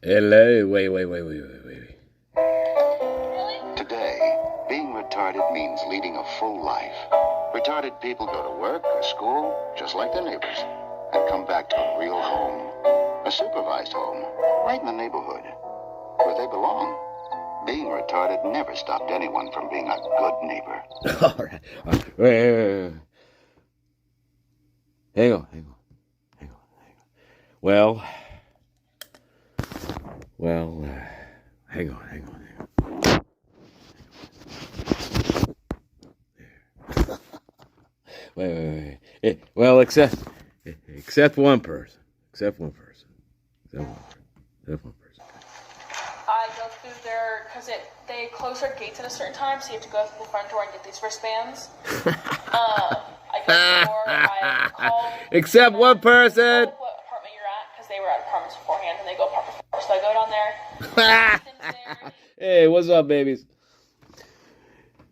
Hello. Wait. Today, being retarded means leading a full life. Retarded people go to work or school, just like their neighbors, and come back to a real home. A supervised home, right in the neighborhood, where they belong. Being retarded never stopped anyone from being a good neighbor. All right. Wait. Hang on. Well, hang on. Wait. Well, except one person. Except one person. I go through there because they close their gates at a certain time, so you have to go through the front door and get these wristbands. I go to the door, I call... Except one person! What apartment you're at, because they were at apartments beforehand, and they go apartment first, so I go down there. Hey, what's up, babies?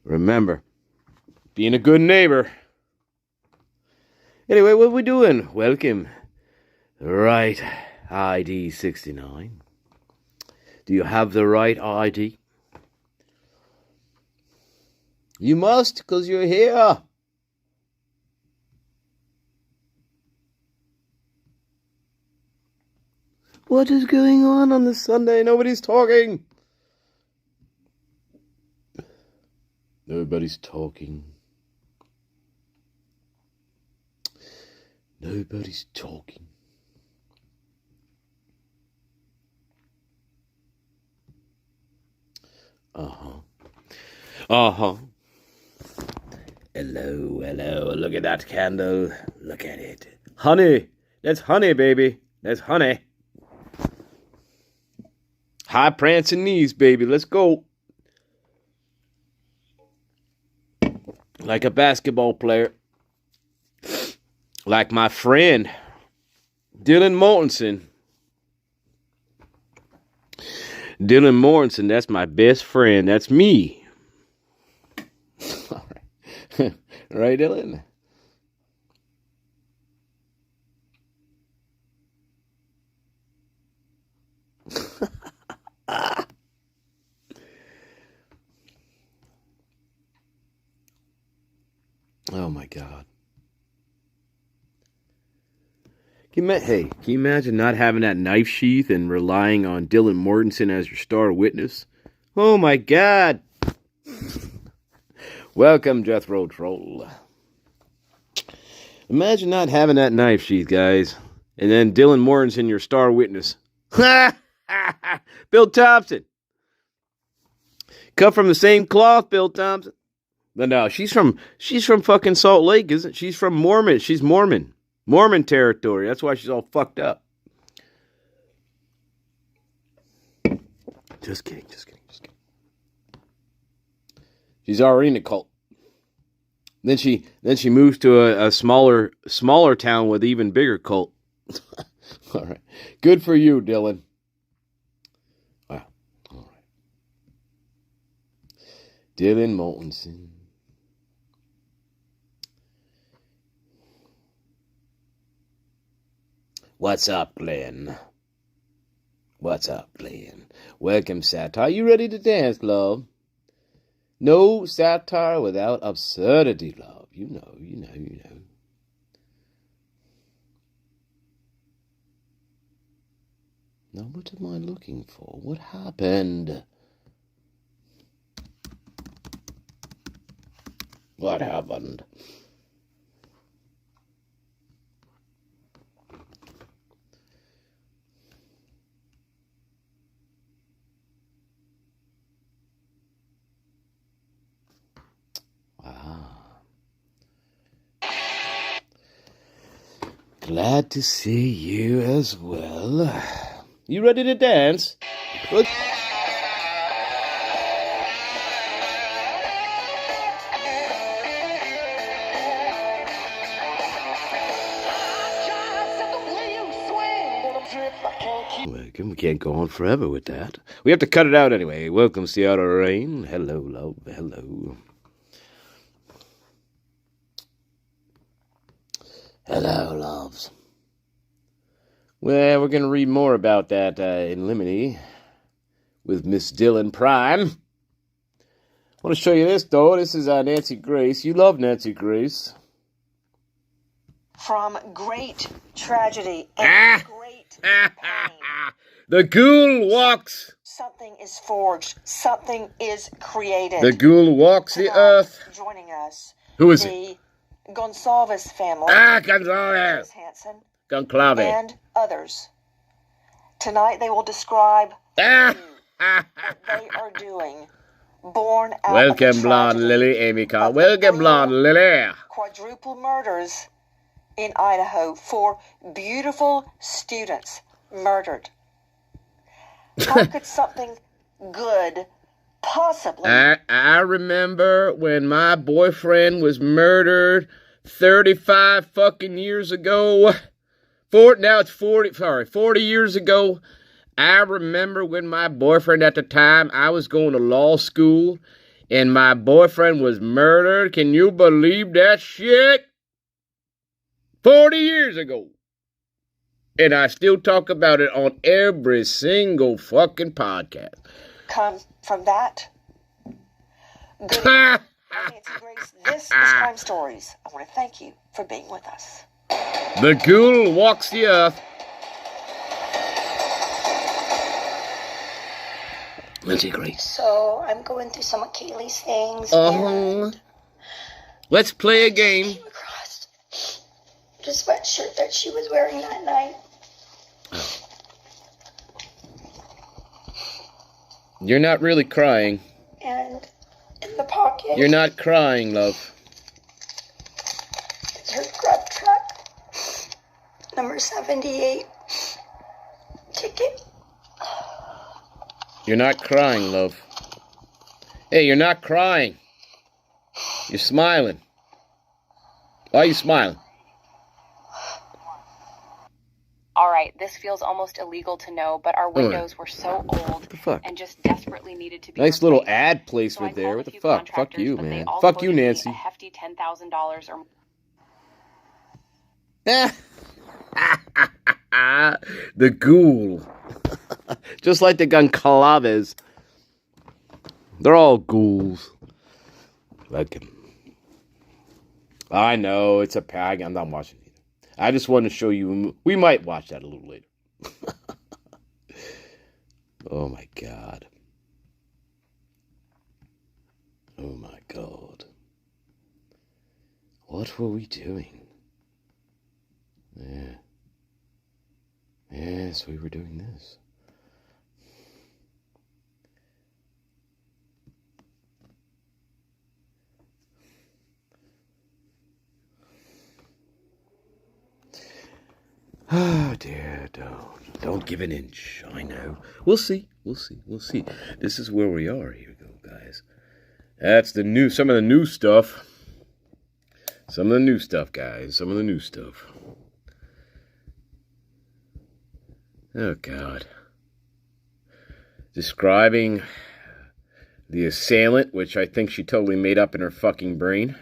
Remember, being a good neighbor. Anyway, what we doing? Welcome. Right ID 69. Do you have the right ID? You must, because you're here. What is going on this Sunday? Nobody's talking. Nobody's talking. Nobody's talking. Hello. Look at that candle. Look at it. Honey. That's honey, baby. That's honey. High prancing knees, baby. Let's go. Like a basketball player. Like my friend, Dylan Mortensen. Dylan Mortensen, that's my best friend. That's me. All right. Right, Dylan? Oh, my God. Can you imagine not having that knife sheath and relying on Dylan Mortensen as your star witness? Oh, my God. Welcome, Jethro Troll. Imagine not having that knife sheath, guys. And then Dylan Mortensen, your star witness. Bill Thompson. Cut from the same cloth, Bill Thompson. But no, she's from fucking Salt Lake, isn't she? She's from Mormon. She's Mormon. Mormon territory. That's why she's all fucked up. Just kidding. She's already in the cult. Then she moves to a smaller town with even bigger cult. All right. Good for you, Dylan. Wow. All right. Dylan Mortensen. What's up, Glenn? Welcome, Satire. You ready to dance, love? No satire without absurdity, love. You know. Now, what am I looking for? What happened? What happened? Glad to see you as well. You ready to dance? Look. We can't go on forever with that. We have to cut it out anyway. Welcome, Seattle Rain. Hello, love. Hello. Hello, loves. Well, we're going to read more about that in Limine with Miss Dylan Prime. I want to show you this, though. This is Nancy Grace. You love Nancy Grace. From great tragedy and great pain. The ghoul walks. Something is forged. Something is created. The ghoul walks the earth. Joining us. Who is it? The Gonsalves family. Gonsalves. Hansen. Goncalves. And others. Tonight they will describe what they are doing. Born out Welcome, of the blonde tragedy Lily, Amy Carr. of the Welcome, blonde Lily. quadruple murders in Idaho. 4 beautiful students murdered. How could something good possibly... I remember when my boyfriend was murdered 35 fucking years ago. 40 years ago. I remember when my boyfriend at the time, I was going to law school, and my boyfriend was murdered. Can you believe that shit? 40 years ago. And I still talk about it on every single fucking podcast. Come from that. Good evening. I'm Nancy Grace. This is Crime Stories. I want to thank you for being with us. The ghoul walks the earth. Nancy Grace. So I'm going through some of Kaylee's things. And Let's play a game. came across the sweatshirt that she was wearing that night. You're not really crying. And in the pocket You're not crying, love. is her grub truck, number 78 ticket. You're not crying, love. Hey, you're not crying. You're smiling. Why are you smiling? All right, this feels almost illegal to know, but our windows were so old the fuck? and just desperately needed to be Nice little replaced. ad So I placement there. called What a the few fuck? Fuck contractors, you, but they man. all Fuck you, quoted me Nancy. a hefty $10,000 or The ghoul. Just like the Goncalves. They're all ghouls. Like him. I know, it's a pag. I'm not watching either. I just wanted to show you. We might watch that a little later. Oh my God. Oh my God. What were we doing? Yeah. Yes, we were doing this. Oh dear, don't give an inch. I know. We'll see. This is where we are. Here we go, guys. That's some of the new stuff. Some of the new stuff, guys. Some of the new stuff. Oh, God. Describing the assailant, which I think she totally made up in her fucking brain.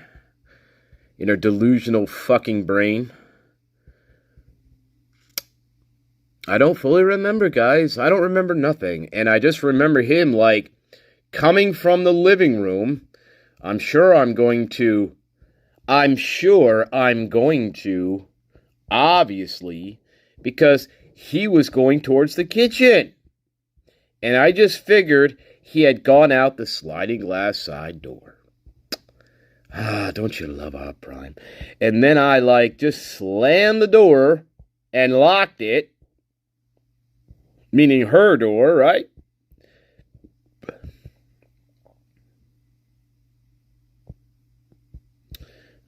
In her delusional fucking brain. I don't fully remember, guys. I don't remember nothing. And I just remember him, like, coming from the living room. I'm sure I'm going to, obviously, because he was going towards the kitchen. And I just figured he had gone out the sliding glass side door. Ah, don't you love our Prime? And then I, just slammed the door and locked it. Meaning her door, right?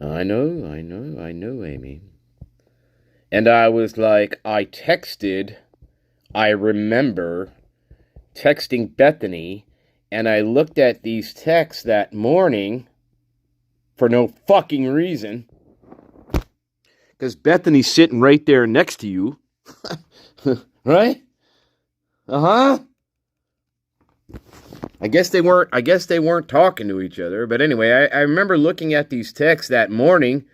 I know, Amy. And I was like, I remember texting Bethany, and I looked at these texts that morning for no fucking reason. Because Bethany's sitting right there next to you. Right? Uh-huh. I guess they weren't talking to each other. But anyway, I remember looking at these texts that morning.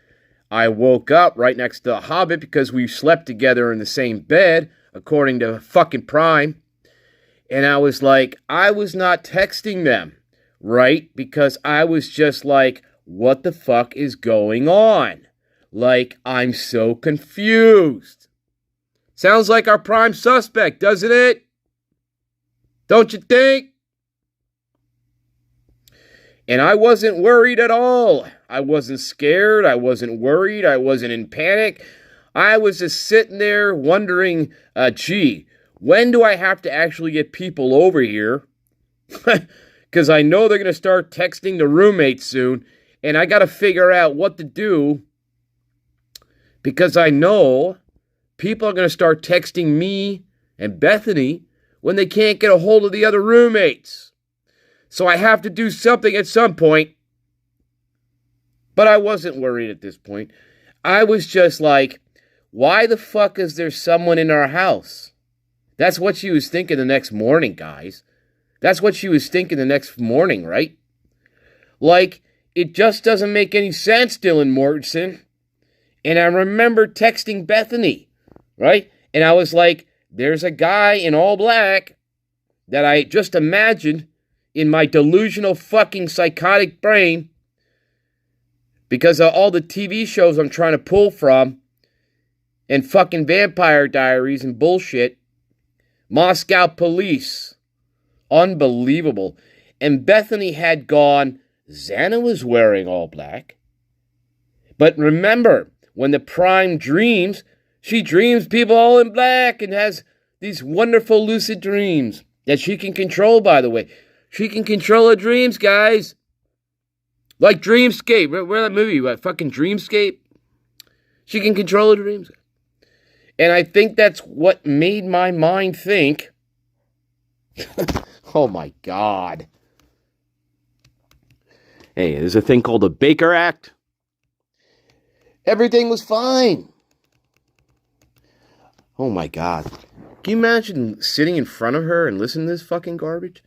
I woke up right next to the Hobbit because we slept together in the same bed, according to fucking Prime. And I was like, I was not texting them, right? Because I was just like, what the fuck is going on? Like, I'm so confused. Sounds like our prime suspect, doesn't it? Don't you think? And I wasn't worried at all. I wasn't scared. I wasn't worried. I wasn't in panic. I was just sitting there wondering, gee, when do I have to actually get people over here? Because I know they're going to start texting the roommates soon. And I got to figure out what to do. Because I know people are going to start texting me and Bethany when they can't get a hold of the other roommates. So I have to do something at some point. But I wasn't worried at this point. I was just like, why the fuck is there someone in our house? That's what she was thinking the next morning, guys. That's what she was thinking the next morning, right? Like, it just doesn't make any sense, Dylan Mortensen. And I remember texting Bethany, right? And I was like, there's a guy in all black that I just imagined in my delusional fucking psychotic brain because of all the TV shows I'm trying to pull from and fucking Vampire Diaries and bullshit. Moscow Police. Unbelievable. And Bethany had gone, Xana was wearing all black. But remember, when the Prime dreams, she dreams people all in black and has these wonderful lucid dreams that she can control, by the way. She can control her dreams, guys. Like Dreamscape. Remember that movie? What, fucking Dreamscape? She can control her dreams. And I think that's what made my mind think. Oh my God. Hey, there's a thing called the Baker Act. Everything was fine. Oh my God. Can you imagine sitting in front of her and listening to this fucking garbage?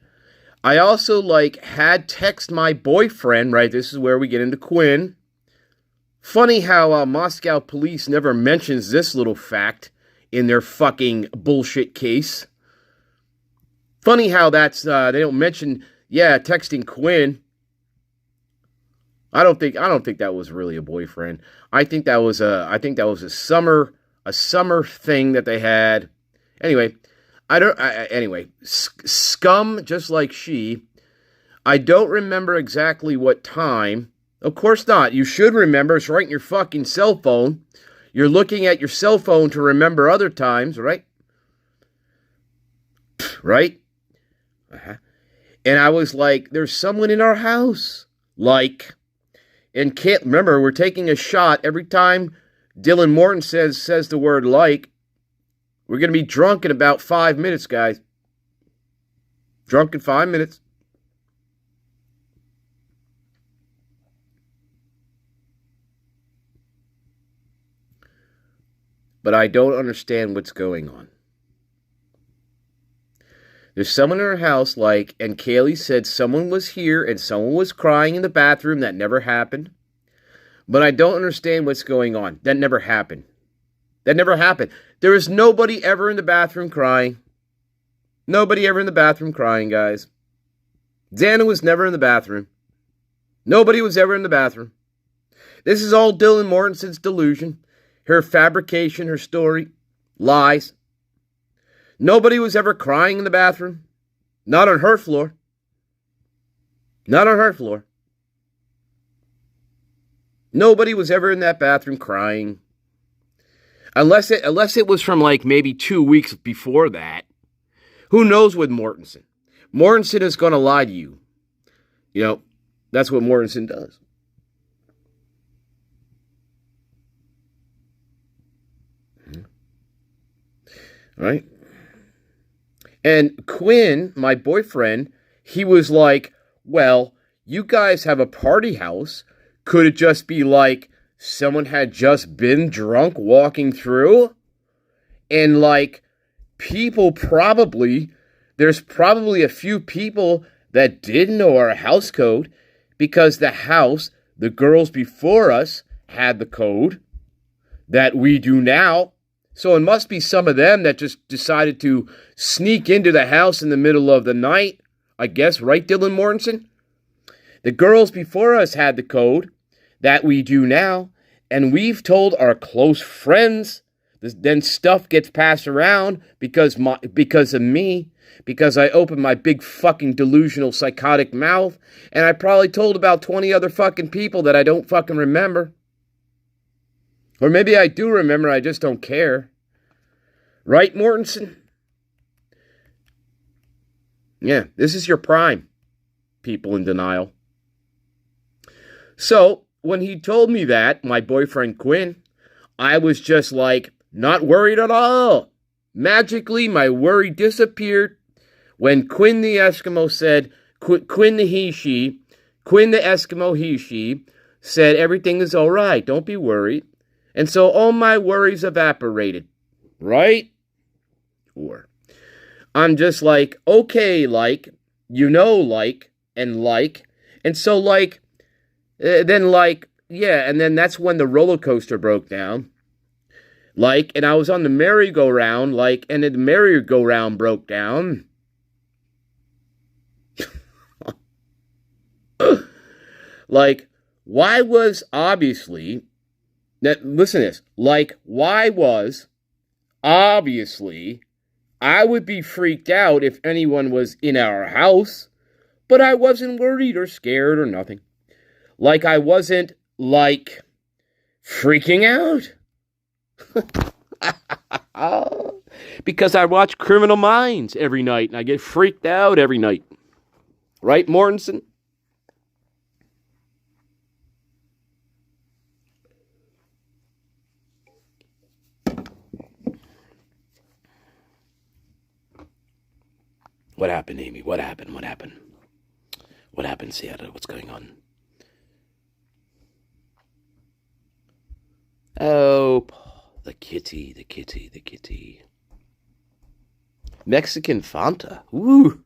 I also, had text my boyfriend, right? This is where we get into Quinn. Funny how Moscow Police never mentions this little fact in their fucking bullshit case. Funny how that's, they don't mention, texting Quinn. I don't think that was really a boyfriend. I think that was a summer thing that they had. Anyway, scum just like she. I don't remember exactly what time. Of course not. You should remember. It's right in your fucking cell phone. You're looking at your cell phone to remember other times, right? Right? Uh-huh. And I was like, there's someone in our house. And can't remember, we're taking a shot every time Dylan Morton says the word like. We're going to be drunk in about 5 minutes, guys. Drunk in 5 minutes. But I don't understand what's going on. There's someone in our house, and Kaylee said someone was here and someone was crying in the bathroom. That never happened. But I don't understand what's going on. That never happened. That never happened. There was nobody ever in the bathroom crying. Nobody ever in the bathroom crying, guys. Xana was never in the bathroom. Nobody was ever in the bathroom. This is all Dylan Mortensen's delusion. Her fabrication, her story. Lies. Nobody was ever crying in the bathroom. Not on her floor. Not on her floor. Nobody was ever in that bathroom crying. Unless it was from maybe 2 weeks before that. Who knows with Mortensen? Mortensen is going to lie to you. You know, that's what Mortensen does. All right? And Quinn, my boyfriend, he was like, well, you guys have a party house. Could it just be someone had just been drunk walking through? And people there's probably a few people that didn't know our house code because the girls before us had the code that we do now. So it must be some of them that just decided to sneak into the house in the middle of the night. I guess, right, Dylan Mortensen? The girls before us had the code that we do now, and we've told our close friends. Then stuff gets passed around because of me, because I opened my big fucking delusional psychotic mouth, and I probably told about 20 other fucking people that I don't fucking remember. Or maybe I do remember, I just don't care. Right, Mortensen? Yeah, this is your prime, people in denial. So, when he told me that, my boyfriend Quinn, I was just like, not worried at all. Magically, my worry disappeared when Quinn the Eskimo said, Quinn the Eskimo he said, everything is all right, don't be worried. And so all my worries evaporated, right? Or I'm just like, okay, like, you know, like, and so like, then like, yeah, and then that's when the roller coaster broke down. Like, and I was on the merry-go-round, like, and the merry-go-round broke down. Like, why was obviously, listen to this, like, why was obviously, I would be freaked out if anyone was in our house, but I wasn't worried or scared or nothing. Like, I wasn't, like, freaking out. Because I watch Criminal Minds every night, and I get freaked out every night. Right, Mortensen? What happened, Amy? What happened? What happened? What happened, Seattle? What's going on? Oh, the kitty, the kitty, the kitty. Mexican Fanta. Ooh.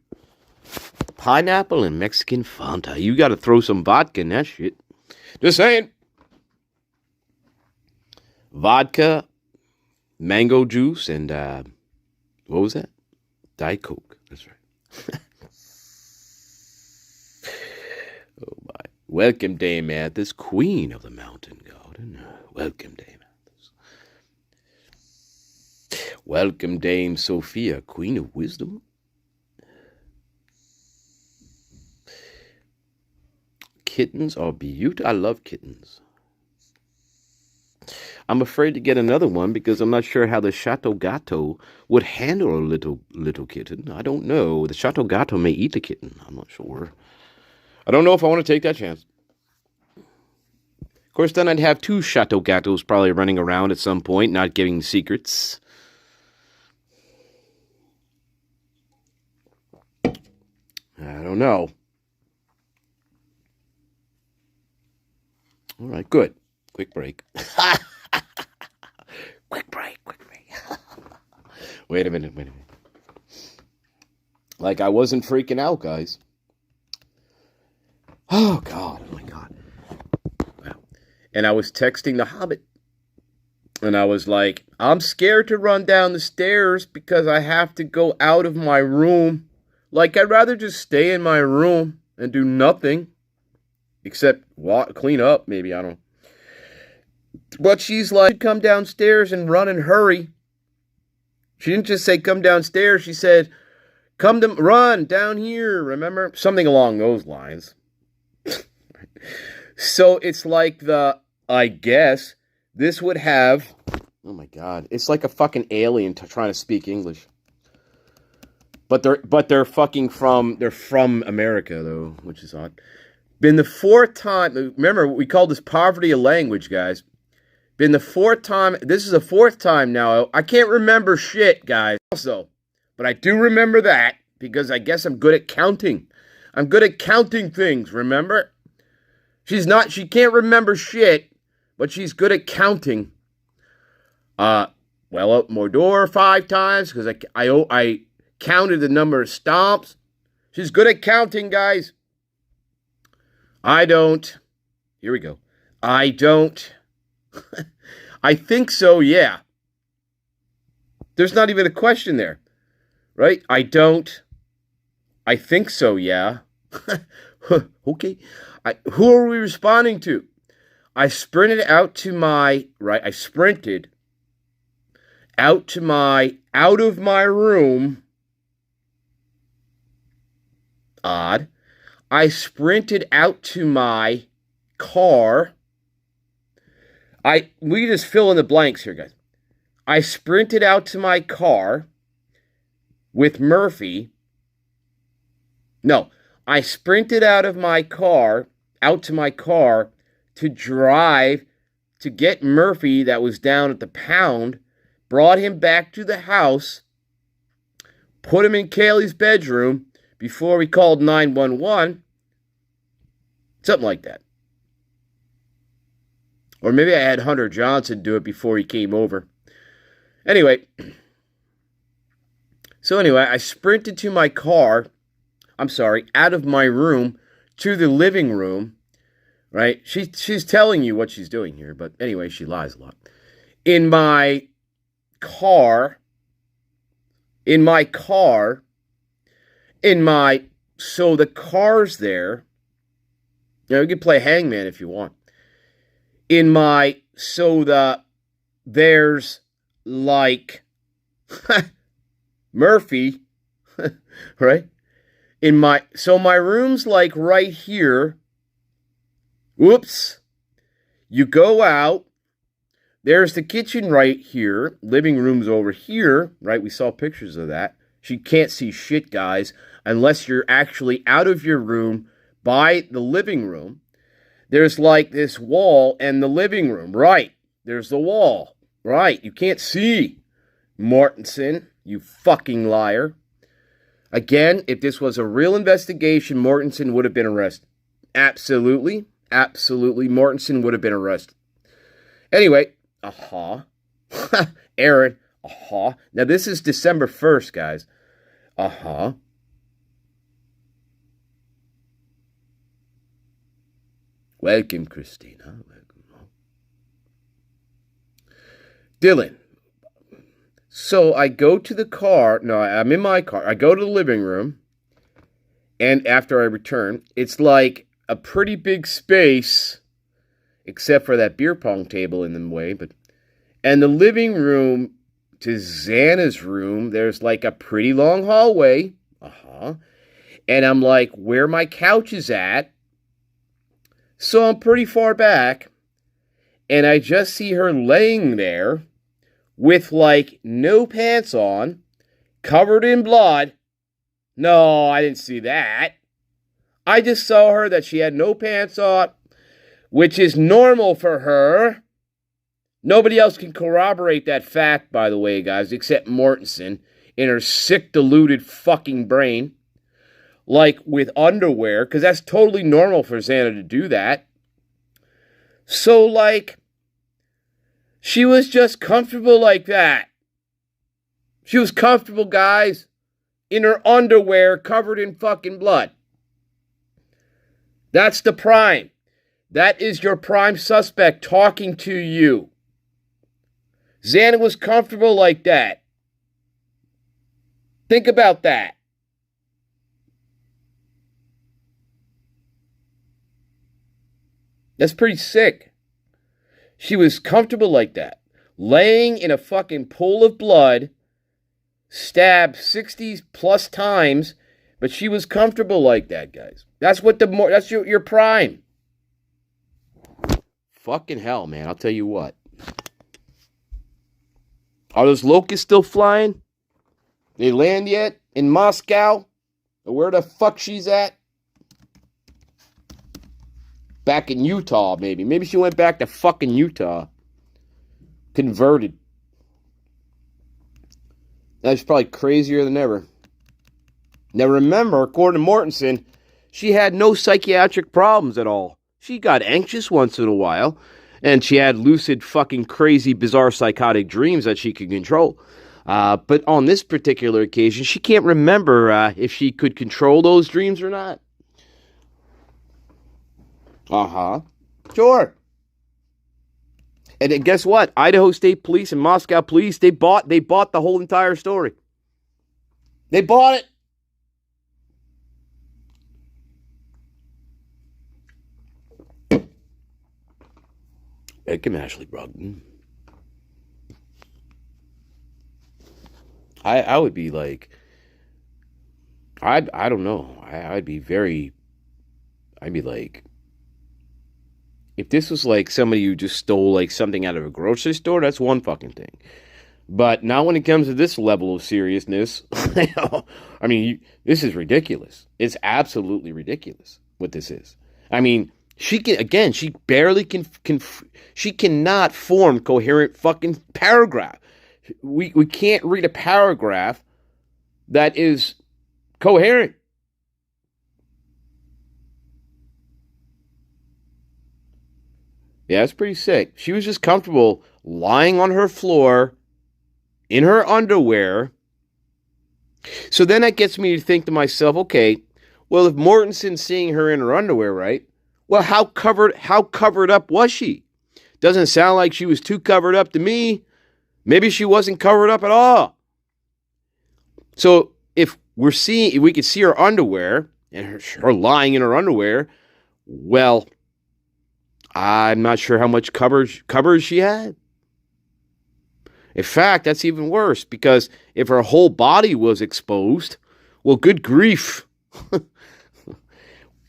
Pineapple and Mexican Fanta. You got to throw some vodka in that shit. Just saying. Vodka, mango juice, and what was that? Diet Coke. That's right. Oh my. Welcome, Dame Athos, Queen of the Mountain Garden. Welcome, Dame Athos. Welcome, Dame Sophia, Queen of Wisdom. Kittens are beautiful. I love kittens. I'm afraid to get another one because I'm not sure how the Chateau Gato would handle a little kitten. I don't know. The Chateau Gato may eat the kitten. I'm not sure. I don't know if I want to take that chance. Of course, then I'd have two Chateau Gatos probably running around at some point, not giving secrets. I don't know. All right, good. Quick break. Quick break. Wait a minute. Like I wasn't freaking out, guys. Oh, God. Oh, my God. Wow. And I was texting the Hobbit. And I was like, I'm scared to run down the stairs because I have to go out of my room. Like, I'd rather just stay in my room and do nothing. Except clean up, maybe, I don't know. But she's like, come downstairs and run and hurry. She didn't just say come downstairs. She said, run down here, remember? Something along those lines. So it's like I guess, this would have, oh my God, it's like a fucking alien trying to speak English. But they're from America, though, which is odd. Been the fourth time, remember, we called this poverty of language, guys. Been the fourth time, this is the fourth time now. I can't remember shit, guys, also. But I do remember that, because I guess I'm good at counting. I'm good at counting things, remember? She can't remember shit, but she's good at counting. Well, open more door 5 times, because I counted the number of stomps. She's good at counting, guys. I don't. Here we go. I don't I think so, yeah. There's not even a question there, right? I think so, yeah. Okay. Who are we responding to? I sprinted out of my room. Odd. I sprinted out to my car. We just fill in the blanks here, guys. I sprinted out to my car with Murphy. No, I sprinted out to my car to drive to get Murphy that was down at the pound, brought him back to the house, put him in Kaylee's bedroom before we called 911. Something like that. Or maybe I had Hunter Johnson do it before he came over. Anyway, I sprinted to my car. Out of my room to the living room, right? She's telling you what she's doing here, but anyway, she lies a lot. In my car, so the car's there. You can play hangman if you want. There's like Murphy, right? My room's like right here. Whoops. You go out. There's the kitchen right here. Living room's over here, right? We saw pictures of that. She can't see shit, guys, unless you're actually out of your room by the living room. There's like this wall and the living room, right? There's the wall, right? You can't see. Mortensen, you fucking liar. Again, if this was a real investigation, Mortensen would have been arrested. Absolutely. Mortensen would have been arrested. Anyway, Aaron, Now, this is December 1st, guys. Welcome, Christina. Welcome. Dylan. So I go to the car. No, I'm in my car. I go to the living room. And after I return, it's like a pretty big space, except for that beer pong table in the way. And the living room to Xana's room, there's like a pretty long hallway. And I'm like, where my couch is at. So I'm pretty far back. And I just see her laying there with like no pants on, covered in blood. No, I didn't see that. I just saw her that she had no pants on, which is normal for her. Nobody else can corroborate that fact, by the way, guys, except Mortensen in her sick, deluded fucking brain. Like with underwear, because that's totally normal for Xana to do that. So, like, she was just comfortable like that. She was comfortable, guys, in her underwear covered in fucking blood. That's the prime. That is your prime suspect talking to you. Xana was comfortable like that. Think about that. That's pretty sick. She was comfortable like that. Laying in a fucking pool of blood, stabbed 60 plus times, but she was comfortable like that, guys. That's your prime. Fucking hell, man. I'll tell you what. Are those locusts still flying? They land yet? In Moscow? Or where the fuck she's at? Back in Utah, maybe. Maybe she went back to fucking Utah. Converted. That's probably crazier than ever. Now remember, according to Mortensen, she had no psychiatric problems at all. She got anxious once in a while, and she had lucid, fucking crazy, bizarre, psychotic dreams that she could control. But on this particular occasion, she can't remember if she could control those dreams or not. Sure. And then guess what? Idaho State Police and Moscow Police, they bought the whole entire story. They bought it. Kim Ashley Brogdon. I would be like, I don't know. I'd be like, if this was like somebody who just stole like something out of a grocery store, that's one fucking thing. But now when it comes to this level of seriousness, I mean, this is ridiculous. It's absolutely ridiculous what this is. I mean, she barely she cannot form coherent fucking paragraph. We can't read a paragraph that is coherent. Yeah, it's pretty sick. She was just comfortable lying on her floor in her underwear. So then that gets me to think to myself, okay, well, if Mortensen's seeing her in her underwear, right? Well, how covered up was she? Doesn't sound like she was too covered up to me. Maybe she wasn't covered up at all. So if we could see her underwear and her lying in her underwear, well, I'm not sure how much coverage she had. In fact, that's even worse, because if her whole body was exposed, well, good grief.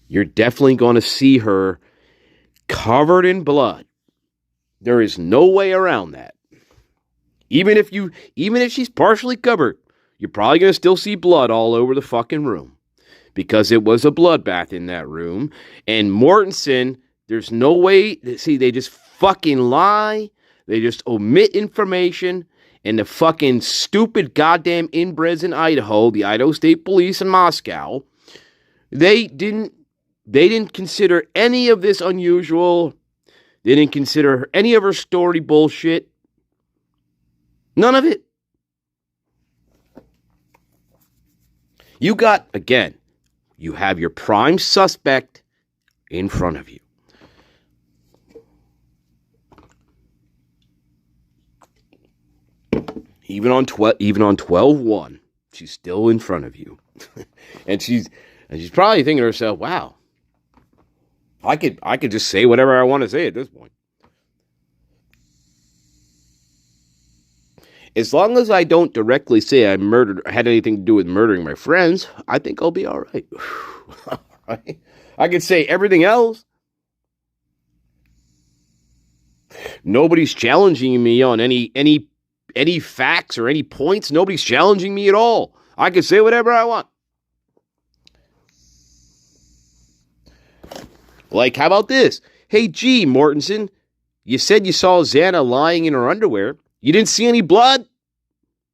You're definitely going to see her covered in blood. There is no way around that. Even if she's partially covered, you're probably going to still see blood all over the fucking room, because it was a bloodbath in that room. And Mortensen, there's no way. See, they just fucking lie. They just omit information. And the fucking stupid goddamn inbreds in Idaho, the Idaho State Police in Moscow, they didn't consider any of this unusual. They didn't consider any of her story bullshit. None of it. You have your prime suspect in front of you. Even on 12-1, she's still in front of you. and she's probably thinking to herself, wow, I could just say whatever I want to say at this point. As long as I don't directly say I had anything to do with murdering my friends, I think I'll be all right. All right? I could say everything else. Nobody's challenging me on any facts or any points. Nobody's challenging me at all. I could say whatever I want. Like, how about this? Hey, gee, Mortensen, you said you saw Xana lying in her underwear. You didn't see any blood?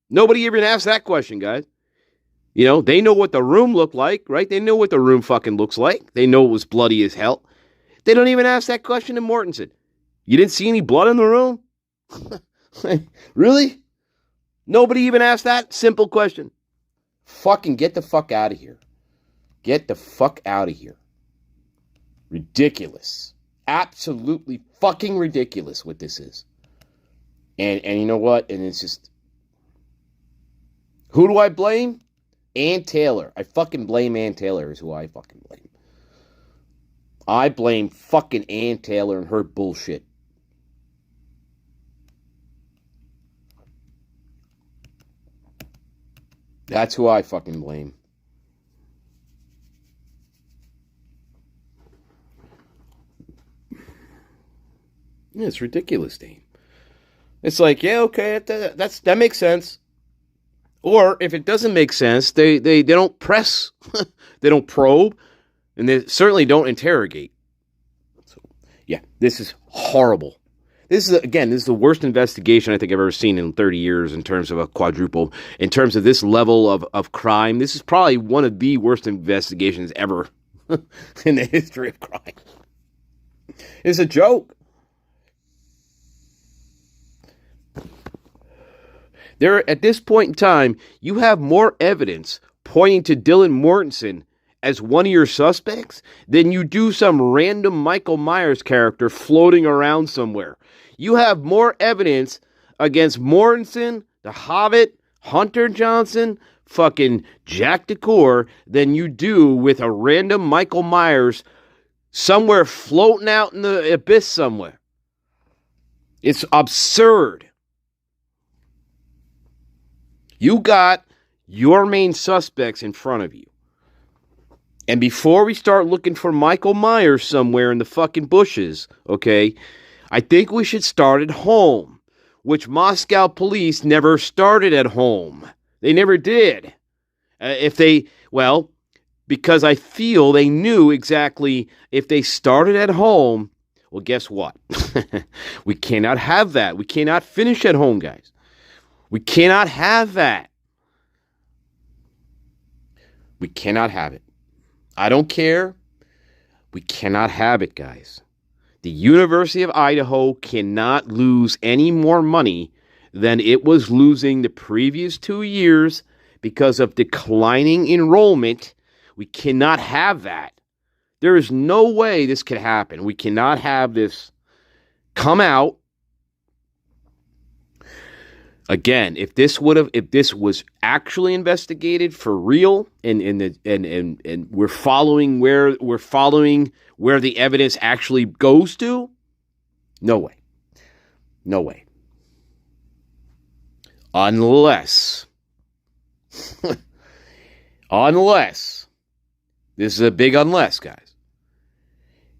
Nobody even asked that question, guys. You know, they know what the room looked like, right? They know what the room fucking looks like. They know it was bloody as hell. They don't even ask that question to Mortensen. You didn't see any blood in the room? Really? Nobody even asked that simple question. Fucking get the fuck out of here. Get the fuck out of here. Ridiculous. Absolutely fucking ridiculous what this is. And you know what? And it's just, who do I blame? Ann Taylor. I fucking blame Ann Taylor is who I fucking blame. I blame fucking Ann Taylor and her bullshit. That's who I fucking blame. Yeah, it's ridiculous, Dane. It's like, yeah, okay, that makes sense. Or if it doesn't make sense, they don't press, they don't probe, and they certainly don't interrogate. So, yeah, this is horrible. This is the worst investigation I think I've ever seen in 30 years in terms of a quadruple. In terms of this level of crime, this is probably one of the worst investigations ever in the history of crime. It's a joke. At this point in time, you have more evidence pointing to Dylan Mortensen as one of your suspects than you do some random Michael Myers character floating around somewhere. You have more evidence against Mortensen, the Hobbit, Hunter Johnson, fucking Jack DeCour than you do with a random Michael Myers somewhere floating out in the abyss somewhere. It's absurd. You got your main suspects in front of you. And before we start looking for Michael Myers somewhere in the fucking bushes, okay, I think we should start at home, which Moscow police never started at home. They never did. Because I feel they knew exactly if they started at home, well, guess what? We cannot have that. We cannot finish at home, guys. We cannot have that. We cannot have it. I don't care. We cannot have it, guys. The University of Idaho cannot lose any more money than it was losing the previous 2 years because of declining enrollment. We cannot have that. There is no way this could happen. We cannot have this come out. Again, if this was actually investigated for real, and we're following where the evidence actually goes to, no way, unless this is a big unless, guys.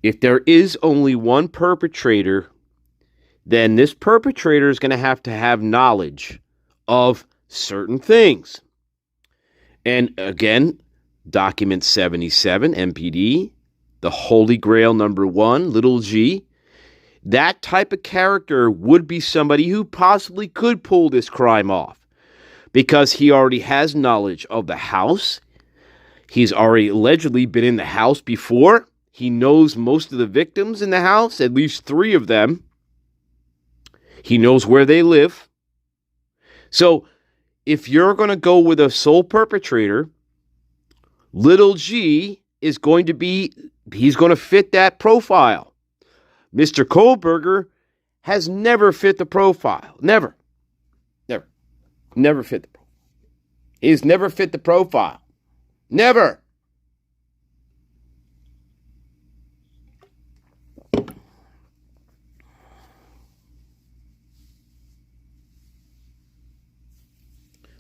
If there is only one perpetrator, then this perpetrator is going to have knowledge of certain things. And again, document 77, MPD, the Holy Grail number 1, little g, that type of character would be somebody who possibly could pull this crime off because he already has knowledge of the house. He's already allegedly been in the house before. He knows most of the victims in the house, at least 3 of them. He knows where they live. So if you're going to go with a sole perpetrator, little g is going to be, he's going to fit that profile. Mr. Kohlberger has never fit the profile. Never fit the profile. He's never fit the profile. Never.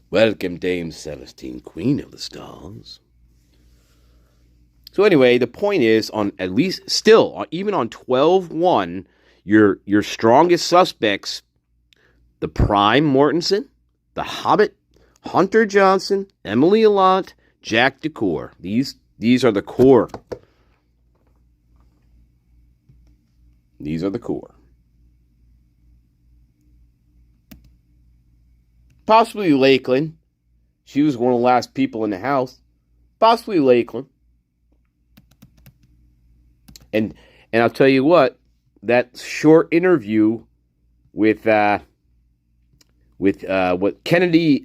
Welcome, Dame Celestine, Queen of the Stars. So anyway, the point is, on at least still, even on 12-1, your strongest suspects, the Prime Mortensen, the Hobbit, Hunter Johnson, Emily Allant, Jack DeCour. These are the core. These are the core. Possibly Lakeland. She was one of the last people in the house. Possibly Lakeland. And I'll tell you what, that short interview with Kennedy,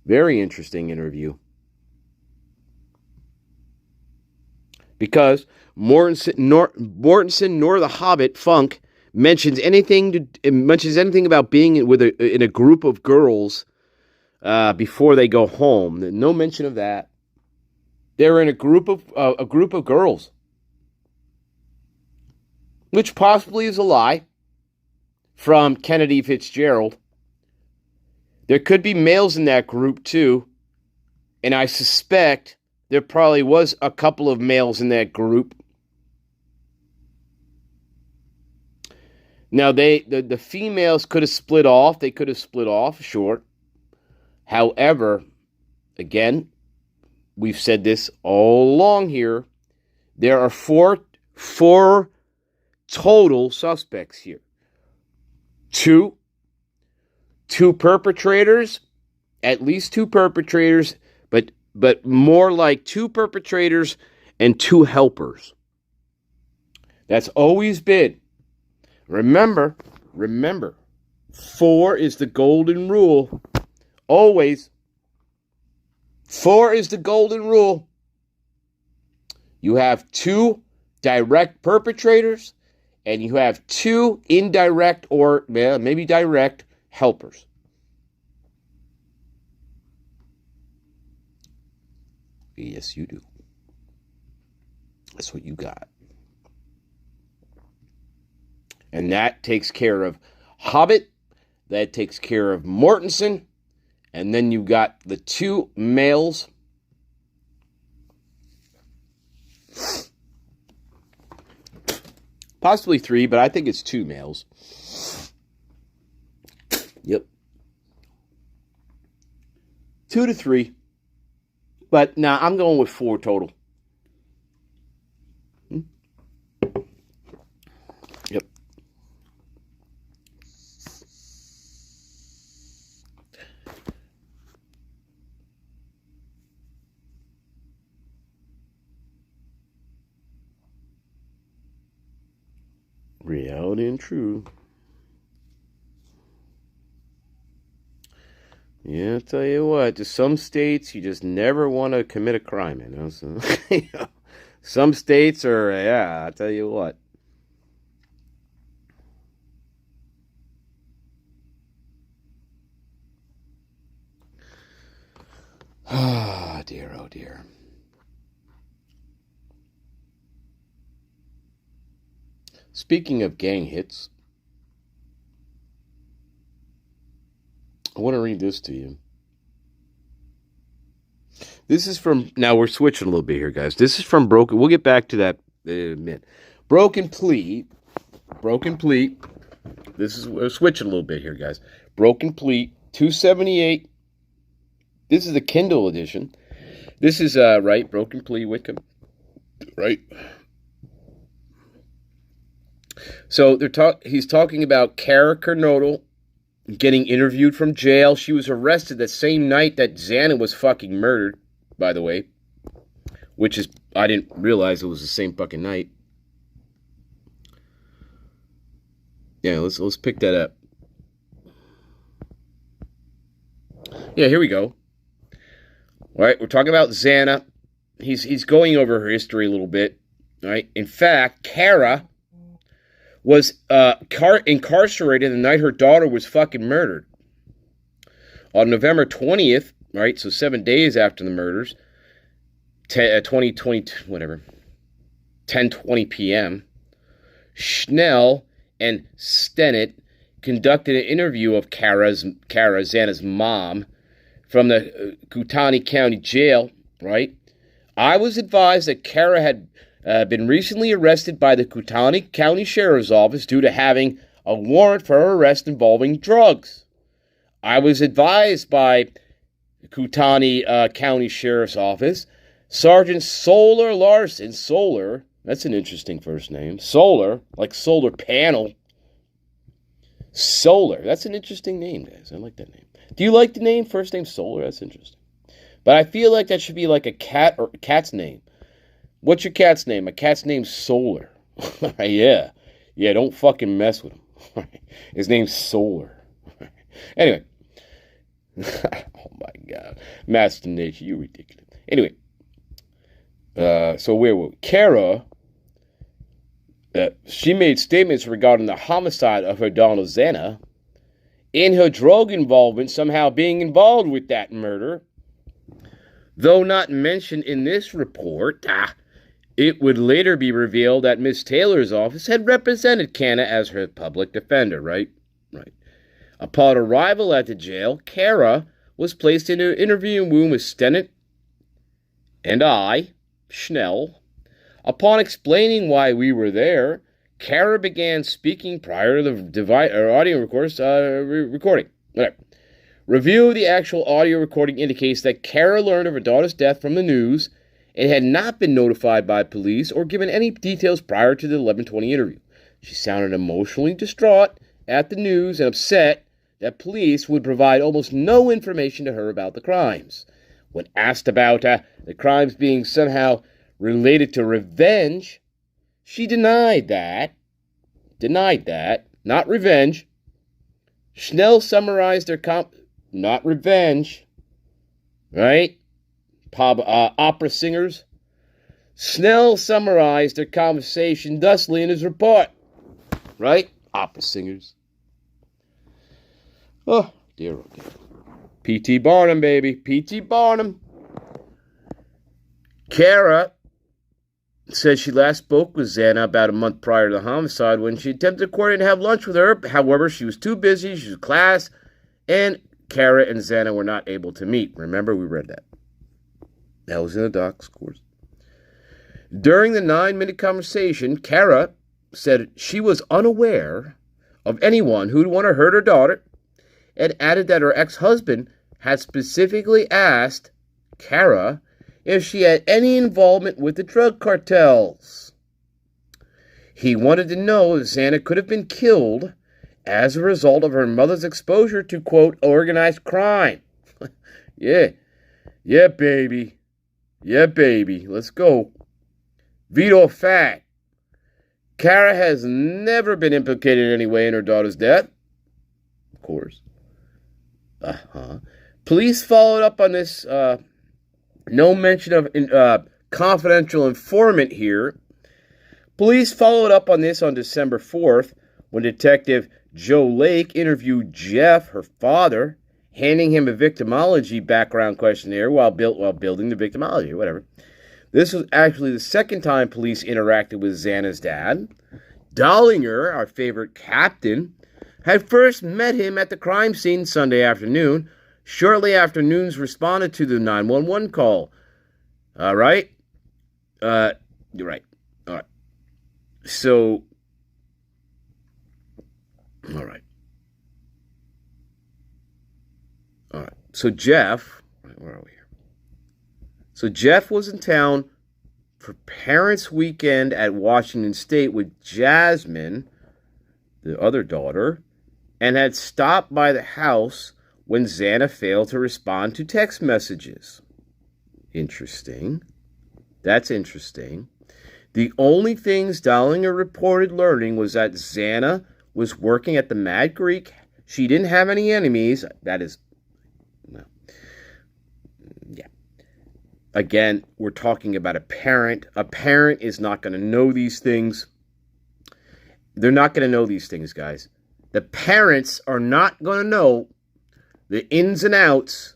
very interesting interview. Because Mortensen nor the Hobbit Funk mentions anything about being in a group of girls before they go home. No mention of that. They're in a group of girls, which possibly is a lie from Kennedy Fitzgerald. There could be males in that group too, and I suspect there probably was a couple of males in that group. Now, the females could have split off. They could have split off, sure. However, again, we've said this all along here. There are four total suspects here. Two perpetrators, at least 2 perpetrators, but more like 2 perpetrators and 2 helpers. That's always been. Remember, 4 is the golden rule. Always. 4 is the golden rule. You have 2 direct perpetrators and you have 2 indirect or maybe direct helpers. Yes, you do. That's what you got. And that takes care of Hobbit. That takes care of Mortensen. And then you got the 2 males. Possibly 3, but I think it's 2 males. Yep. 2 to 3. But now I'm going with 4 total. Yep. Reality and true. Yeah, I'll tell you what, just some states you just never want to commit a crime in. So, some states are, I'll tell you what. Ah, dear, oh dear. Speaking of gang hits, I want to read this to you. This is from, now we're switching a little bit here, guys. This is from Broken, we'll get back to that in a minute. Broken Plea. This is, we're switching a little bit here, guys. Broken Plea, $278. This is the Kindle edition. This is, right, Broken Plea, Wickham. Right. So he's talking about Kara Kernodle getting interviewed from jail. She was arrested that same night that Xana was fucking murdered, by the way. Which is, I didn't realize it was the same fucking night. Yeah, let's pick that up. Yeah, here we go. All right, we're talking about Xana. He's going over her history a little bit. All right. In fact, Kara was incarcerated the night her daughter was fucking murdered. On November 20th, right, so 7 days after the murders, 10:20 p.m., Schnell and Stennett conducted an interview of Kara, Xana's mom, from the Kootenai County Jail, right? I was advised that Kara had been recently arrested by the Kootenai County Sheriff's Office due to having a warrant for her arrest involving drugs. I was advised by the Kootenai County Sheriff's Office, Sergeant Solar Larson, Solar, that's an interesting first name, Solar, like solar panel. Solar, that's an interesting name, guys. I like that name. Do you like the name? First name Solar? That's interesting. But I feel like that should be like a cat or cat's name. What's your cat's name? My cat's name's Solar. Yeah, don't fucking mess with him. His name's Solar. Anyway. Oh my God. Master Nature, you ridiculous. Anyway. So where were we? Kara, she made statements regarding the homicide of her daughter Xana, in her drug involvement, somehow being involved with that murder. Though not mentioned in this report, it would later be revealed that Miss Taylor's office had represented Kana as her public defender, right? Right. Upon arrival at the jail, Kara was placed in an interview room with Stennett and I, Schnell. Upon explaining why we were there, Kara began speaking prior to the audio recording. Right. Review of the actual audio recording indicates that Kara learned of her daughter's death from the news and had not been notified by police or given any details prior to the 11:20 interview. She sounded emotionally distraught at the news and upset that police would provide almost no information to her about the crimes. When asked about the crimes being somehow related to revenge, she denied that. Not revenge. Schnell summarized her not revenge. Right? Opera singers. Snell summarized their conversation thusly in his report. right? Opera singers. Oh, dear, oh, dear. P.T. Barnum, baby. P.T. Barnum. Kara said she last spoke with Xana about a month prior to the homicide when she attempted to coordinate and have lunch with her. However, she was too busy. She was in class, and Kara and Xana were not able to meet. Remember, we read that. That was in the docs, of course. During the 9-minute conversation, Kara said she was unaware of anyone who'd want to hurt her daughter, and added that her ex-husband had specifically asked Kara if she had any involvement with the drug cartels. He wanted to know if Xana could have been killed as a result of her mother's exposure to, quote, organized crime. Yeah, baby. Yeah, baby. Let's go. Veto fact. Kara has never been implicated in any way in her daughter's death. Of course. Police followed up on this. No mention of confidential informant here. Police followed up on this on December 4th when Detective Joe Lake interviewed Jeff, her father, handing him a victimology background questionnaire while building the victimology, whatever. This was actually the second time police interacted with Xana's dad. Dollinger, our favorite captain, had first met him at the crime scene Sunday afternoon, shortly after Nunes responded to the 911 call. All right? You're right. All right. So, all right. All right. So Jeff, where are we here? So Jeff was in town for Parents' Weekend at Washington State with Jasmine, the other daughter, and had stopped by the house when Xana failed to respond to text messages. Interesting. That's interesting. The only things Dollinger reported learning was that Xana was working at the Mad Greek. She didn't have any enemies. That is, no. Yeah. Again, we're talking about a parent. A parent is not going to know these things. They're not going to know these things, guys. The parents are not going to know the ins and outs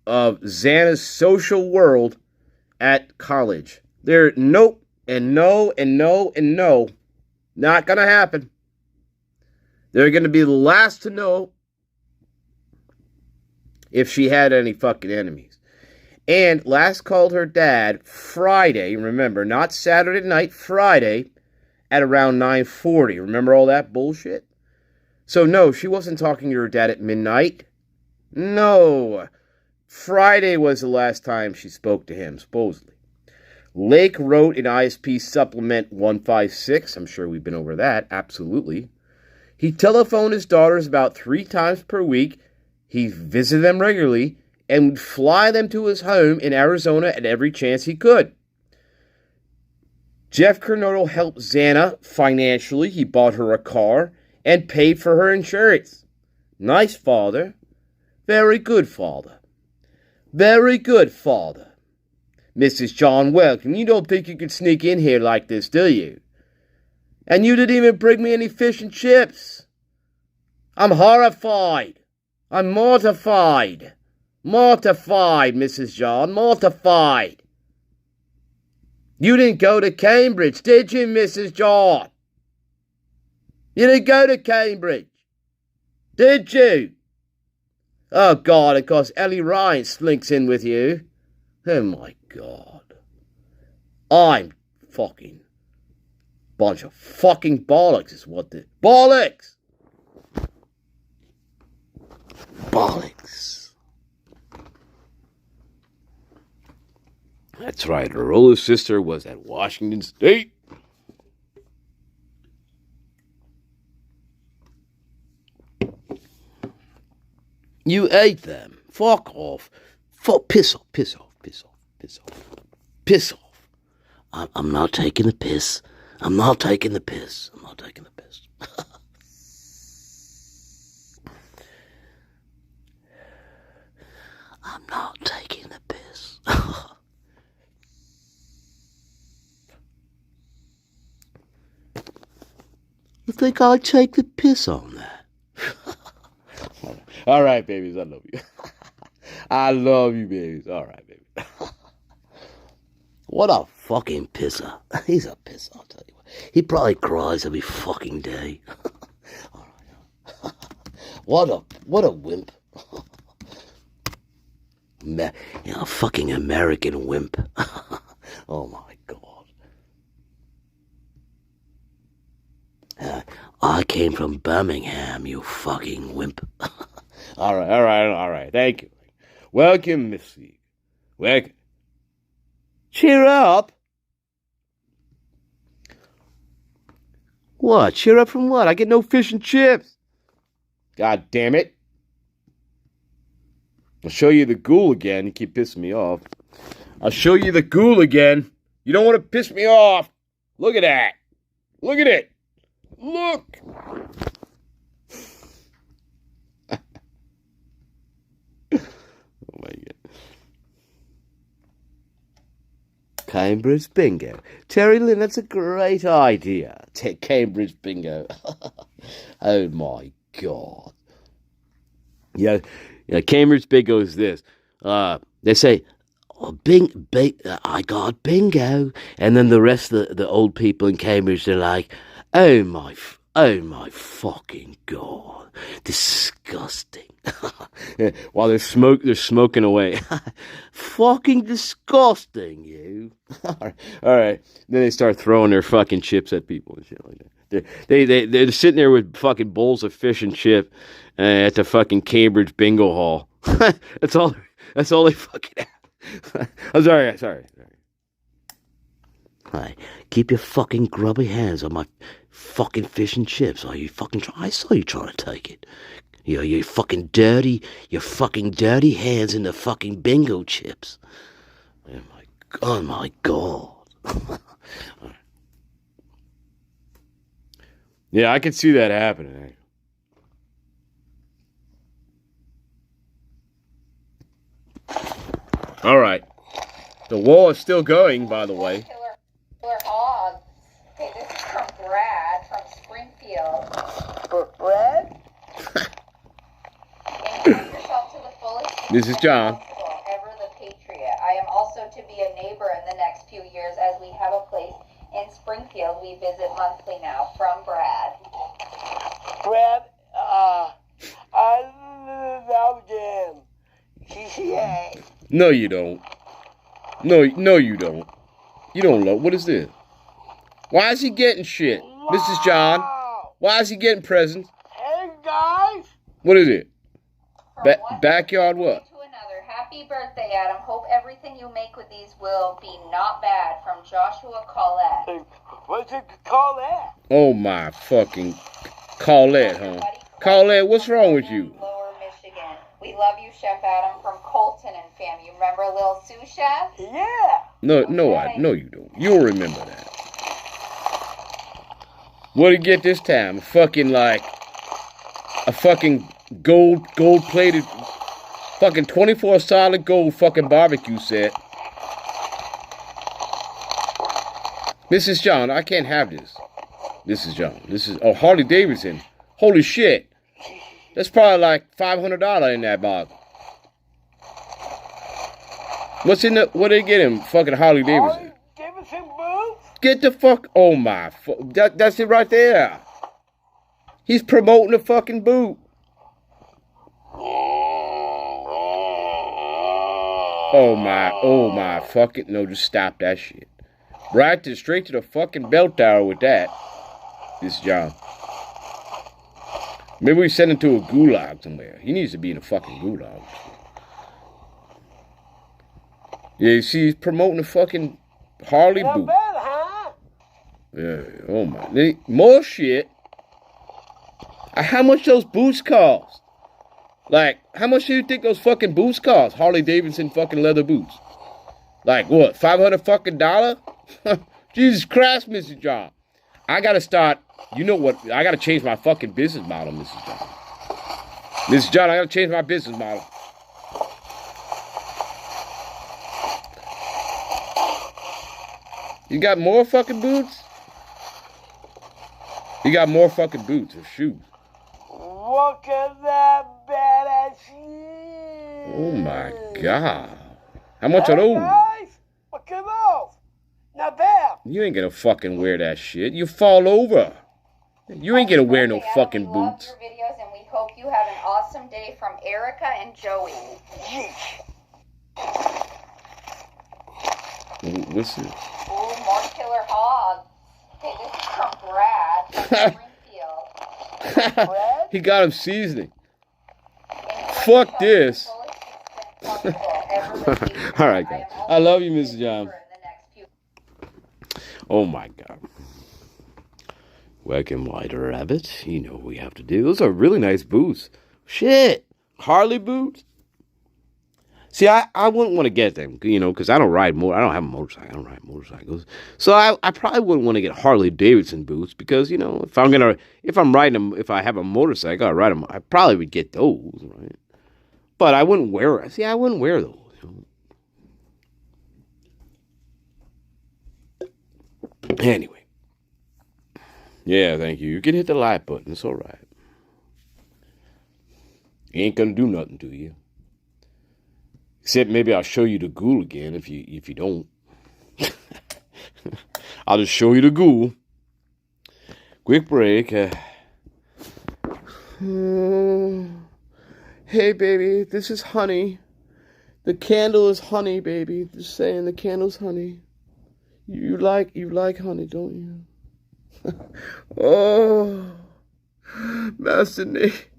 of Xana's social world at college. They're nope and no and no and no. Not going to happen. They're going to be the last to know if she had any fucking enemies. And last called her dad Friday, remember, not Saturday night, Friday at around 9:40. Remember all that bullshit? So no, she wasn't talking to her dad at midnight. No. Friday was the last time she spoke to him, supposedly. Lake wrote in ISP Supplement 156. I'm sure we've been over that. Absolutely. He telephoned his daughters about 3 times per week. He visited them regularly and would fly them to his home in Arizona at every chance he could. Jeff Kernodle helped Xana financially. He bought her a car and paid for her insurance. Nice father. Very good father. Very good father. Mrs. John Welcome, you don't think you could sneak in here like this, do you? And you didn't even bring me any fish and chips. I'm horrified. I'm mortified. Mortified, Mrs. John, mortified. You didn't go to Cambridge, did you, Mrs. John? You didn't go to Cambridge, did you? Oh, God, of course, Ellie Ryan slinks in with you. Oh, my God. I'm fucking bunch of fucking bollocks is what the... Bollocks! Bollocks. That's right, her older sister was at Washington State. You ate them. Fuck off. Piss off, piss off, piss off, piss off. Piss off. I'm not taking the piss. I'm not taking the piss. I'm not taking the piss. I'm not taking the piss. think I'd take the piss on that. All right, babies, I love you. I love you, babies. All right, baby. What a fucking pisser. He's a pisser, I'll tell you what. He probably cries every fucking day. All right. What a wimp. Fucking American wimp. Oh my God. I came from Birmingham, you fucking wimp. All right. Thank you. Welcome, Missy. Welcome. Cheer up. What? Cheer up from what? I get no fish and chips. God damn it. I'll show you the ghoul again. You keep pissing me off. I'll show you the ghoul again. You don't want to piss me off. Look at that. Look at it. Look. Oh my God. Cambridge Bingo. Terry Lynn, that's a great idea. Cambridge Bingo. Oh my God. Yeah, Cambridge Bingo is this. They say, oh, I got bingo. And then the rest of the old people in Cambridge, they're like, oh my fucking God. Disgusting. While they're smoking away. Fucking disgusting, you. All right. Then they start throwing their fucking chips at people and shit like that. They're sitting there with fucking bowls of fish and chip at the fucking Cambridge Bingo Hall. That's all they fucking have. I'm sorry. Hi, keep your fucking grubby hands on my fucking fish and chips. Are you fucking I saw you trying to take it. Your fucking dirty hands in the fucking bingo chips. Oh my God. Yeah, I can see that happening. All right. The war is still going, by the way. Killer odds. Hey, this is from Brad from Springfield. Brad? Enjoy yourself to the fullest. This is John. Ever the Patriot. I am also to be a neighbor in the next few years as we have a place in Springfield we visit monthly now. From Brad. Brad, I love him. Yeah. No, you don't. No, you don't. You don't love. What is this? Why is he getting shit? Mrs. John, why is he getting presents? Hey, guys. What is it? Backyard what? To another. Happy birthday, Adam. Hope everything you make with these will be not bad. From Joshua Collette. What's it call that? Oh my fucking Colette, huh? Colette, what's wrong with you? Lower Michigan. We love you, Chef Adam, from Colton and fam. You remember Lil Sous Chef? Yeah. No, you don't. You'll remember that. What did you get this time? A fucking gold-plated, fucking 24 solid gold fucking barbecue set. Mrs. John, I can't have this. Mrs. John, Harley Davidson. Holy shit. That's probably like $500 in that box. What did they get him? Fucking Harley Davidson. Davidson boots? Get the fuck. Oh my. That's it right there. He's promoting the fucking boot. Oh my fucking. No, just stop that shit. Straight to the fucking bell tower with that. This John. Maybe we send him to a gulag somewhere. He needs to be in a fucking gulag. Yeah, you see, he's promoting the fucking Harley boot. Bad, huh? Yeah, oh my. More shit. How much those boots cost? Like, how much do you think those fucking boots cost? Harley Davidson fucking leather boots. Like, what, $500 fucking dollar? Jesus Christ, Mrs. John. I gotta start, you know what, I gotta change my fucking business model, Mrs. John. Mrs. John, I gotta change my business model. You got more fucking boots? You got more fucking boots or shoes. Look at that badass shit. Oh my god. How much are Hey those? guys, look at those. Not bad. You ain't gonna fucking wear that shit. You fall over. You ain't gonna wear no Adam, fucking we love boots. your videos and we hope you have an awesome day from Erica and Joey. What's this? Ooh, more killer hogs. Okay, this is from Brad from Springfield. He got him seasoning. Fuck this. All right, guys. I love you, Mrs. John. Oh my god. Welcome, White Rabbit. You know what we have to do. Those are really nice boots. Shit. Harley boots? See, I wouldn't want to get them, you know, because I don't have a motorcycle. I don't ride motorcycles. So I probably wouldn't want to get Harley Davidson boots because, you know, if I have a motorcycle, I ride them. I probably would get those, right? But I wouldn't wear it. See, I wouldn't wear those. You know? Anyway. Yeah, thank you. You can hit the like button. It's all right. You ain't gonna do nothing to you. Except maybe I'll show you the ghoul again if you don't. I'll just show you the ghoul. Quick break. Hey baby, this is honey. The candle is honey, baby. Just saying the candle's honey. You like honey, don't you? Oh, Master Nick.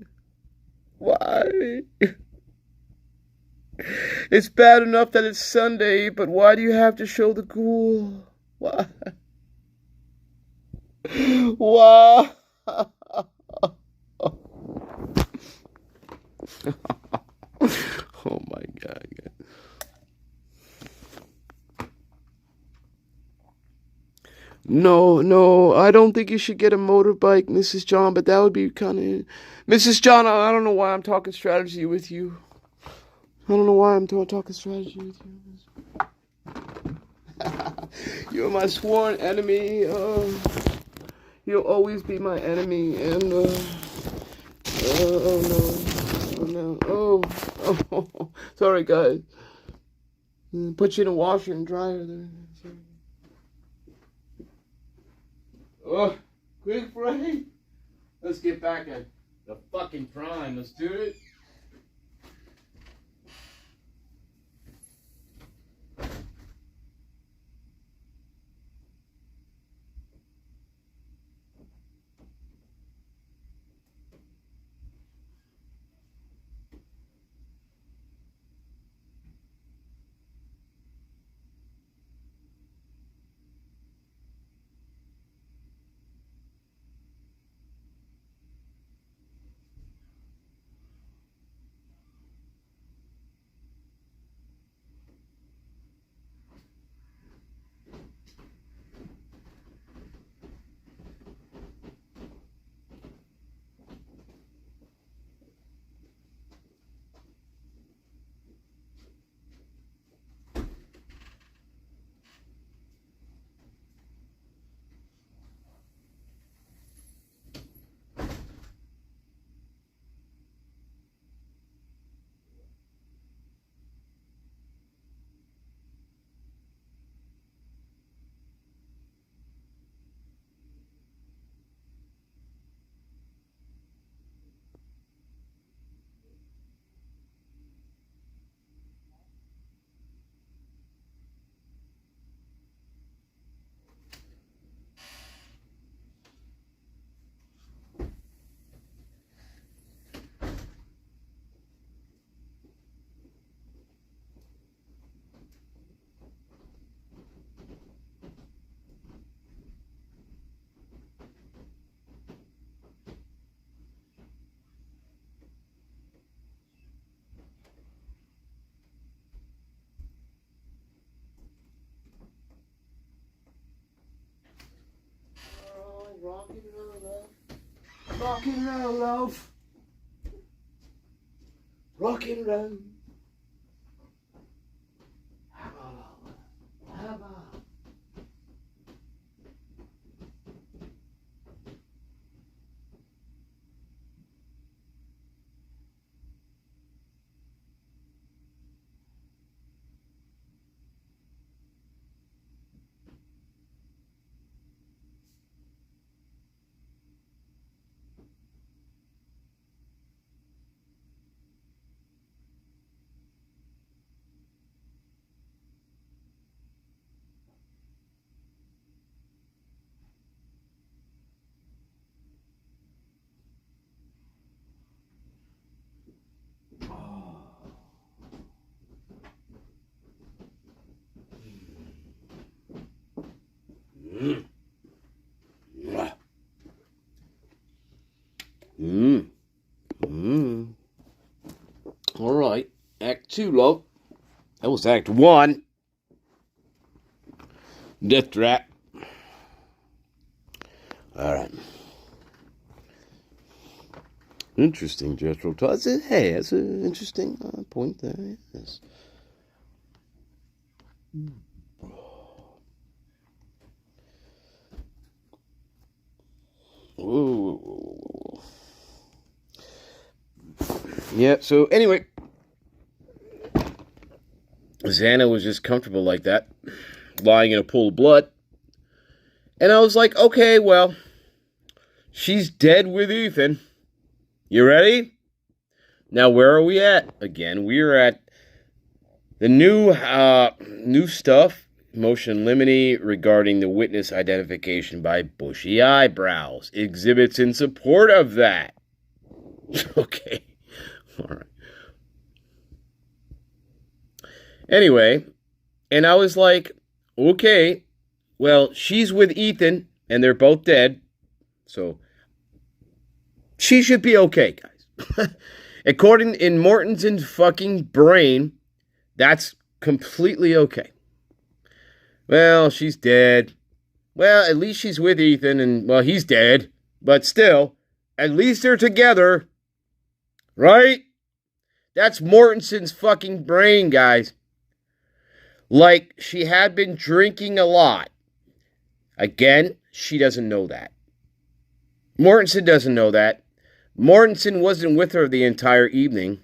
Why? It's bad enough that it's Sunday, but why do you have to show the ghoul? Why? Why? Oh my God. No, I don't think you should get a motorbike, Mrs. John, but that would be kind of... Mrs. John, I don't know why I'm talking strategy with you. I don't know why I'm talking strategy with you. You're my sworn enemy. You'll always be my enemy, and, oh no. Oh, sorry, guys. Put you in a washer and dryer there. Sorry. Oh, quick break. Let's get back at the fucking prime. Let's do it. Rockin' around, love. Rockin' around. All right. Act 2, love. That was Act 1. Death Trap. All right. Interesting, Jethro Tull. Hey, that's an interesting point there. Yes. Ooh. Yeah, so anyway, Xana was just comfortable like that, lying in a pool of blood. And I was like, okay, well, she's dead with Ethan. You ready? Now, where are we at? Again, we're at the new stuff, motion limine regarding the witness identification by bushy eyebrows. Exhibits in support of that. Okay. All right. Anyway, and I was like, okay, well, she's with Ethan, and they're both dead, so she should be okay, guys. According in Mortensen's fucking brain, that's completely okay. Well, she's dead. Well, at least she's with Ethan, and, well, he's dead. But still, at least they're together. Right? That's Mortensen's fucking brain, guys. Like, she had been drinking a lot. Again, she doesn't know that. Mortensen doesn't know that. Mortensen wasn't with her the entire evening.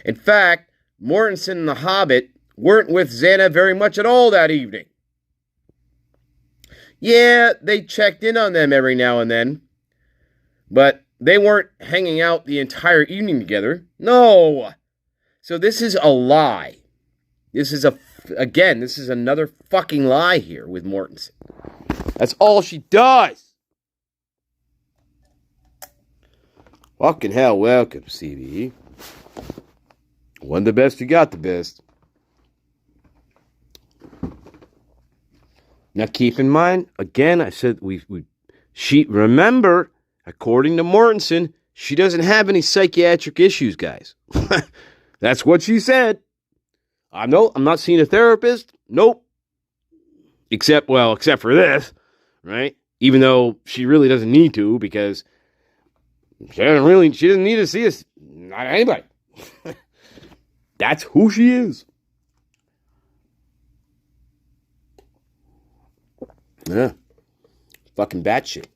In fact, Mortensen and the Hobbit weren't with Xana very much at all that evening. Yeah, they checked in on them every now and then, but they weren't hanging out the entire evening together. No! So this is a lie. This is another fucking lie here with Mortensen. That's all she does. Fucking hell, welcome, CBE. Won the best, you got the best. Now keep in mind, again, I said remember, according to Mortensen, she doesn't have any psychiatric issues, guys. That's what she said. I'm not seeing a therapist. Nope. Except for this, right? Even though she really doesn't need to, because she doesn't need to see us, not anybody. That's who she is. Yeah. Fucking batshit.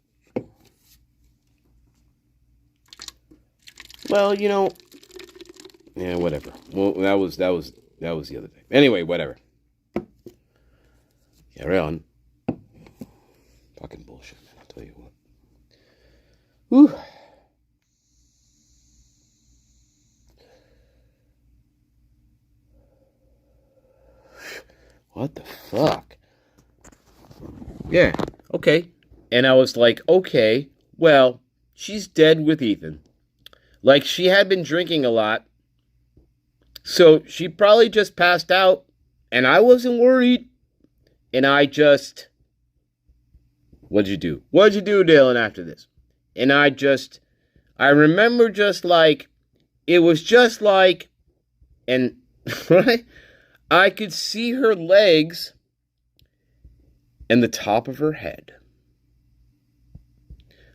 Well, yeah, whatever. Well, that was the other day. Anyway, whatever. Carry on. Fucking bullshit, man. I'll tell you what. Whew. What the fuck? Yeah, okay. And I was like, okay, well, she's dead with Ethan. Like, she had been drinking a lot, so she probably just passed out, and I wasn't worried. And I just... What'd you do? What'd you do, Dylan, after this? And I remember just like, it was just like, and, right? I could see her legs and the top of her head.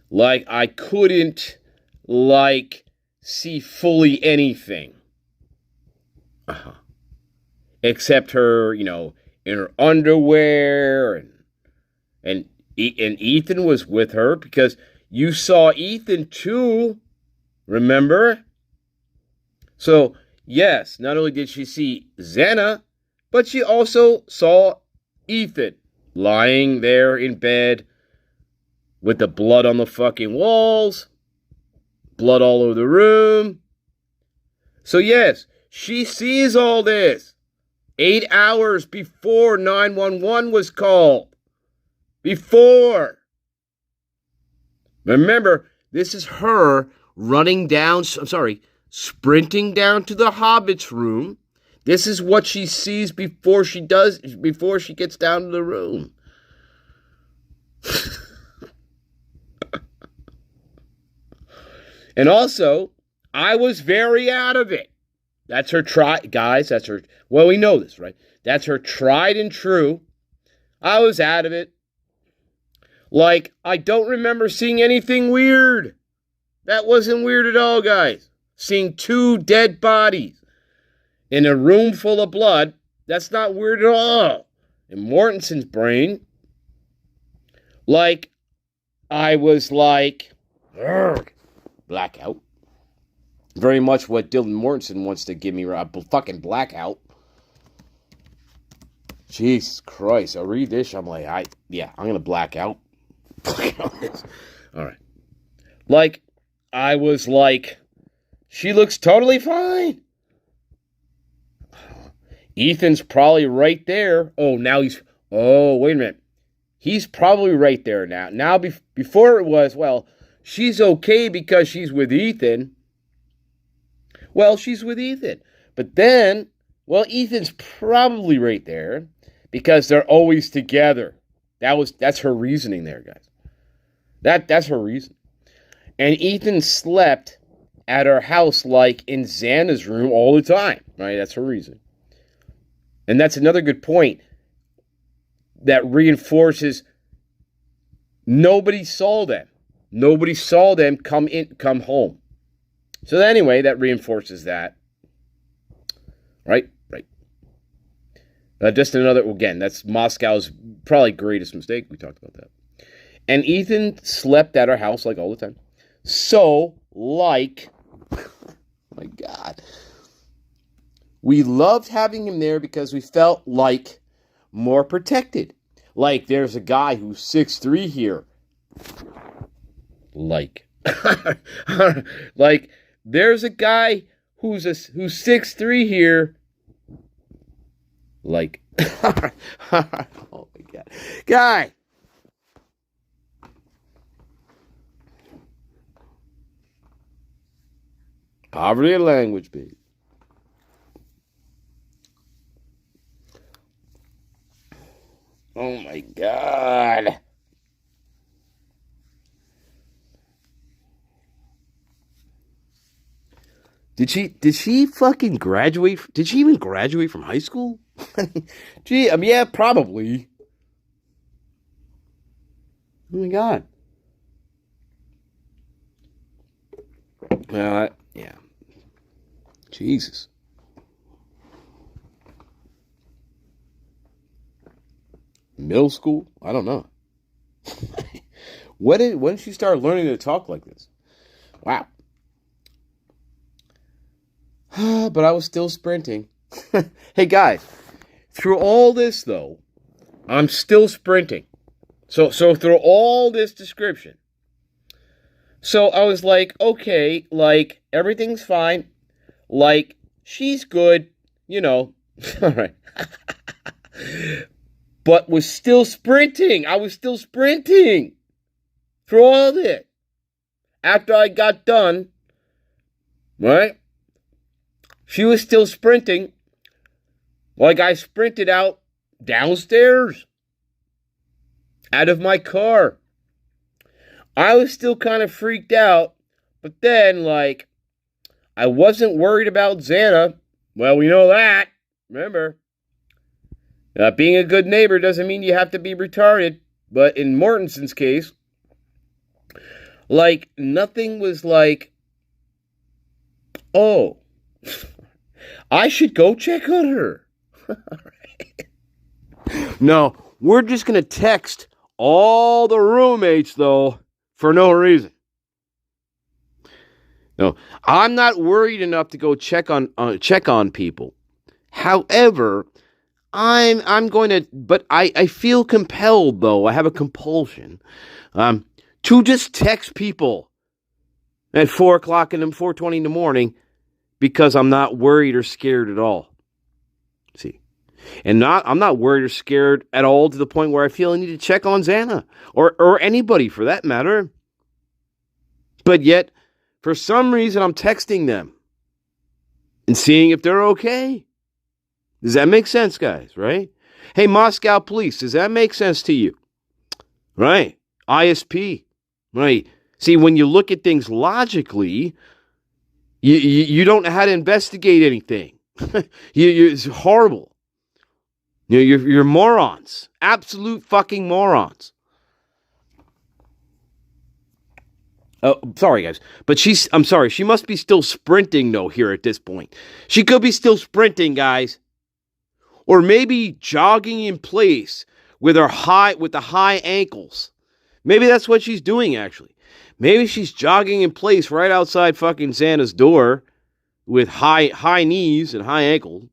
Like, I couldn't, see fully anything. Except her, in her underwear, and Ethan was with her, because you saw Ethan too, remember? So, yes, not only did she see Xana, but she also saw Ethan lying there in bed with the blood on the fucking walls, blood all over the room. So yes, she sees all this 8 hours before 911 was called. Before. Remember, this is her sprinting down to the Hobbit's room. This is what she sees before she gets down to the room. And also, I was very out of it. That's her guys, that's her, well, we know this, right? That's her tried and true. I was out of it. Like, I don't remember seeing anything weird. That wasn't weird at all, guys. Seeing 2 dead bodies in a room full of blood, that's not weird at all. In Mortensen's brain, like, I was like, blackout. Very much what Dylan Mortensen wants to give me, a fucking blackout. Jesus Christ, I read this, I'm like, I'm going to black out. All right. Like, I was like, she looks totally fine. Ethan's probably right there. Oh, wait a minute. He's probably right there now. Now, before it was, well, she's okay because she's with Ethan. Well, she's with Ethan. But then, well, Ethan's probably right there because they're always together. That's her reasoning there, guys. That's her reason. And Ethan slept at her house like in Xana's room all the time, right? That's her reason. And that's another good point that reinforces nobody saw them. Nobody saw them come home. So anyway, that reinforces that. Right? Right. Just another, again, that's Moscow's probably greatest mistake. We talked about that. And Ethan slept at our house like all the time. So, like, oh my God. We loved having him there because we felt like more protected. Like, there's a guy who's 6'3" here. Like, there's a guy who's 6'3" here. Like, oh my God, guy. Poverty of language, baby. Oh my God. Did she fucking graduate? Did she even graduate from high school? Gee, yeah, probably. Oh my God. Yeah. Jesus. Middle school? I don't know. When did she start learning to talk like this? Wow. But I was still sprinting. Hey guys, through all this though, I'm still sprinting. So through all this description. So I was like, okay, like everything's fine. Like she's good, all right. But was still sprinting. I was still sprinting through all this. After I got done, right? She was still sprinting. Like I sprinted out downstairs. Out of my car. I was still kind of freaked out. But then, like, I wasn't worried about Xana. Well, we know that. Remember. Being a good neighbor doesn't mean you have to be retarded. But in Mortensen's case, like, nothing was like, oh, I should go check on her. No, we're just going to text all the roommates, though, for no reason. No, I'm not worried enough to go check on people. However, I'm going to, but I feel compelled, though. I have a compulsion to just text people at 4:20 in the morning because I'm not worried or scared at all. See, and I'm not worried or scared at all to the point where I feel I need to check on Xana or anybody for that matter. But yet, for some reason, I'm texting them and seeing if they're okay. Does that make sense, guys, right? Hey, Moscow police, does that make sense to you? Right. ISP, right. See, when you look at things logically, you don't know how to investigate anything. It's horrible. You're morons. Absolute fucking morons. Oh, sorry, guys. But I'm sorry, she must be still sprinting, though, here at this point. She could be still sprinting, guys. Or maybe jogging in place with the high ankles. Maybe that's what she's doing, actually. Maybe she's jogging in place right outside fucking Santa's door with high knees and high ankles.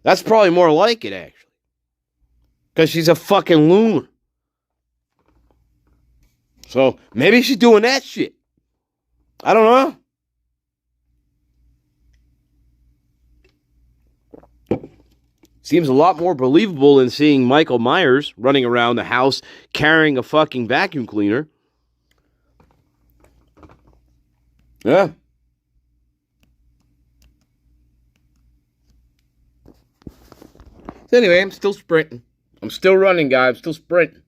That's probably more like it, actually. Because she's a fucking loon. So maybe she's doing that shit. I don't know. Seems a lot more believable than seeing Michael Myers running around the house carrying a fucking vacuum cleaner. Yeah. So anyway, I'm still sprinting. I'm still running, guys. I'm still sprinting.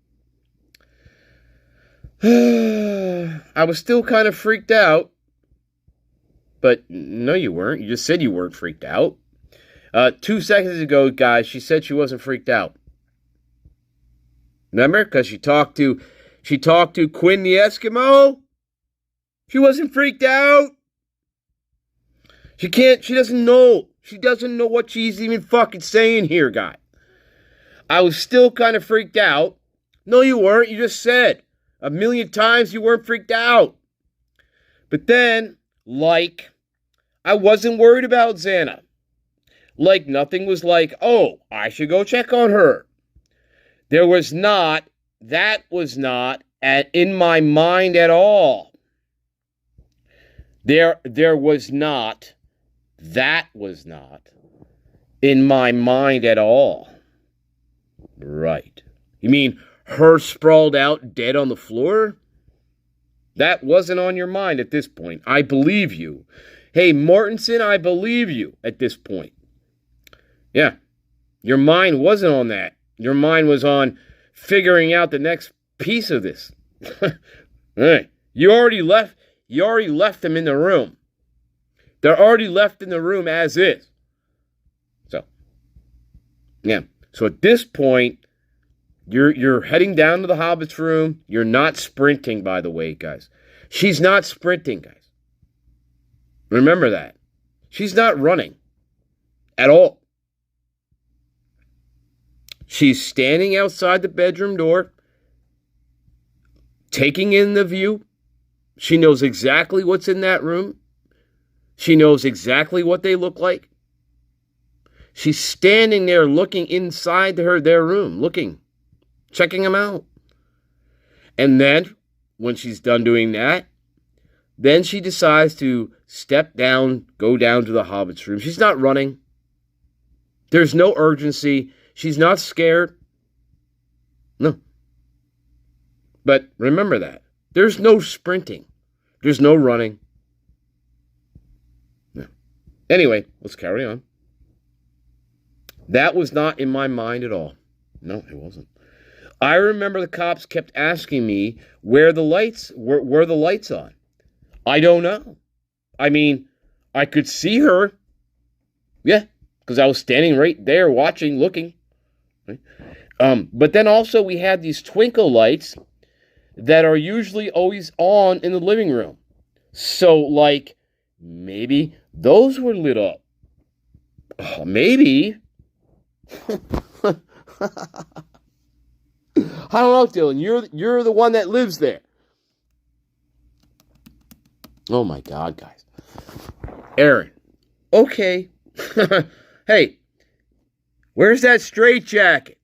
I was still kind of freaked out. But no, you weren't. You just said you weren't freaked out. 2 seconds ago, guys, she said she wasn't freaked out. Remember? Because she talked to Quinn the Eskimo. She wasn't freaked out. She doesn't know. She doesn't know what she's even fucking saying here, guy. I was still kind of freaked out. No, you weren't. You just said a million times you weren't freaked out. But then, I wasn't worried about Xana. Nothing was oh, I should go check on her. That was not in my mind at all. That was not in my mind at all. Right. You mean her sprawled out dead on the floor? That wasn't on your mind at this point. I believe you. Hey, Mortensen, I believe you at this point. Yeah. Your mind wasn't on that. Your mind was on figuring out the next piece of this. Right. You already left them in the room. They're already left in the room as is. So, yeah. So at this point, you're heading down to the Hobbit's room. You're not sprinting, by the way, guys. She's not sprinting, guys. Remember that. She's not running at all. She's standing outside the bedroom door, taking in the view. She knows exactly what's in that room. She knows exactly what they look like. She's standing there looking inside their room, checking them out. And then, when she's done doing that, then she decides to go down to the Hobbit's room. She's not running. There's no urgency. She's not scared. No. But remember that. There's no sprinting. There's no running. No. Anyway, let's carry on. That was not in my mind at all. No, it wasn't. I remember the cops kept asking me where the lights were the lights on. I don't know. I mean, I could see her. Yeah, because I was standing right there watching, looking. Right? But then also we had these twinkle lights that are usually always on in the living room. So, maybe those were lit up. Oh, maybe. I don't know, Dylan. You're the one that lives there. Oh my God, guys. Aaron. Okay. Hey, where's that straitjacket?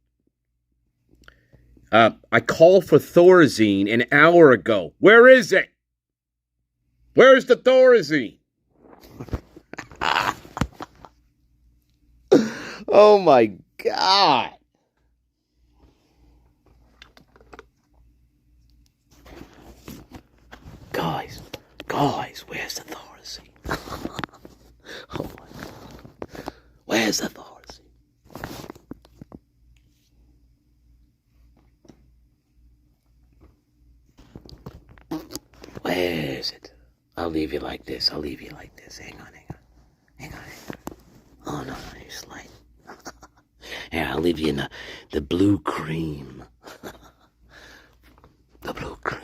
I called for Thorazine an hour ago. Where is it? Where's the Thorazine? Oh my God. Guys, where's the Thorazine? Oh my God. Where's the Thorazine? I'll leave you like this. Hang on. Oh, no, you're sliding. Yeah, I'll leave you in the blue cream. The blue cream.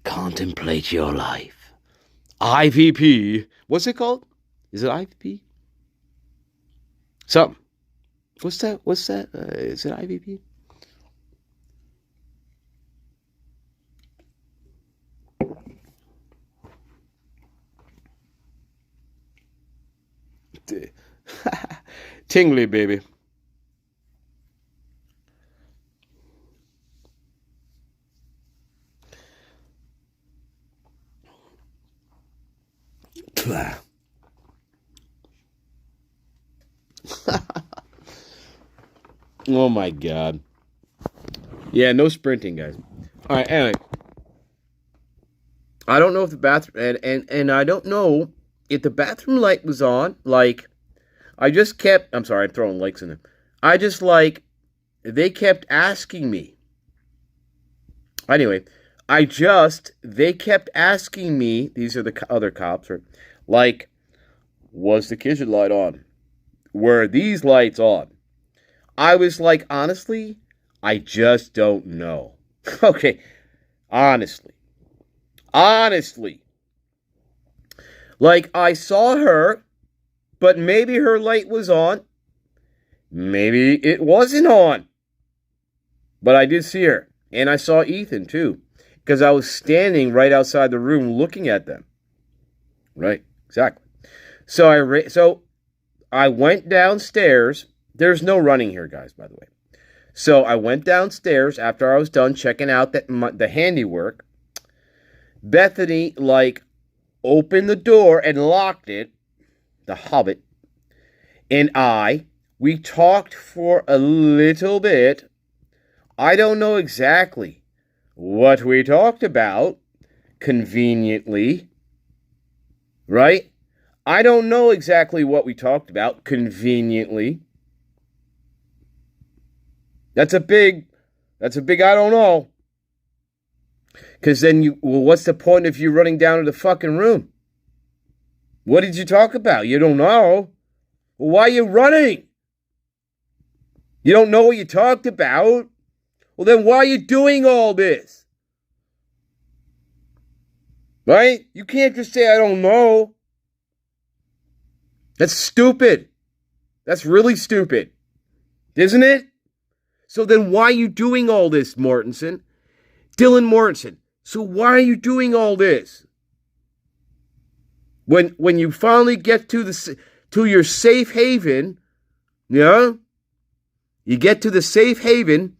Contemplate your life. IVP. What's it called? Is it IVP? Something. What's that? Is it IVP? Tingly, baby. Oh my God. Yeah, no sprinting, guys. All right, anyway. I don't know if the bathroom and I don't know if the bathroom light was on. Like, I'm sorry, I'm throwing likes in there. They kept asking me. Anyway, they kept asking me, these are the other cops, like, was the kitchen light on? Were these lights on? I was like, honestly, I just don't know. Okay, honestly. Like, I saw her, but maybe her light was on. Maybe it wasn't on. But I did see her. And I saw Ethan, too. Because I was standing right outside the room looking at them. Right, exactly. So I went downstairs. There's no running here, guys, by the way. So I went downstairs after I was done checking out the handiwork. Bethany, opened the door and locked it. The Hobbit. And we talked for a little bit. I don't know exactly what we talked about, conveniently. Right? I don't know exactly what we talked about, conveniently. That's a big I don't know. Because then what's the point of you running down to the fucking room? What did you talk about? You don't know. Well, why are you running? You don't know what you talked about? Well, then why are you doing all this? Right? You can't just say, I don't know. That's stupid. That's really stupid. Isn't it? So then why are you doing all this, Mortensen? Dylan Mortensen. So why are you doing all this? When you finally get to your safe haven, yeah? You get to the safe haven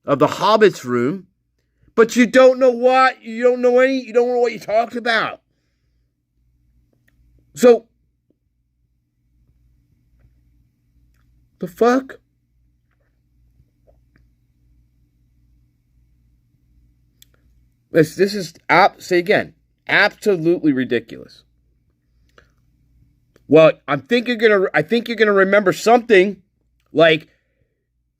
of the Hobbit's room, but you don't know what, you don't know what you talked about. So, the fuck? This is, say again, absolutely ridiculous. Well, I think you're gonna remember something, like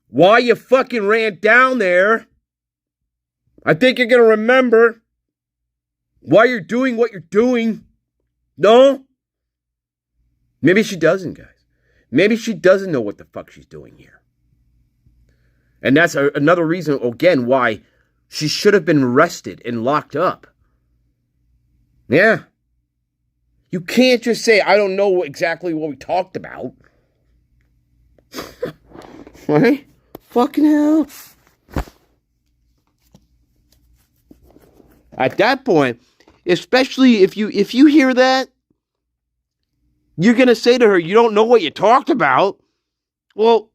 why you fucking ran down there. I think you're gonna remember why you're doing what you're doing. No? Maybe she doesn't, guys. Maybe she doesn't know what the fuck she's doing here. And that's another reason, again, why she should have been arrested and locked up. Yeah. You can't just say, I don't know exactly what we talked about. Right? Fucking hell. At that point, especially if you hear that, you're going to say to her, you don't know what you talked about. Well,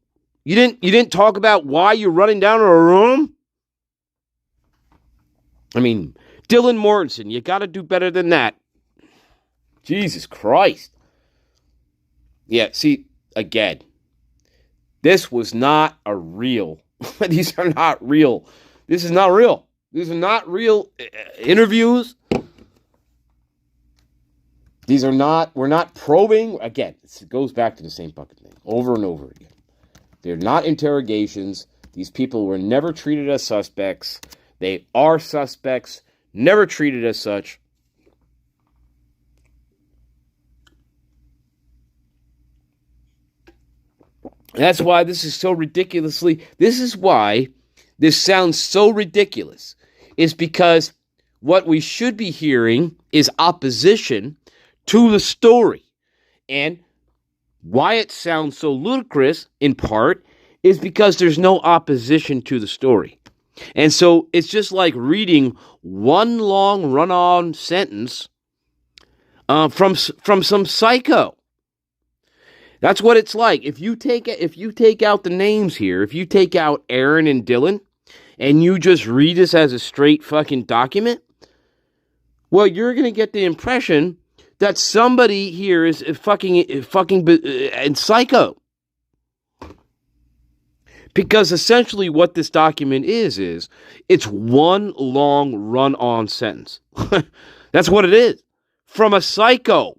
you didn't talk about why you're running down to her room? I mean, Dylan Mortensen, you got to do better than that. Jesus Christ. Yeah, see, again, this was not a real. These are not real. This is not real. These are not real interviews. These are not, we're not probing. Again, it goes back to the same fucking thing over and over again. They're not interrogations. These people were never treated as suspects. They are suspects. Never treated as such. That's why this is so ridiculously... This is why this sounds so ridiculous. Is because what we should be hearing is opposition to the story. And why it sounds so ludicrous, in part, is because there's no opposition to the story. And so it's just like reading one long run-on sentence from some psycho. That's what it's like. If you take out the names here, if you take out Aaron and Dylan, and you just read this as a straight fucking document, well, you're gonna get the impression that somebody here is fucking and psycho. Because essentially what this document is it's one long run-on sentence. That's what it is. From a psycho.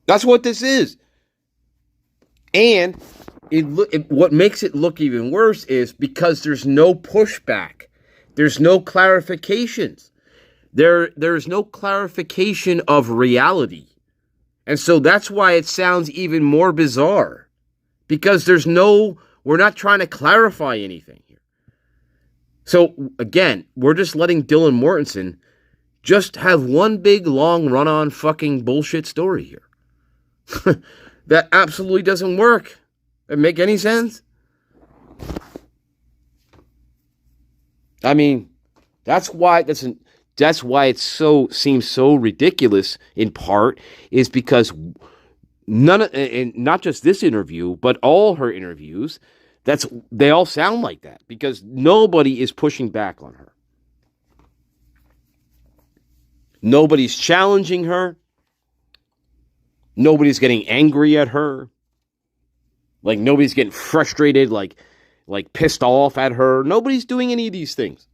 That's what this is. And what makes it look even worse is because there's no pushback. There's no clarifications. There's no clarification of reality. And so that's why it sounds even more bizarre. Because we're not trying to clarify anything here. So, again, we're just letting Dylan Mortensen just have one big, long, run-on fucking bullshit story here. That absolutely doesn't work. Does it make any sense? I mean, that's why it seems so ridiculous, in part, is because and not just this interview, but all her interviews, they all sound like that, because nobody is pushing back on her. Nobody's challenging her. Nobody's getting angry at her. Like, nobody's getting frustrated, like pissed off at her. Nobody's doing any of these things.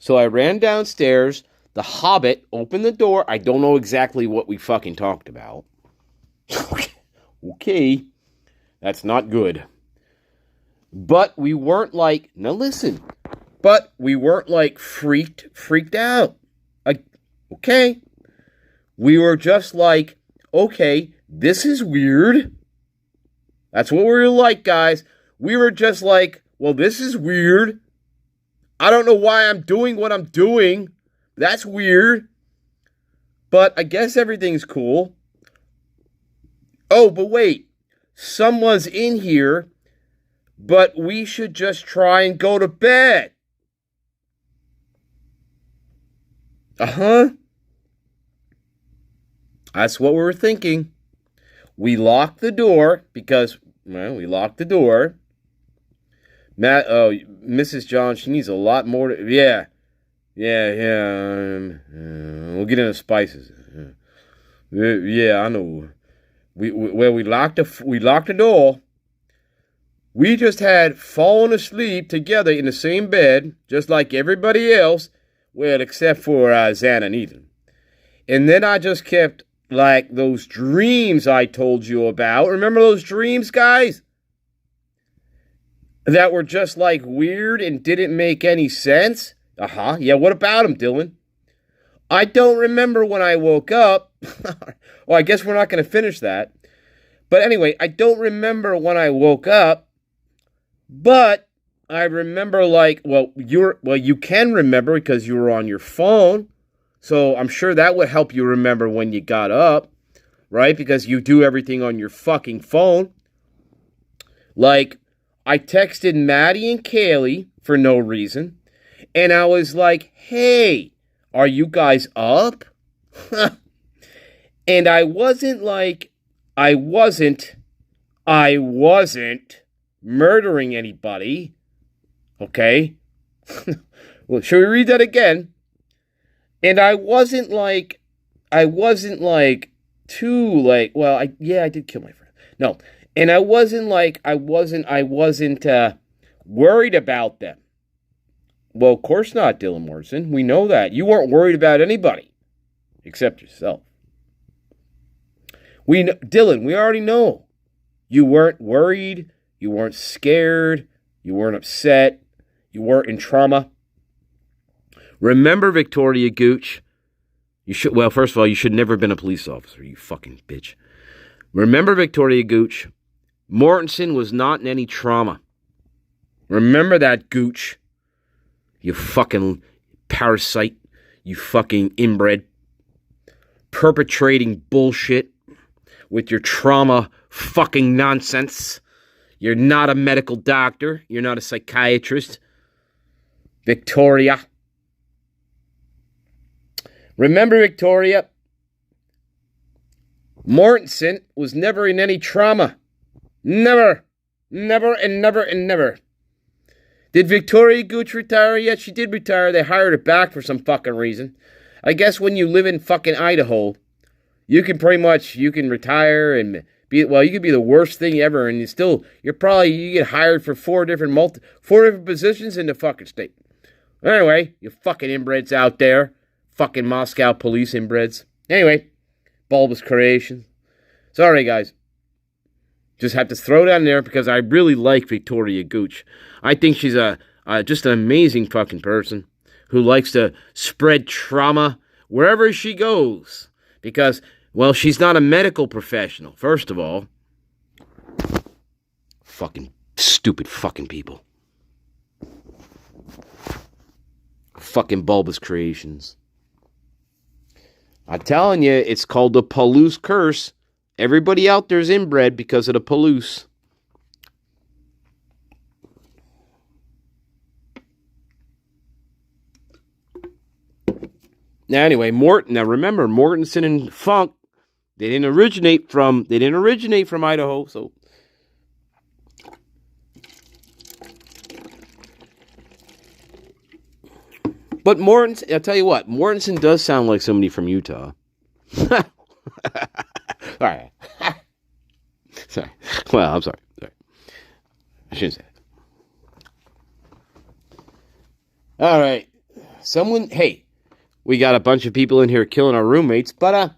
So I ran downstairs. The Hobbit opened the door. I don't know exactly what we fucking talked about. Okay. That's not good. But we weren't like, now listen, but we weren't like freaked out. Okay. We were just like, okay, this is weird. That's what we were like, guys. We were just like, well, this is weird. I don't know why I'm doing what I'm doing. That's weird. But I guess everything's cool. Oh, but wait. Someone's in here, but we should just try and go to bed. Uh-huh. That's what we were thinking. We locked the door because, well, we locked the door. Mrs. John, she needs a lot more to, yeah. We'll get into spices. Yeah, I know. We locked the door. We just had fallen asleep together in the same bed, just like everybody else, well, except for Zan and Ethan. And then I just kept, like, those dreams I told you about. Remember those dreams, guys? That were just, like, weird and didn't make any sense? Uh-huh. Yeah, what about them, Dylan? I don't remember when I woke up. Well, I guess we're not going to finish that. But anyway, I don't remember when I woke up. But I remember, like, you can remember because you were on your phone. So I'm sure that would help you remember when you got up, right? Because you do everything on your fucking phone. Like, I texted Maddie and Kaylee for no reason. And I was like, hey, are you guys up? And I wasn't murdering anybody. Okay? Well, should we read that again? And I wasn't too, like, well, I did kill my friend. No. And I wasn't worried about them. Well, of course not, Dylan Morrison. We know that. You weren't worried about anybody except yourself. Dylan, we already know. You weren't worried. You weren't scared. You weren't upset. You weren't in trauma. Remember, Victoria Gooch. First of all, you should never have been a police officer, you fucking bitch. Remember, Victoria Gooch. Mortensen was not in any trauma. Remember that, Gooch. You fucking parasite. You fucking inbred. Perpetrating bullshit with your trauma fucking nonsense. You're not a medical doctor. You're not a psychiatrist. Victoria. Remember, Victoria. Mortensen was never in any trauma. Never. Never and never and never. Did Victoria Gooch retire yet? She did retire. They hired her back for some fucking reason. I guess when you live in fucking Idaho, you can retire and you could be the worst thing ever, and you get hired for four different positions in the fucking state. Anyway, you fucking inbreds out there. Fucking Moscow police inbreds. Anyway, bulbous creation. Sorry, guys. Just have to throw it on there because I really like Victoria Gooch. I think she's just an amazing fucking person who likes to spread trauma wherever she goes. Because, well, she's not a medical professional, first of all. Fucking stupid fucking people. Fucking bulbous creations. I'm telling you, it's called the Palouse curse. Everybody out there is inbred because of the Palouse. Now remember, Mortensen and Funk, they didn't originate from Idaho, so but Mortensen, I'll tell you what, Mortensen does sound like somebody from Utah. All right. Sorry. Well, I'm sorry. I shouldn't say that. All right. Hey, we got a bunch of people in here killing our roommates, but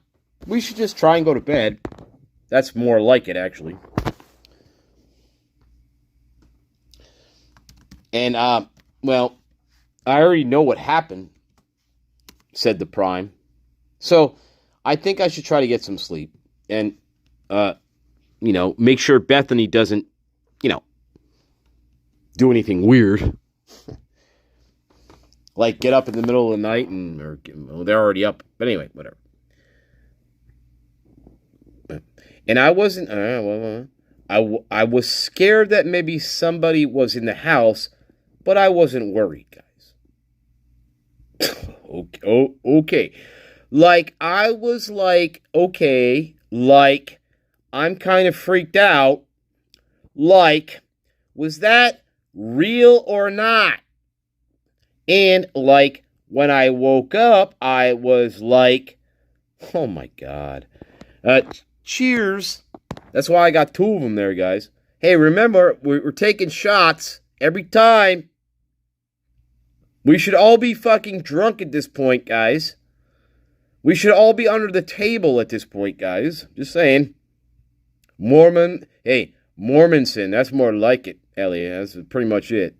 we should just try and go to bed. That's more like it, actually. And, I already know what happened, said the Prime. So, I think I should try to get some sleep. And, make sure Bethany doesn't, do anything weird. Like get up in the middle of the night they're already up. But anyway, whatever. And I wasn't, I was scared that maybe somebody was in the house, but I wasn't worried, guys. Okay. Like, I was like, okay, like, I'm kind of freaked out. Like, was that real or not? And, like, when I woke up, I was like, oh my God. Cheers. That's why I got two of them there, guys. Hey, remember, we're taking shots every time. We should all be fucking drunk at this point, guys. We should all be under the table at this point, guys. Just saying. Mormonson, that's more like it, Elliot. That's pretty much it.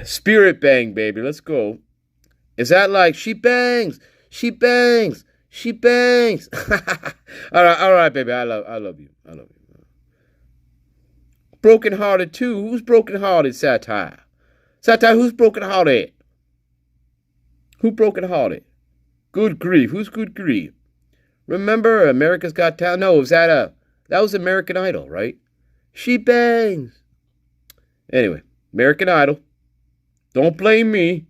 Spirit bang, baby. Let's go. Is that like, she bangs? All right, baby. I love you. Broken hearted too. Who's broken hearted, Satire? Satire, who's broken hearted? Who broken hearted? Good grief. Who's good grief? Remember America's Got Talent? No, that was American Idol, right? She bangs. Anyway, American Idol. Don't blame me.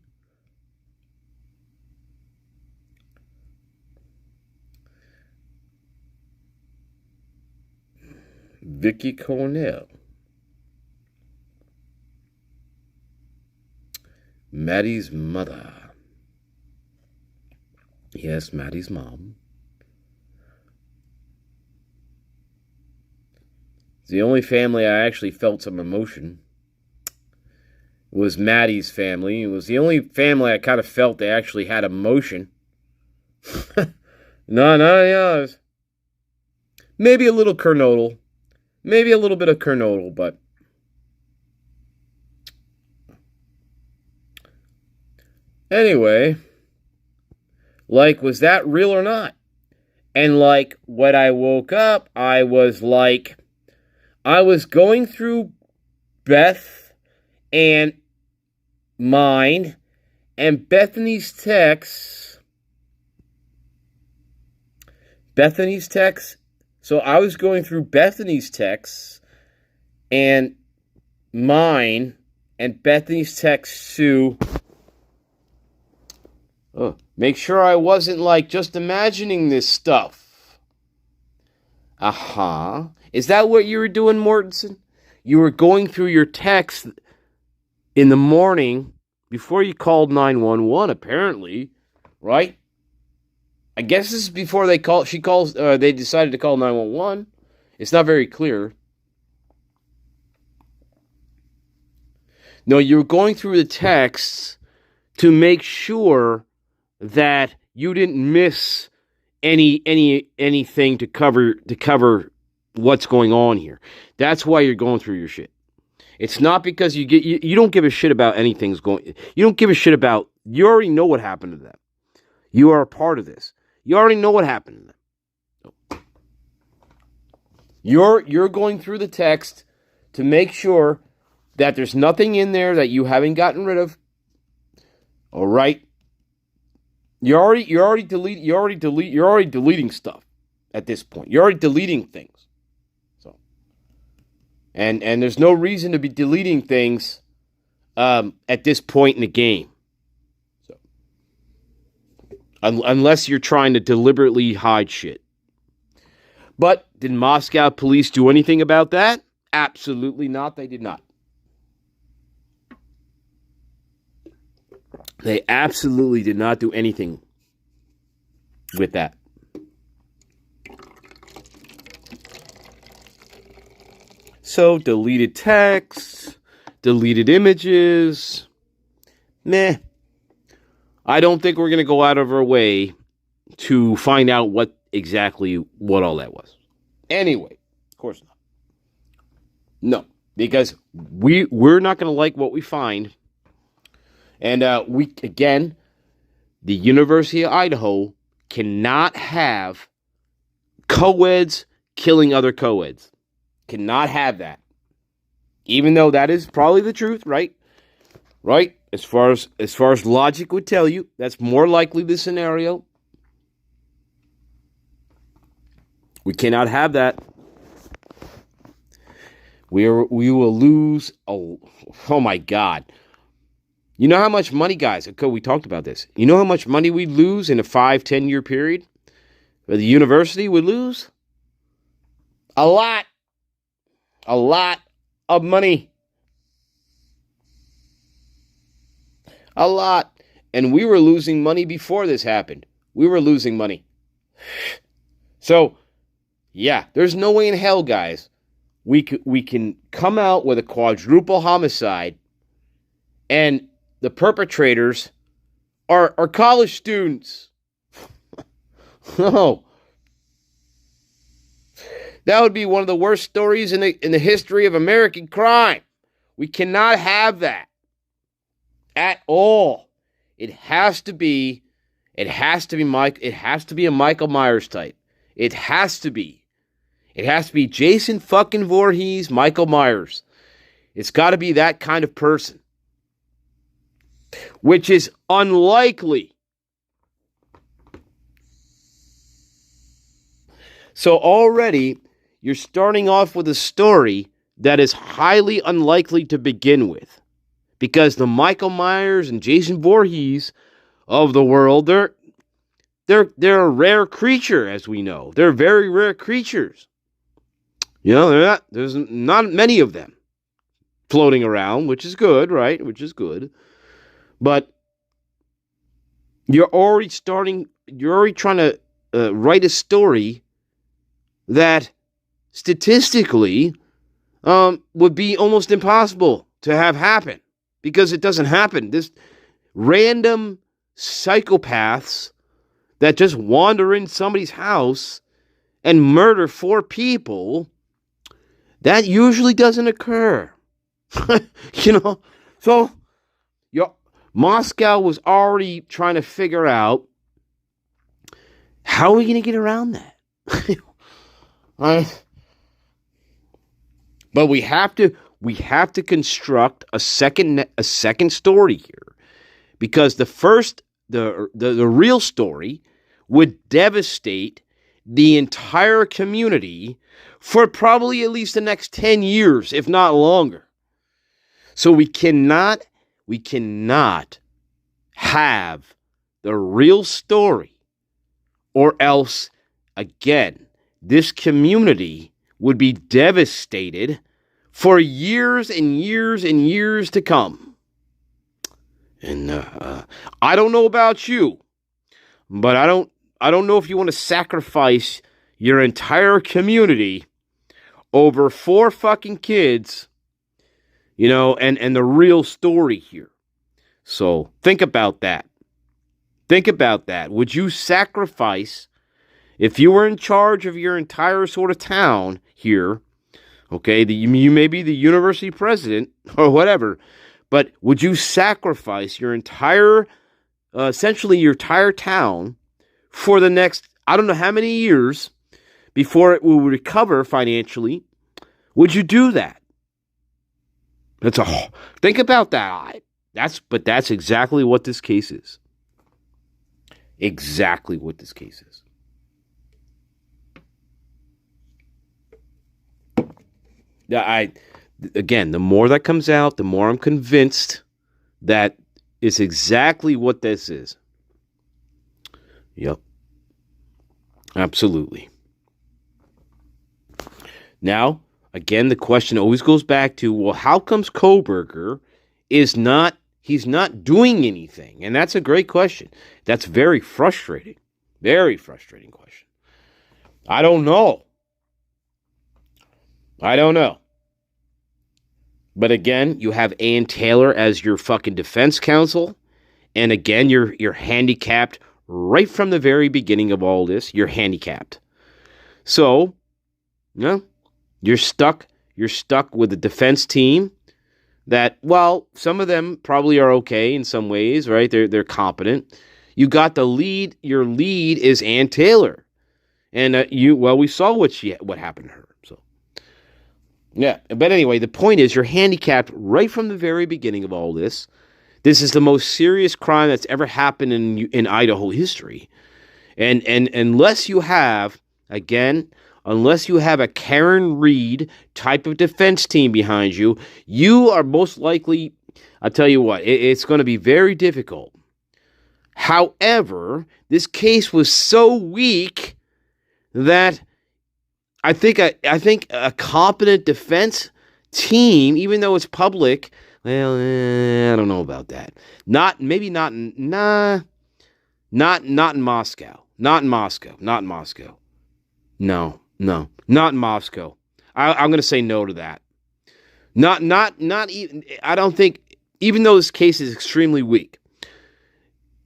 Vicky Cornell. Maddie's mother. Yes, Maddie's mom. It's the only family I actually felt some emotion. It was Maddie's family. It was the only family I kind of felt they actually had emotion. No, none of the others. Maybe a little Kernodle. Maybe a little bit of Kernodle, but... Anyway, like, was that real or not? And like, when I woke up, I was going through Beth and mine and Bethany's texts. So I was going through Bethany's texts and mine and Bethany's texts to make sure I wasn't like just imagining this stuff. Is that what you were doing, Mortensen? You were going through your texts in the morning before you called 911, apparently, right? I guess this is before they decided to call 911. It's not very clear. No, you were going through the texts to make sure that you didn't miss anything to cover what's going on here. That's why you're going through your shit. It's not because you don't give a shit about anything's going. You don't give a shit about. You already know what happened to them. You are a part of this. You already know what happened to them. You're going through the text to make sure that there's nothing in there that you haven't gotten rid of. All right. You're already deleting stuff at this point. You're already deleting things. So, and there's no reason to be deleting things at this point in the game. So, unless you're trying to deliberately hide shit. But did Moscow police do anything about that? Absolutely not. They did not. They absolutely did not do anything with that. So, deleted text, deleted images. Meh. I don't think we're going to go out of our way to find out what all that was. Anyway, of course not. No, because we're not going to like what we find. And the University of Idaho cannot have co-eds killing other co-eds. Cannot have that. Even though that is probably the truth, right? Right? As far as logic would tell you, that's more likely the scenario. We cannot have that. We will lose. Oh my God. You know how much money, guys, we talked about this. You know how much money we'd lose in a 5-10 year period? Where the university would lose? A lot. A lot of money. A lot. And we were losing money before this happened. We were losing money. So, yeah, there's no way in hell, guys, we can come out with a quadruple homicide and the perpetrators are college students. No. That would be one of the worst stories in the history of American crime. We cannot have that. At all. It has to be a Michael Myers type. It has to be. It has to be Jason fucking Voorhees, Michael Myers. It's got to be that kind of person. Which is unlikely. So already, you're starting off with a story that is highly unlikely to begin with. Because the Michael Myers and Jason Voorhees of the world, they're a rare creature, as we know. They're very rare creatures. You know, there's not many of them floating around, which is good, right? Which is good. But you're already trying to write a story that statistically would be almost impossible to have happen because it doesn't happen. This random psychopaths that just wander in somebody's house and murder 4 people, that usually doesn't occur. So Moscow was already trying to figure out, how are we going to get around that? But we have to construct a second story here, because the real story would devastate the entire community for probably at least the next 10 years, if not longer. So we cannot have the real story, or else, again, this community would be devastated for years and years and years to come. And I don't know about you, but I don't know if you want to sacrifice your entire community over 4 fucking kids, and the real story here. So think about that. Would you sacrifice, if you were in charge of your entire sort of town here, okay, you may be the university president or whatever, but would you sacrifice your entire, essentially your entire town for the next, I don't know how many years before it will recover financially? Would you do that? Think about that. That's exactly what this case is. Exactly what this case is. Again, the more that comes out, the more I'm convinced that it's exactly what this is. Yep. Absolutely. Now, again, the question always goes back to, well, how comes Kohberger he's not doing anything? And that's a great question. That's very frustrating. Very frustrating question. I don't know. But again, you have Ann Taylor as your fucking defense counsel. And again, you're handicapped right from the very beginning of all this. You're handicapped. So, you're stuck with the defense team that, well, some of them probably are okay in some ways, right? They're competent. You got the lead. Your lead is Ann Taylor. And we saw what happened to her. So, yeah. But anyway, the point is, you're handicapped right from the very beginning of all this. This is the most serious crime that's ever happened in Idaho history. And unless you have a Karen Reed type of defense team behind you, you are most likely, I'll tell you what, it's going to be very difficult. However, this case was so weak that I think a competent defense team, even though it's public, well, I don't know about that. Not in Moscow. Not in Moscow. No, not in Moscow. I'm going to say no to that. Not even. I don't think, even though this case is extremely weak.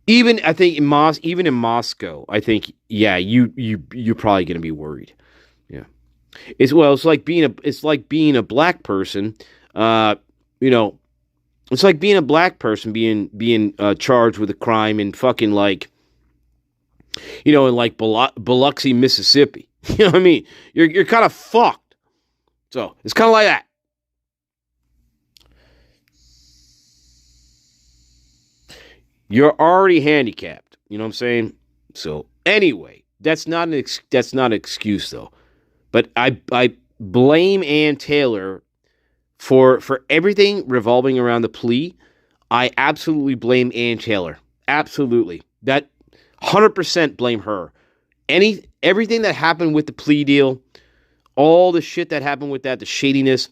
Even in Moscow, I think, yeah, you're probably going to be worried. Yeah, it's like being a black person. It's like being a black person being charged with a crime in fucking in Biloxi, Mississippi. You know what I mean? You're kind of fucked. So it's kind of like that. You're already handicapped. You know what I'm saying? So anyway, that's not an excuse though. But I blame Ann Taylor for everything revolving around the plea. I absolutely blame Ann Taylor. Absolutely. That 100% blame her. Everything that happened with the plea deal, all the shit that happened with that, the shadiness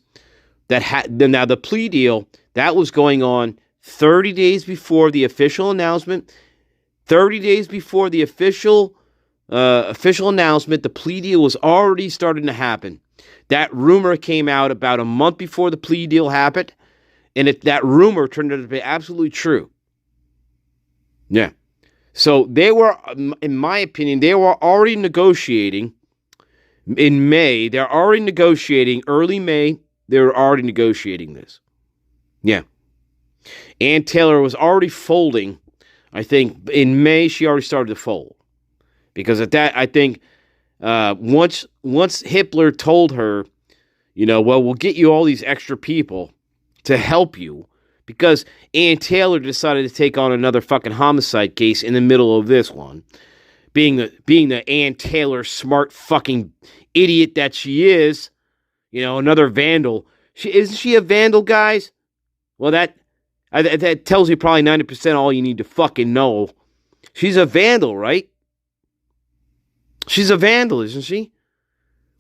now the plea deal, that was going on 30 days before the official announcement. 30 days before the official announcement, the plea deal was already starting to happen. That rumor came out about a month before the plea deal happened, and that rumor turned out to be absolutely true. Yeah. So they were, in my opinion, they were already negotiating in May. They're already negotiating, early May, they were already negotiating this. Yeah. Ann Taylor was already folding. I think in May she already started to fold. Because at that, I think once Hitler told her, well, we'll get you all these extra people to help you, because Ann Taylor decided to take on another fucking homicide case in the middle of this one, being the Ann Taylor smart fucking idiot that she is, another vandal. Isn't she a vandal, guys? Well, that tells you probably 90% all you need to fucking know. She's a vandal, right? She's a vandal, isn't she?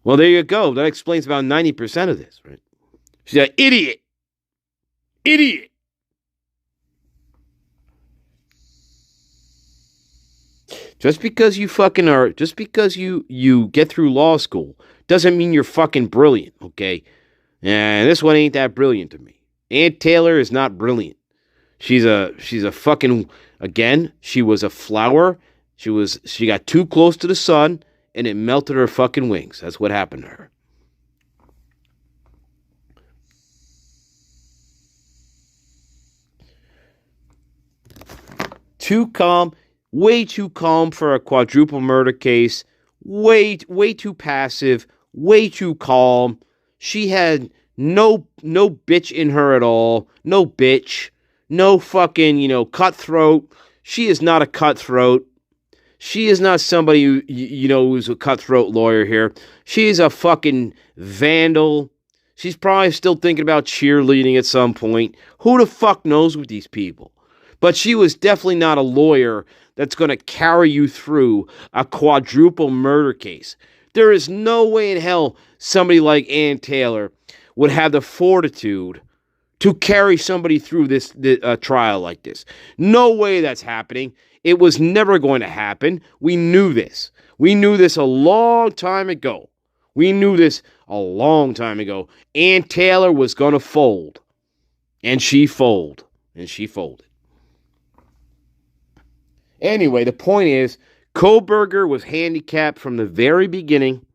Well, there you go. That explains about 90% of this, right? She's an idiot. Idiot. Just because you get through law school doesn't mean you're fucking brilliant, okay? And this one ain't that brilliant to me. Ann Taylor is not brilliant. She's a fucking, again, she was a flower. She got too close to the sun and it melted her fucking wings. That's what happened to her. Too calm. Way too calm for a quadruple murder case. Way too passive. Way too calm. She had no bitch in her at all. No bitch. No fucking, cutthroat. She is not a cutthroat. She is not somebody who, who's a cutthroat lawyer here. She is a fucking vandal. She's probably still thinking about cheerleading at some point. Who the fuck knows with these people? But she was definitely not a lawyer that's going to carry you through a quadruple murder case. There is no way in hell somebody like Ann Taylor would have the fortitude to carry somebody through this trial like this. No way that's happening. It was never going to happen. We knew this. We knew this a long time ago. Ann Taylor was going to fold. And she folded. Anyway, the point is, Kohlberger was handicapped from the very beginning.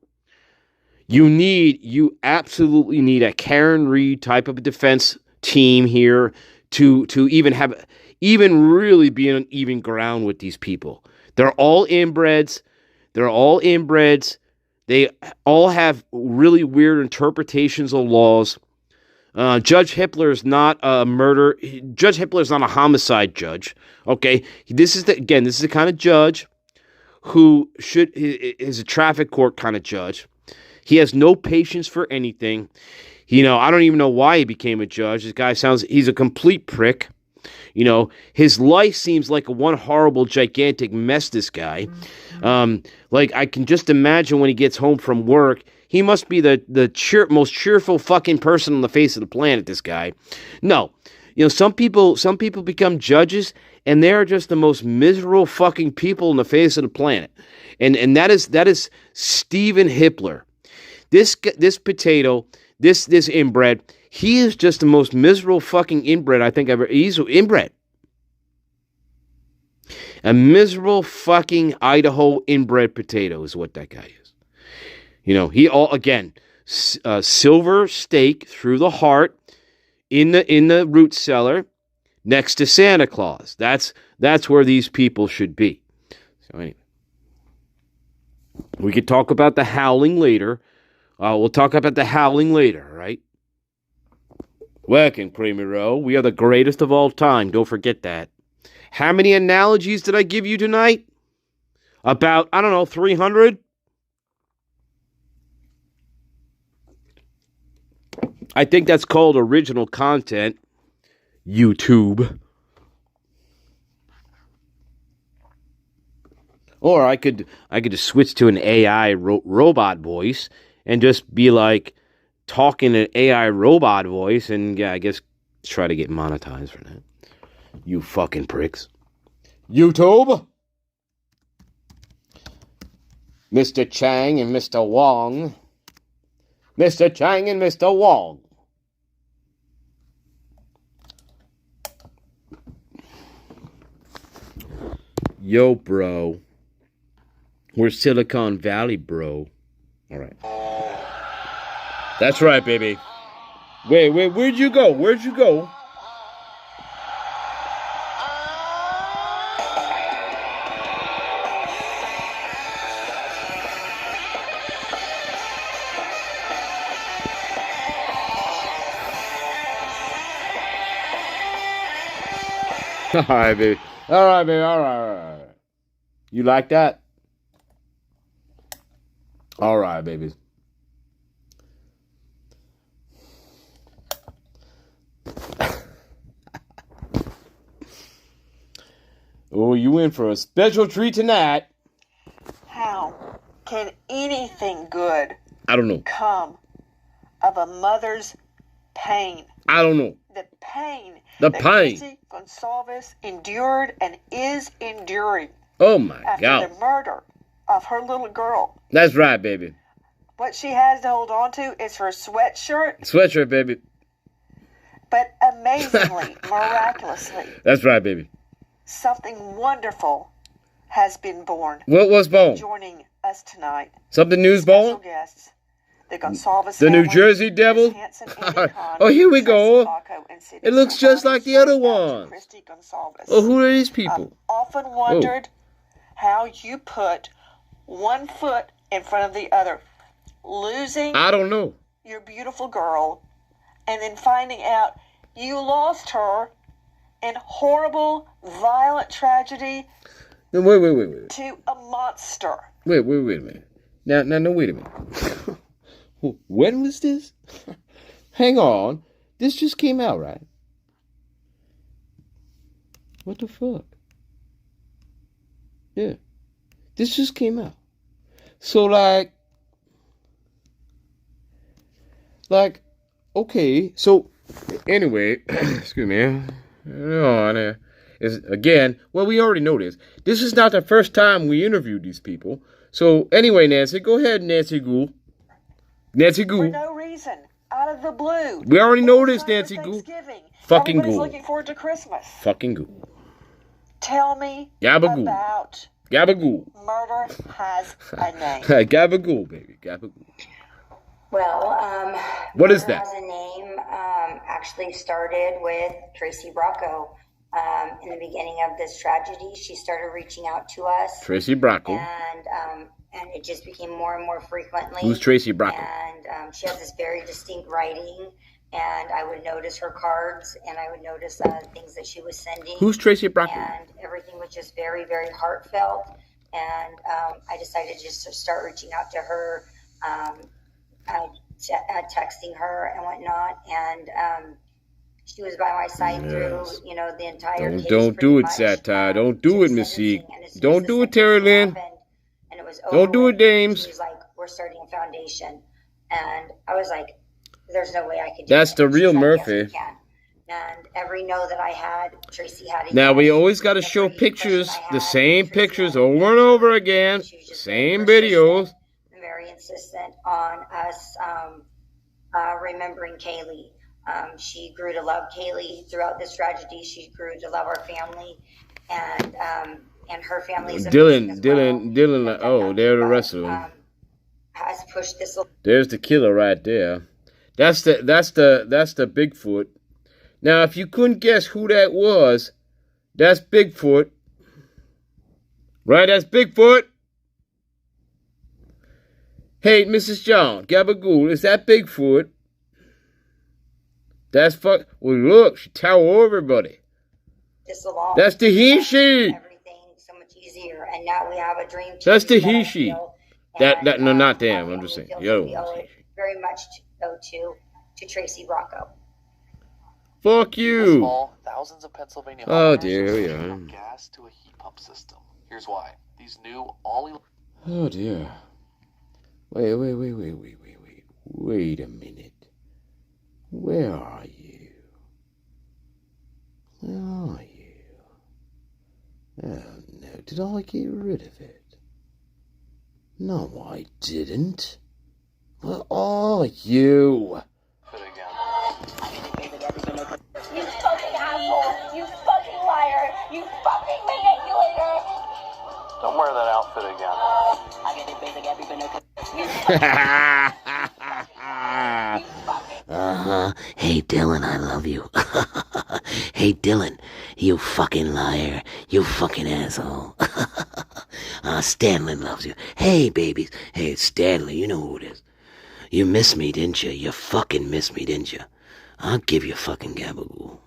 You absolutely need a Karen Reed type of a defense team here to even really be on even ground with these people. They're all inbreds. They all have really weird interpretations of laws. Judge Hitler is not a murder. Judge Hitler is not a homicide judge. Okay, this is the kind of judge who is a traffic court kind of judge. He has no patience for anything. I don't even know why he became a judge. This guy he's a complete prick. His life seems like one horrible, gigantic mess, this guy. Like, I can just imagine when he gets home from work, he must be the most cheerful fucking person on the face of the planet, this guy. No. Some people become judges, and they're just the most miserable fucking people on the face of the planet. And that is Stephen Hitler. This potato, this inbred, he is just the most miserable fucking inbred I think ever. He's inbred. A miserable fucking Idaho inbred potato is what that guy is. Silver stake through the heart in the root cellar next to Santa Claus. That's where these people should be. So anyway, we could talk about the howling later. We'll talk about the howling later, right? Working, Primero. We are the greatest of all time. Don't forget that. How many analogies did I give you tonight? About, 300? I think that's called original content. YouTube. Or I could just switch to an AI robot voice and just be like talking an AI robot voice and I guess try to get monetized for that. You fucking pricks. YouTube. Mr. Chang and Mr. Wong. Mr. Chang and Mr. Wong. Yo, bro. We're Silicon Valley, bro. All right. That's right, baby. Wait, where'd you go? Where'd you go? All right, baby. All right, baby. All right, all right. You like that? All right, baby. Oh, you in for a special treat tonight. How can anything good I don't know. come of a mother's pain? I don't know. The pain The that pain. Christy Gonsalves endured and is enduring Oh, my after God. the murder of her little girl. That's right, baby. What she has to hold on to is her sweatshirt, Sweatshirt, baby. but amazingly, miraculously, That's right, baby. something wonderful has been born. What was born? Joining us tonight, Something new's special born? guests, the Gonsalves The New family, Jersey Devil? Miss Hanson, Andy Kahn, Oh, here we Tracy go. Bacco, and Sidney It looks just Serrano. like the other Shout out to ones. Christy Gonsalves. Oh, who are these I've people? often wondered how you put one foot in front of the other, losing I don't know. your beautiful girl, and then finding out you lost her in horrible, violent tragedy No, wait. to a monster. Wait a minute. Now, wait a minute. When was this? Hang on. This just came out, right? What the fuck? Yeah. This just came out. So, okay. So, anyway, excuse me. Again, well, we already know this. This is not the first time we interviewed these people. So, anyway, Nancy, go ahead, Nancy Gould. Nancy For Gould. no reason, out of the blue. We already It know was this, time for Nancy Gould. Thanksgiving. Fucking Everybody's Gould. looking forward to Christmas. Fucking Gould. Tell me Gabagool. about Gabagool. Murder Has a Name. Gabagool, baby. Gabagool. Well, What is Murder that? Has a Name actually started with Tracy Bracco. In the beginning of this tragedy, she started reaching out to us. Tracy Bracco. And it just became more and more frequently. Who's Tracy Bracco? And she has this very distinct writing, and I would notice her cards, and I would notice things that she was sending. Who's Tracy Bracco? And everything was just very, very heartfelt. And I decided just to start reaching out to her, texting her and whatnot. And she was by my side through, the entire case. Don't do it, Satire. Don't do it, Miss E. Don't do it, Terry Lynn. And it was Don't do it, Dames. She was like, we're starting a foundation. And I was like, there's no way I could do That's it. the real She's like, Murphy. Yes, we can. And every no that I had, Tracy had. Now, we always got to show pictures, the same pictures over and over again. Same videos. Very insistent on us remembering Kaylee. She grew to love Kaylee throughout this tragedy. She grew to love our family, and her family's Dylan. Oh, there are the rest of them. Has pushed this. There's the killer right there. That's the Bigfoot. Now, if you couldn't guess who that was, that's Bigfoot. Right? That's Bigfoot. Hey, Mrs. John, Gabagool, is that Bigfoot? That's fuck. Well, look, she tower over everybody. That's the he-she. Everything so much easier, and now we have a dream. That's the he-she. No, not them. I'm just saying. Yo. We owe it very much to Tracy Bracco. Fuck you. Fall, thousands of Pennsylvania Oh homeowners dear, are here we switching are. from gas to a heat pump system. Here's why. These new all. Oh dear. Wait a minute. Where are you? Where are you? Oh no, did I get rid of it? No, I didn't. Oh, you. Fit again. You fucking asshole! You fucking liar! You fucking manipulator! Don't wear that outfit again. Hey, Dylan, I love you. Hey, Dylan, you fucking liar. You fucking asshole. Stanley loves you. Hey, babies. Hey, Stanley, you know who it is. You missed me, didn't you? You fucking missed me, didn't you? I'll give you fucking gabagool.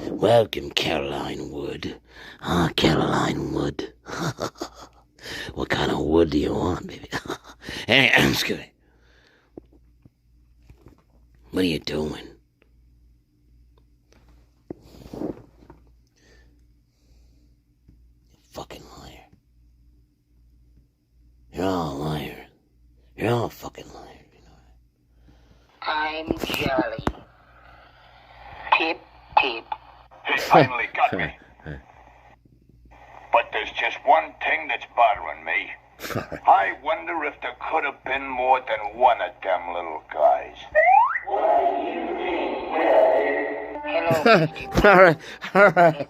Welcome, Caroline Wood. Caroline Wood. What kind of wood do you want, baby? Hey, I'm just kidding. What are you doing? You fucking liar. You're all liars. You're all fucking liars, you know that. I'm Charlie. Pip, pip. He finally got me. But there's just one thing that's bothering me. I wonder if there could have been more than one of them little guys. Hello. All right.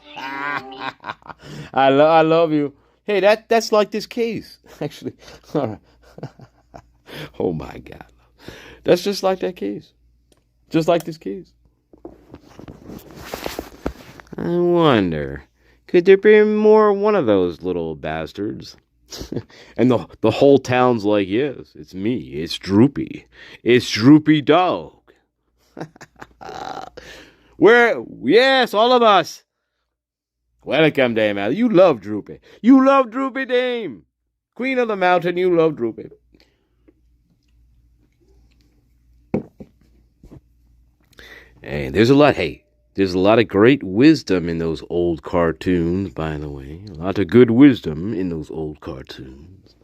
I love you. Hey, that's like this case, actually. All right. Oh my God, that's just like that case, just like this case. I wonder, could there be more one of those little bastards? And the whole town's like, yes, it's me. It's Droopy. It's Droopy Dog. Yes, all of us. Welcome, Dame Al. You love Droopy. You love Droopy, Dame. Queen of the mountain, you love Droopy. Hey, there's a lot of great wisdom in those old cartoons, by the way. A lot of good wisdom in those old cartoons.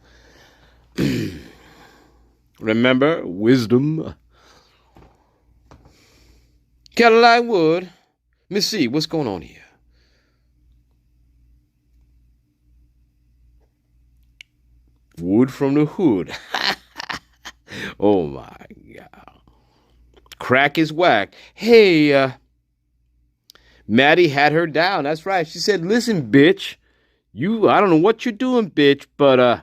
Remember, wisdom. Caroline Wood. Let me see, what's going on here? Wood from the hood. Oh my God. Crack is whack. Hey, Maddie had her down. That's right. She said, listen, bitch. I don't know what you're doing, bitch, but I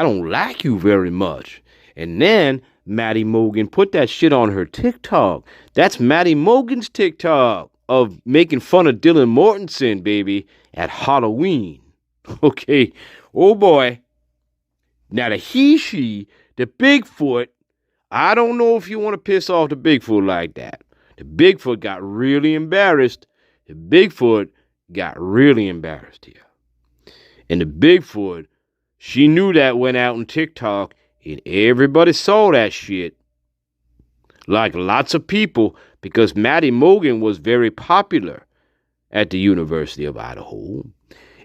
don't like you very much. And then Maddie Mogan put that shit on her TikTok. That's Maddie Mogan's TikTok of making fun of Dylan Mortensen, baby, at Halloween. Okay. Oh boy. Now the she, the Bigfoot, I don't know if you want to piss off the Bigfoot like that. The Bigfoot got really embarrassed. The Bigfoot got really embarrassed here. And the Bigfoot, she knew that went out on TikTok and everybody saw that shit. Like lots of people, because Maddie Mogan was very popular at the University of Idaho.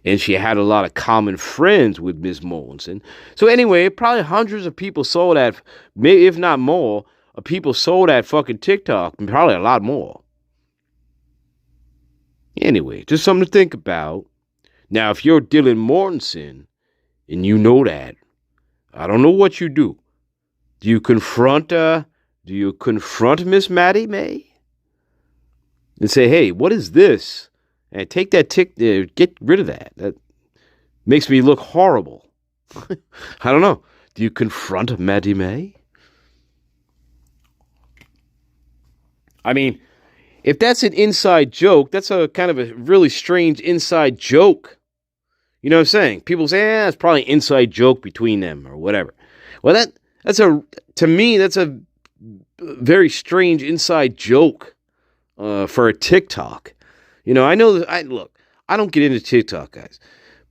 And she had a lot of common friends with Miss Mogensen. So anyway, probably hundreds of people saw that, maybe if not more, people saw that fucking TikTok, and probably a lot more. Anyway, just something to think about. Now, if you're Dylan Mortensen, and you know that, I don't know what you do. Do you confront Miss Maddie May? And say, hey, what is this? And take that get rid of that. That makes me look horrible. I don't know. Do you confront Maddie May? I mean, if that's an inside joke, that's a kind of a really strange inside joke. You know what I'm saying? People say, it's probably an inside joke between them or whatever. Well, to me, that's a very strange inside joke for a TikTok. You know, I know that look, I don't get into TikTok, guys.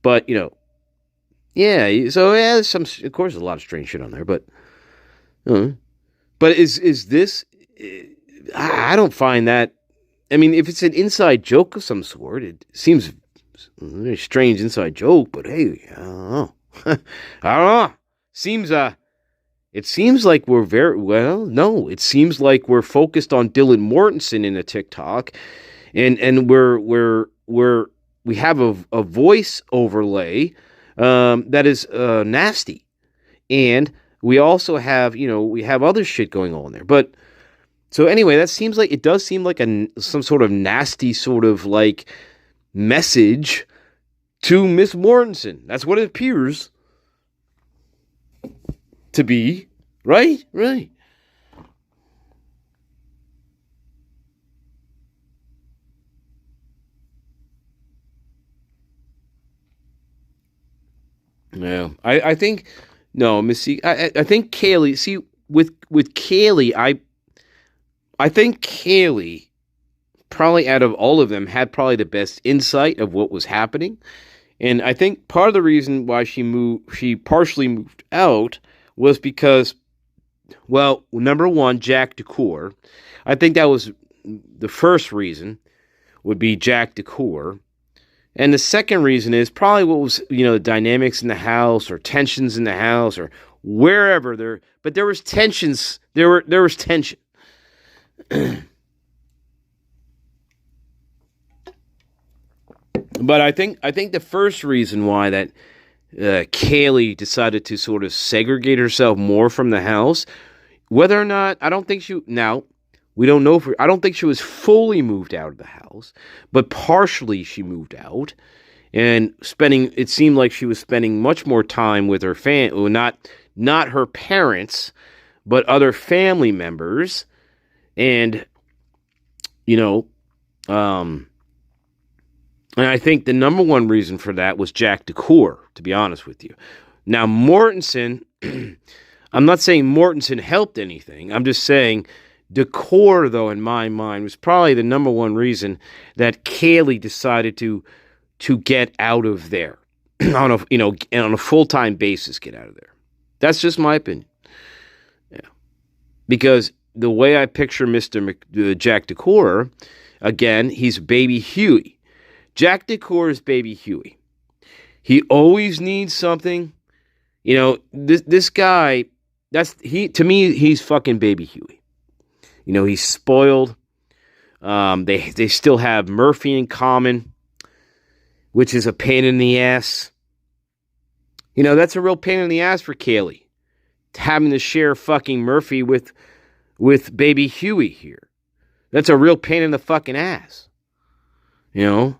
But, you know, yeah, so yeah, of course there's a lot of strange shit on there, but is this, I don't find that, I mean, if it's an inside joke of some sort, it seems a very strange inside joke, but hey, I don't know. I don't know. It seems like we're it seems like we're focused on Dylan Mortensen in a TikTok, and we have a voice overlay that is nasty, and we also have, we have other shit going on there. But so anyway, it does seem like some sort of nasty sort of like message to Miss Mortensen. That's what it appears to be, right? Right. Yeah, I think no, Missy. I think Kaylee. See, with Kaylee, I think Kaylee probably out of all of them had probably the best insight of what was happening, and I think part of the reason why she partially moved out was because, well, number one, Jack Decor. I think that was the first reason would be Jack Decor. And the second reason is probably what was, the dynamics in the house or tensions in the house or wherever there. But there was tensions. There was tension. But I think the first reason why that Kaylee decided to sort of segregate herself more from the house, whether or not I don't think she now. We don't know I don't think she was fully moved out of the house, but partially she moved out and it seemed like she was spending much more time with her not her parents, but other family members. And, and I think the number one reason for that was Jack Decor, to be honest with you. Now, Mortensen, I'm not saying Mortensen helped anything. I'm just saying Decor, though, in my mind, was probably the number one reason that Kaylee decided to get out of there on a full-time basis. Get out of there. That's just my opinion. Yeah, because the way I picture Jack Decor, again, he's Baby Huey. Jack Decor is Baby Huey. He always needs something. This guy. To me. He's fucking Baby Huey. He's spoiled. They still have Murphy in common, which is a pain in the ass. That's a real pain in the ass for Kaylee, having to share fucking Murphy with Baby Huey here. That's a real pain in the fucking ass. You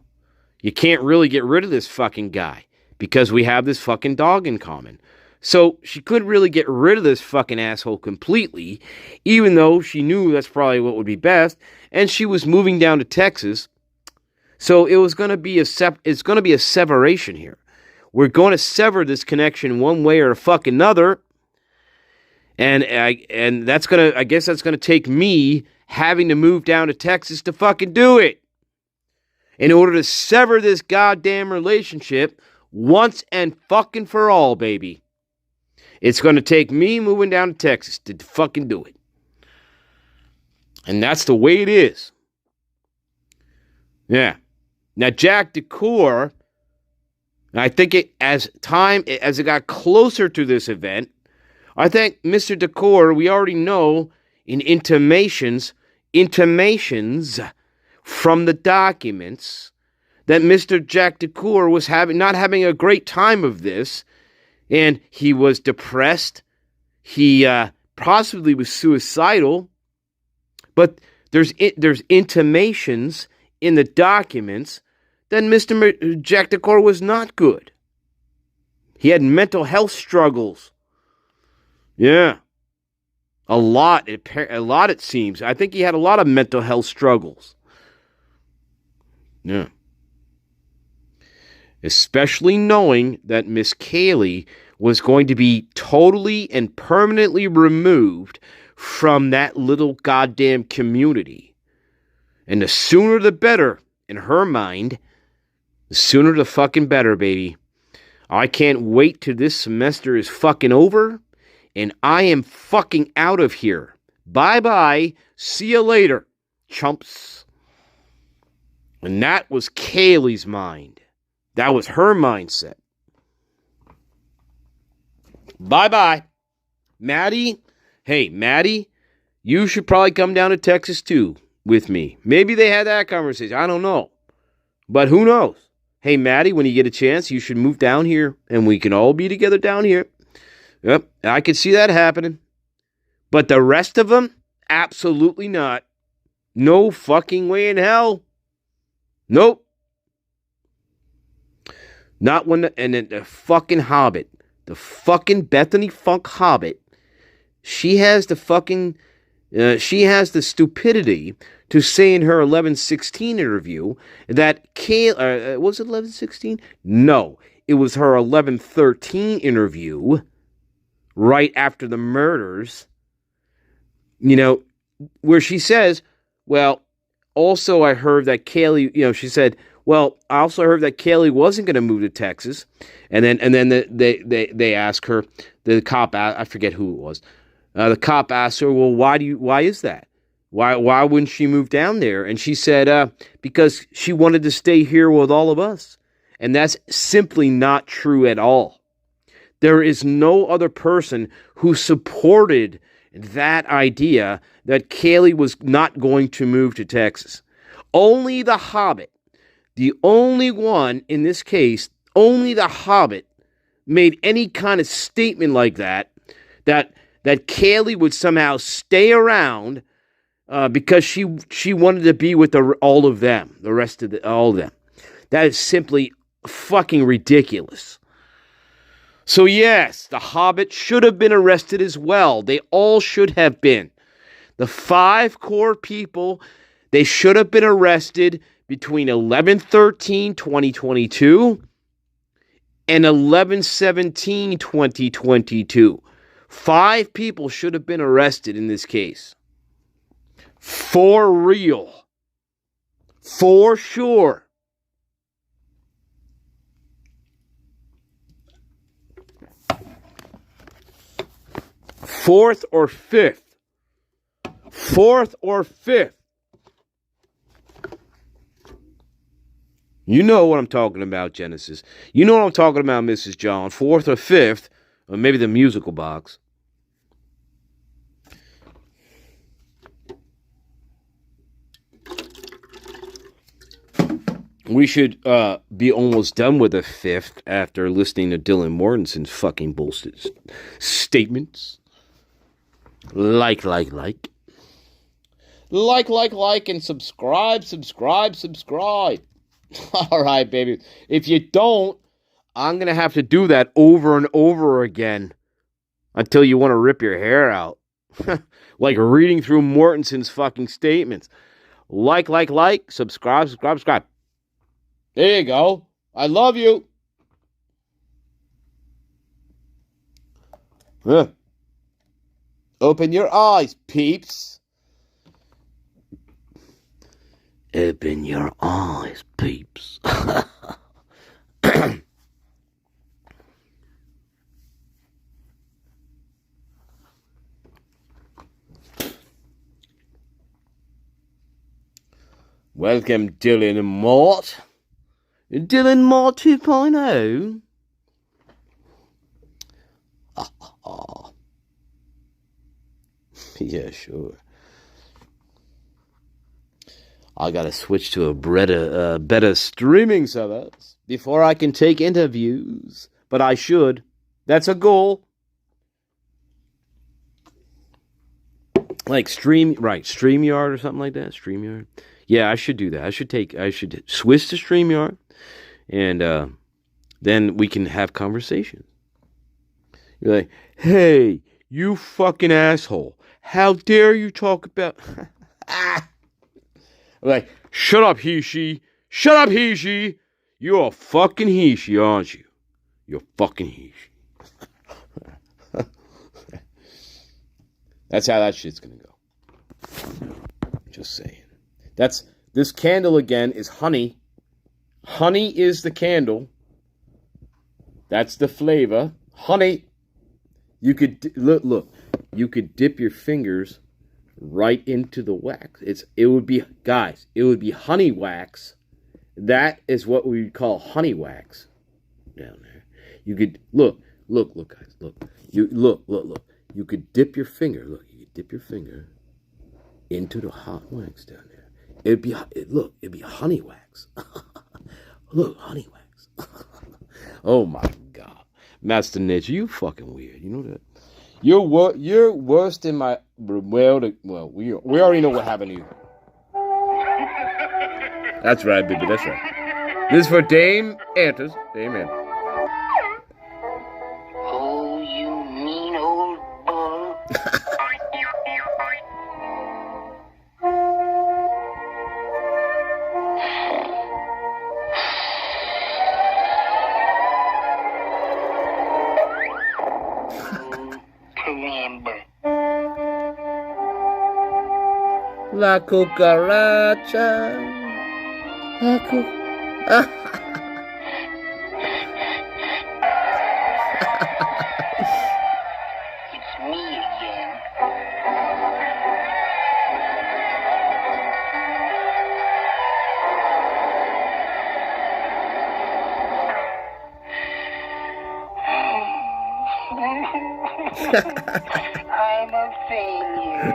can't really get rid of this fucking guy because we have this fucking dog in common. So she couldn't really get rid of this fucking asshole completely, even though she knew that's probably what would be best. And she was moving down to Texas. So it was going to be it's going to be a separation here. We're going to sever this connection one way or fuck another. And that's going to, I guess that's going to take me having to move down to Texas to fucking do it. In order to sever this goddamn relationship once and fucking for all, baby. It's going to take me moving down to Texas to fucking do it. And that's the way it is. Yeah. Now, Jack Decor, I think as it got closer to this event, I think Mr. Decor, we already know in intimations from the documents that Mr. Jack Decor was not having a great time of this. And he was depressed. He possibly was suicidal. But there's intimations in the documents that Mr. Jack Decor was not good. He had mental health struggles. Yeah. A lot it seems. I think he had a lot of mental health struggles. Yeah. Especially knowing that Miss Kaylee was going to be totally and permanently removed from that little goddamn community. And the sooner the better, in her mind. The sooner the fucking better, baby. I can't wait till this semester is fucking over, and I am fucking out of here. Bye-bye. See you later, chumps. And that was Kaylee's mind. That was her mindset. Bye-bye. Maddie, hey, Maddie, you should probably come down to Texas too with me. Maybe they had that conversation. I don't know. But who knows? Hey, Maddie, when you get a chance, you should move down here and we can all be together down here. Yep, I could see that happening. But the rest of them, absolutely not. No fucking way in hell. Nope. Not when and then the fucking Hobbit, the fucking Bethany Funk Hobbit, she has the stupidity to say in her 11/16 interview that was it 11/16? No, it was her 11/13 interview right after the murders, where she says, well, also I heard that Kaylee, she said, well, I also heard that Kaylee wasn't going to move to Texas. And then they ask her, the cop, I forget who it was. The cop asked her, well, why is that? Why wouldn't she move down there? And she said, because she wanted to stay here with all of us. And that's simply not true at all. There is no other person who supported that idea that Kaylee was not going to move to Texas. Only the Hobbit, the only one in this case, only the Hobbit made any kind of statement like that Kaylee would somehow stay around because she wanted to be with all of them, the rest of all of them. That is simply fucking ridiculous. So yes, the Hobbit should have been arrested as well. They all should have been. The 5 core people, they should have been arrested between 11/13/2022 and 11/17/2022. 5 people should have been arrested in this case. For real. For sure. Fourth or fifth. You know what I'm talking about, Genesis. You know what I'm talking about, Mrs. John. 4th or 5th, or maybe the musical box. We should be almost done with the 5th after listening to Dylan Mortensen's fucking bullshit statements. Like, and subscribe. All right, baby. If you don't, I'm going to have to do that over and over again until you want to rip your hair out. Like reading through Mortensen's fucking statements. Like, subscribe. There you go. I love you. Open your eyes, peeps. Open your eyes, peeps. Welcome, Dylan and Mort. Dylan Mort 2.0. Yeah, sure. I gotta switch to a better streaming service before I can take interviews. But I should. That's a goal. Like StreamYard or something like that. StreamYard. Yeah, I should do that. I should switch to StreamYard, and then we can have conversations. You're like, hey, you fucking asshole. How dare you talk about... Like, shut up, he-she. Shut up, he-she. You're a fucking he-she, aren't you? You're fucking he-she. That's how that shit's gonna go. Just saying. This candle again is honey. Honey is the candle. That's the flavor. Honey. You could look. You could dip your fingers right into the wax. It would be honey wax. That is what we would call honey wax down there. You could look, guys, look. You look. You could dip your finger. Look, you could dip your finger into the hot wax down there. It'd be honey wax. Look, honey wax. Oh my God. Master Nature, you fucking weird. You know that? You're worse than my... Well, we already know what happened to you. That's right, baby. That's right. This is for Dame Antis. Dame Antis. Oh, you mean old bull. Caramba. La cucaracha. La It's me again. I'm a failure.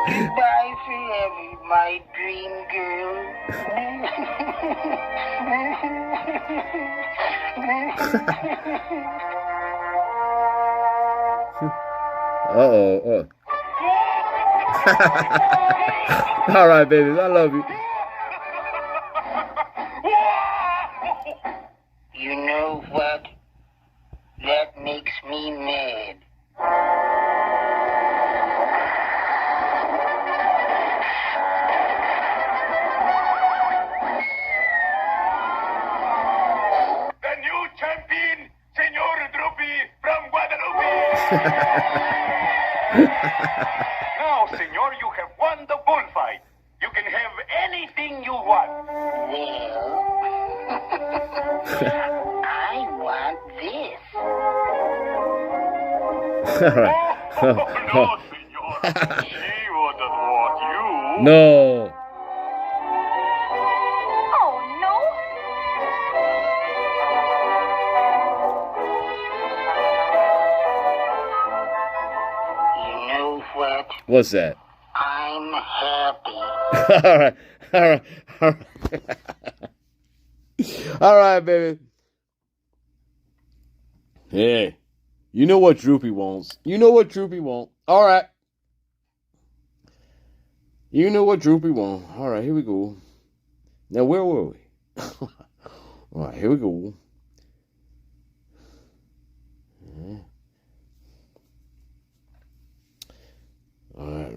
Goodbye forever, my dream girl. Uh-oh. All right, babies. I love you. You know what? That makes me mad. The new champion, Senor Droopy from Guadalupe. Now, senor, you have won the bullfight. You can have anything you want. Well, I want this. All right. Oh, no, senor. She wouldn't want you. No. Oh, no. You know what? What's that? I'm happy. All right. All right, baby. Hey, you know what Droopy wants. All right. You know what Droopy wants. All right, here we go. Now, where were we? All right, here we go. All right.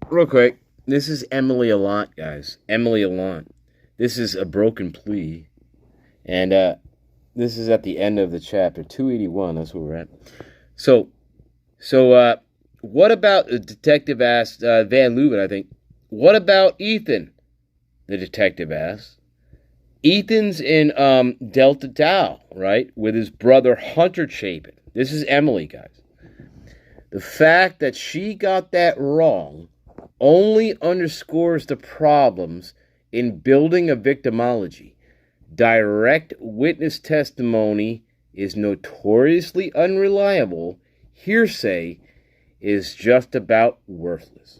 Real quick, this is Emily Allant, guys. Emily Allant. This is A Broken Plea. And this is at the end of the chapter, 281. That's where we're at. So, what about, the detective asked Van Leuven, I think, what about Ethan? The detective asked. Ethan's in Delta Tau, right, with his brother Hunter Chapin. This is Emily, guys. The fact that she got that wrong only underscores the problems in building a victimology. Direct witness testimony is notoriously unreliable. Hearsay is just about worthless.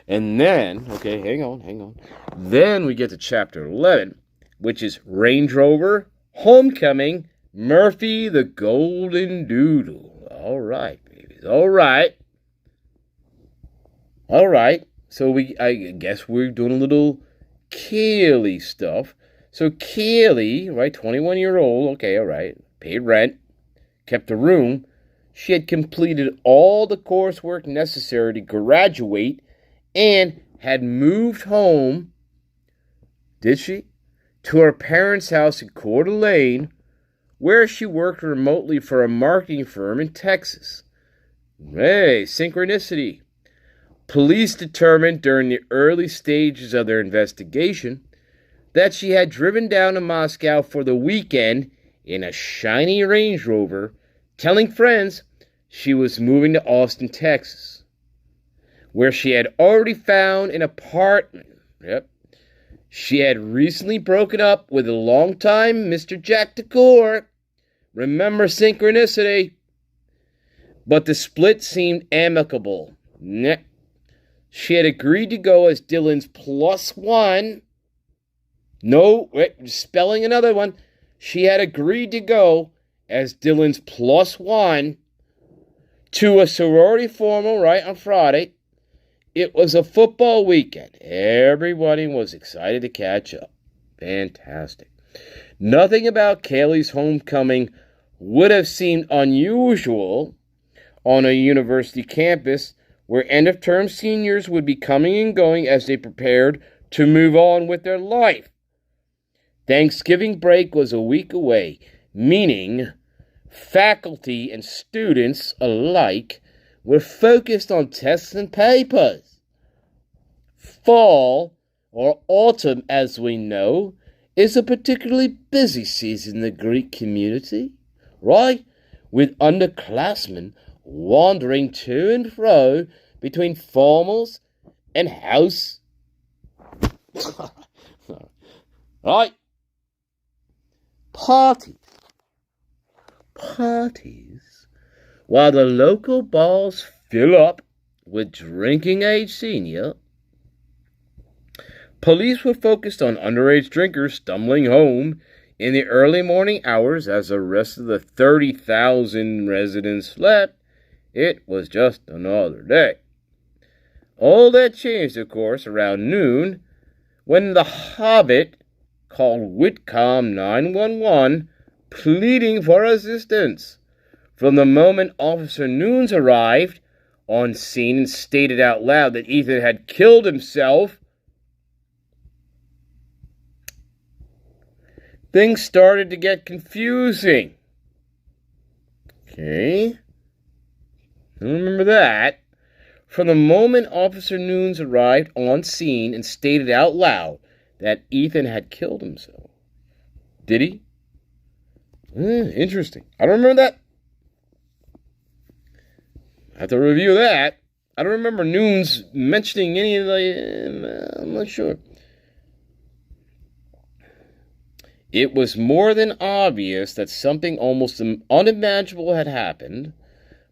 And then, okay, hang on. Then we get to chapter 11, which is Range Rover, Homecoming, Murphy the Golden Doodle. All right, babies. All right. So I guess we're doing a little Kaylee stuff. So Kaylee, right, 21-year-old, okay, all right, paid rent, kept a room. She had completed all the coursework necessary to graduate and had moved home, did she, to her parents' house in Coeur d'Alene, where she worked remotely for a marketing firm in Texas. Hey, synchronicity. Police determined during the early stages of their investigation that she had driven down to Moscow for the weekend in a shiny Range Rover, telling friends she was moving to Austin, Texas, where she had already found an apartment. Yep. She had recently broken up with a longtime Mr. Jack Decor. Remember synchronicity. But the split seemed amicable. Nah. She had agreed to go as Dylan's +1. No, wait, spelling another one. She had agreed to go as Dylan's +1 to a sorority formal right on Friday. It was a football weekend. Everybody was excited to catch up. Fantastic. Nothing about Kaylee's homecoming would have seemed unusual on a university campus where end-of-term seniors would be coming and going as they prepared to move on with their life. Thanksgiving break was a week away, meaning faculty and students alike were focused on tests and papers. Fall, or autumn as we know, is a particularly busy season in the Greek community, right? With underclassmen wandering to and fro between formals and house. Right? Parties. While the local bars fill up with drinking-age senior, police were focused on underage drinkers stumbling home in the early morning hours as the rest of the 30,000 residents slept. It was just another day. All that changed, of course, around noon when the Hobbit called Whitcomb 911 pleading for assistance. From the moment Officer Nunes arrived on scene and stated out loud that Ethan had killed himself, things started to get confusing. Okay. I remember that. From the moment Officer Nunes arrived on scene and stated out loud that Ethan had killed himself. Did he? Interesting. I don't remember that. I have to review that. I don't remember Nunes mentioning any of the... I'm not sure. It was more than obvious that something almost unimaginable had happened,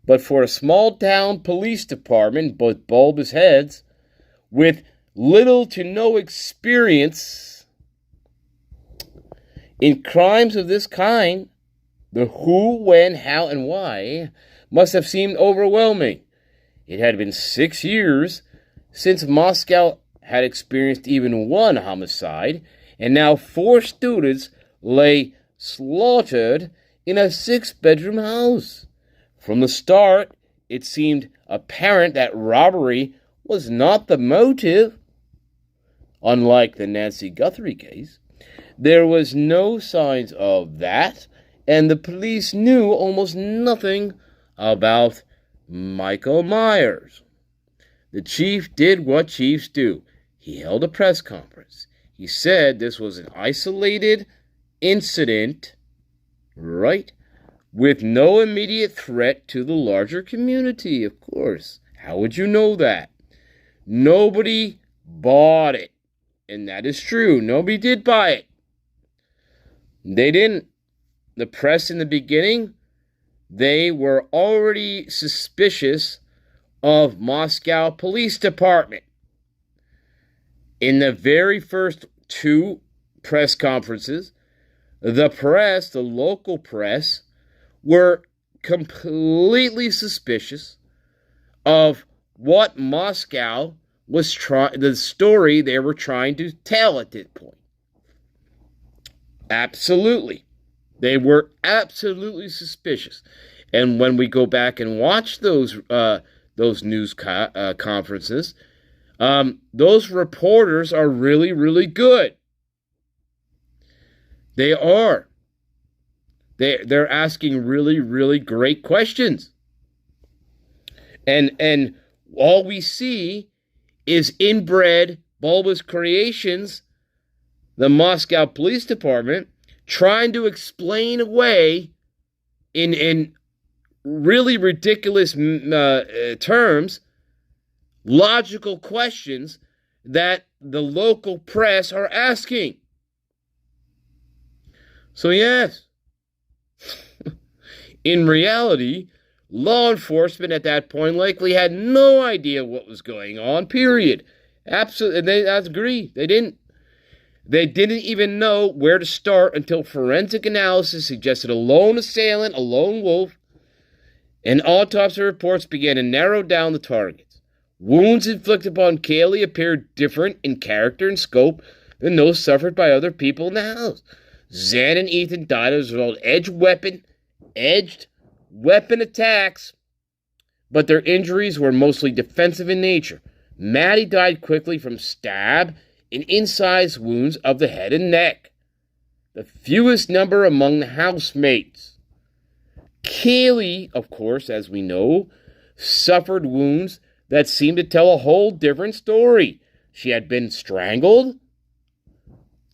but for a small-town police department with bulbous heads, with little to no experience in crimes of this kind, the who, when, how, and why must have seemed overwhelming. It had been 6 years since Moscow had experienced even one homicide, and now 4 students lay slaughtered in a 6-bedroom house. From the start, it seemed apparent that robbery was not the motive. Unlike the Nancy Guthrie case, there was no signs of that, and the police knew almost nothing about Michael Myers. The chief did what chiefs do. He held a press conference. He said this was an isolated incident, right, with no immediate threat to the larger community, of course. How would you know that? Nobody bought it. And that is true. Nobody did buy it. They didn't. The press in the beginning, they were already suspicious of Moscow Police Department. In the very first 2 press conferences, the press, the local press, were completely suspicious of what Moscow was the story they were trying to tell at that point. Absolutely. They were absolutely suspicious. And when we go back and watch those news conferences, those reporters are really, really good. They are. They're asking really, really great questions. And all we see is inbred bulbous creations the Moscow Police Department trying to explain away in really ridiculous terms logical questions that the local press are asking. So yes, in reality, law enforcement at that point likely had no idea what was going on, period. Absolutely, I agree, they didn't. They didn't even know where to start until forensic analysis suggested a lone assailant, a lone wolf, and autopsy reports began to narrow down the targets. Wounds inflicted upon Kaylee appeared different in character and scope than those suffered by other people in the house. Zan and Ethan died as a result of edged weapon attacks, but their injuries were mostly defensive in nature. Maddie died quickly from stab and incised wounds of the head and neck, the fewest number among the housemates. Kaylee, of course, as we know, suffered wounds that seemed to tell a whole different story. She had been strangled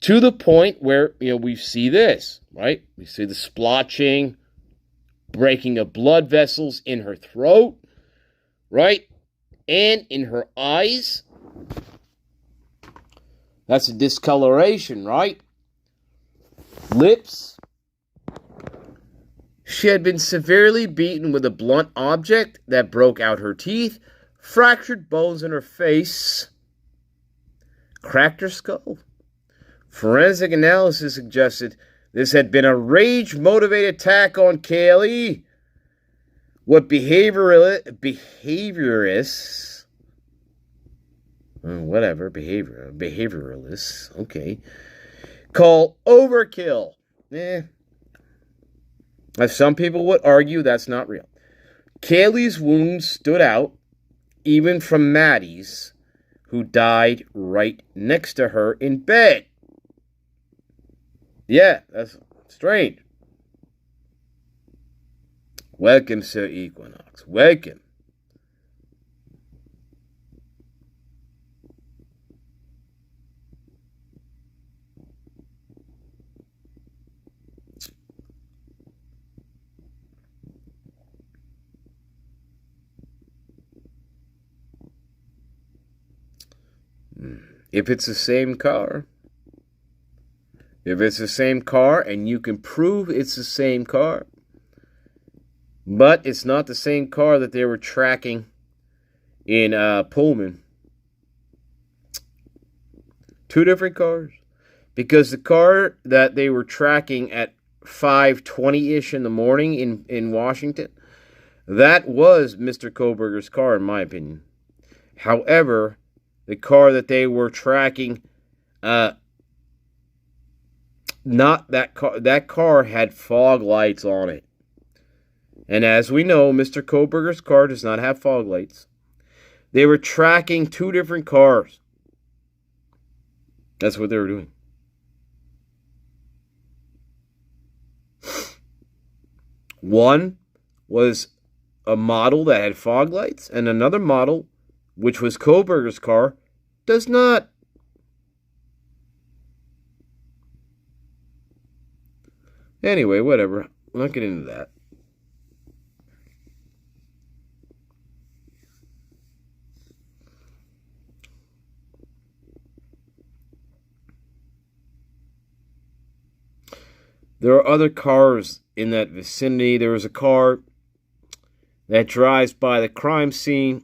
to the point where, we see this, right? We see the splotching, breaking of blood vessels in her throat, right? And in her eyes. That's a discoloration, right? Lips. She had been severely beaten with a blunt object that broke out her teeth, fractured bones in her face, cracked her skull. Forensic analysis suggested this had been a rage-motivated attack on Kaylee. What behaviorists, behavioralists, okay, call overkill. As some people would argue, that's not real. Kaylee's wounds stood out, even from Maddie's, who died right next to her in bed. Yeah, that's strange. Welcome, Sir Equinox. Welcome. If it's the same car, and you can prove it's the same car, but it's not the same car that they were tracking in Pullman. Two different cars. Because the car that they were tracking at 5:20-ish in the morning in Washington, that was Mr. Koberger's car, in my opinion. However, the car that they were tracking, not that car. That car had fog lights on it. And as we know, Mr. Koberger's car does not have fog lights. They were tracking two different cars. That's what they were doing. One was a model that had fog lights, and another model, which was Koberger's car, does not. Anyway, whatever. I'm not getting into that. There are other cars in that vicinity. There was a car that drives by the crime scene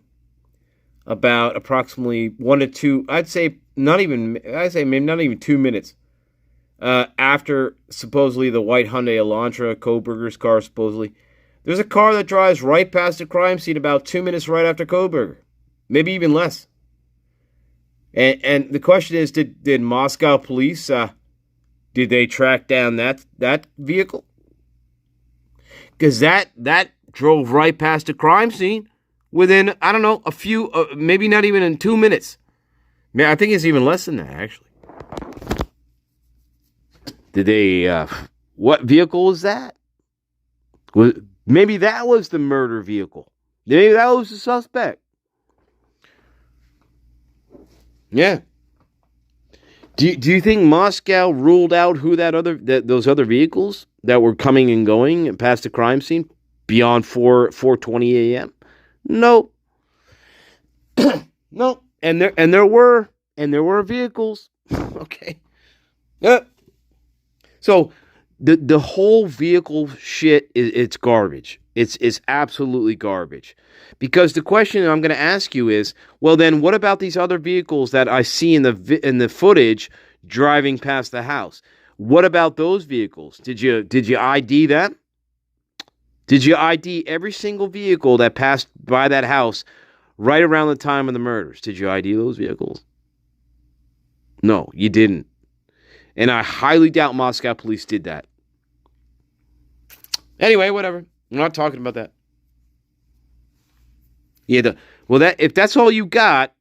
about approximately 1 to 2, I'd say maybe not even 2 minutes after supposedly the white Hyundai Elantra, Koberger's car supposedly. There's a car that drives right past the crime scene about 2 minutes right after Koberger. Maybe even less. And the question is, did Moscow police, did they track down that vehicle? Because that drove right past the crime scene within, I don't know, a few, maybe not even in 2 minutes. I think it's even less than that, actually. Did they, what vehicle was that? Maybe that was the murder vehicle. Maybe that was the suspect. Yeah. Do you think Moscow ruled out who those other vehicles that were coming and going past the crime scene beyond 4:20 a.m.? No. No. And there were vehicles. Okay. Yeah. So the whole vehicle shit it's garbage. It's absolutely garbage. Because the question I'm going to ask you is, well then what about these other vehicles that I see in the footage driving past the house? What about those vehicles? Did you ID that? Did you ID every single vehicle that passed by that house right around the time of the murders? Did you ID those vehicles? No, you didn't. And I highly doubt Moscow police did that. Anyway, whatever. I'm not talking about that. Yeah, if that's all you got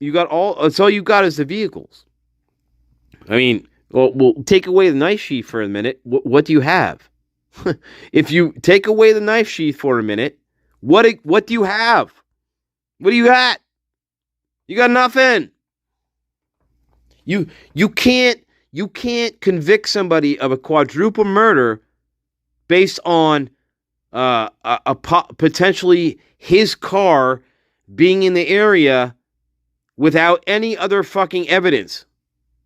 that's all you got is the vehicles. I mean, well, take away the knife sheath for a minute. What do you have? If you take away the knife sheath for a minute, what do you have? What do you got? You got nothing. You can't convict somebody of a quadruple murder based on potentially his car being in the area without any other fucking evidence.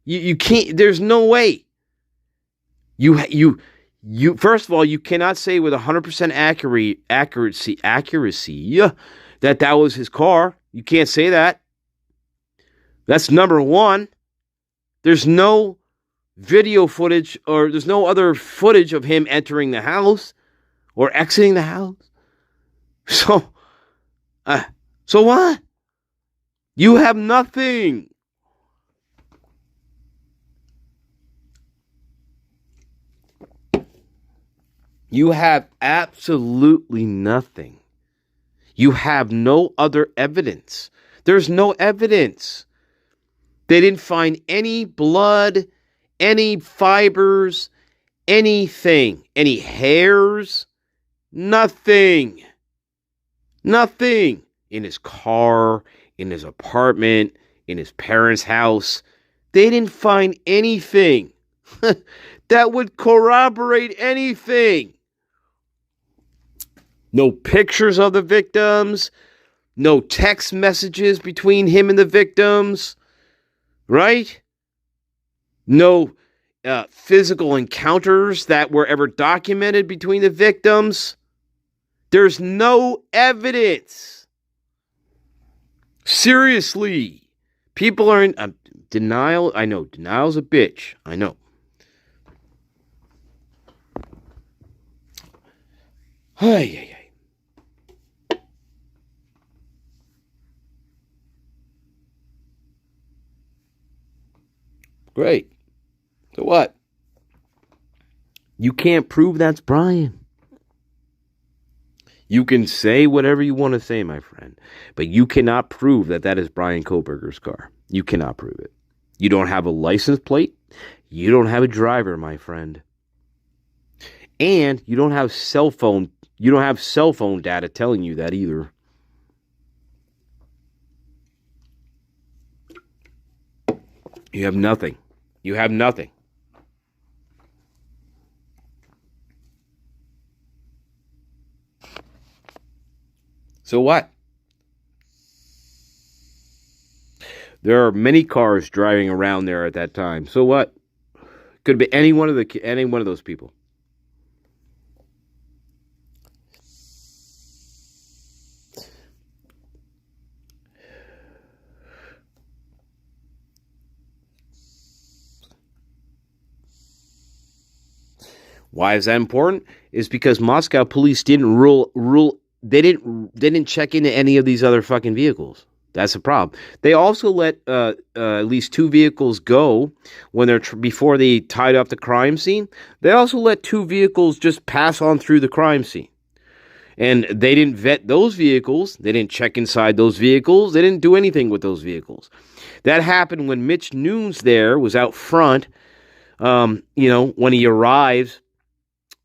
You can't. There's no way. You first of all, you cannot say with 100% accuracy that was his car. You can't say that. That's number one. There's no video footage or there's no other footage of him entering the house or exiting the house. So what? You have nothing. You have absolutely nothing. You have no other evidence. There's no evidence. They didn't find any blood, any fibers, anything, any hairs, nothing. Nothing. In his car, in his apartment, in his parents' house. They didn't find anything that would corroborate anything. No pictures of the victims, no text messages between him and the victims, right? No physical encounters that were ever documented between the victims. There's no evidence. Seriously. People are in denial. I know. Denial's a bitch. I know. Hey. Great. So what? You can't prove that's Brian. You can say whatever you want to say, my friend, but you cannot prove that is Brian Koberger's car. You cannot prove it. You don't have a license plate. You don't have a driver, my friend. And you don't have cell phone. You don't have cell phone data telling you that either. You have nothing. You have nothing. So what? There are many cars driving around there at that time. So what? Could be any one of those people. Why is that important? It's because Moscow police didn't rule. They didn't check into any of these other fucking vehicles. That's the problem. They also let at least two vehicles go when before they tied up the crime scene. They also let two vehicles just pass on through the crime scene, and they didn't vet those vehicles. They didn't check inside those vehicles. They didn't do anything with those vehicles. That happened when Mitch Nunes was out front. When he arrives.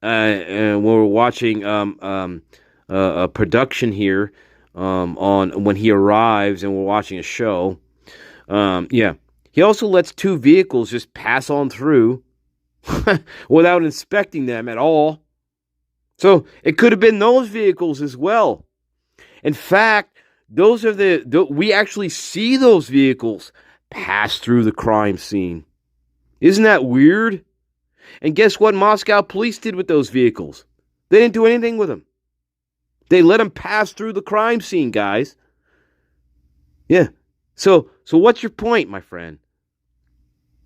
And we're watching a production here on when he arrives, and we're watching a show. He also lets two vehicles just pass on through without inspecting them at all. So it could have been those vehicles as well. In fact, those are we actually see those vehicles pass through the crime scene. Isn't that weird? And guess what Moscow police did with those vehicles? They didn't do anything with them. They let them pass through the crime scene, guys. Yeah. So what's your point, my friend?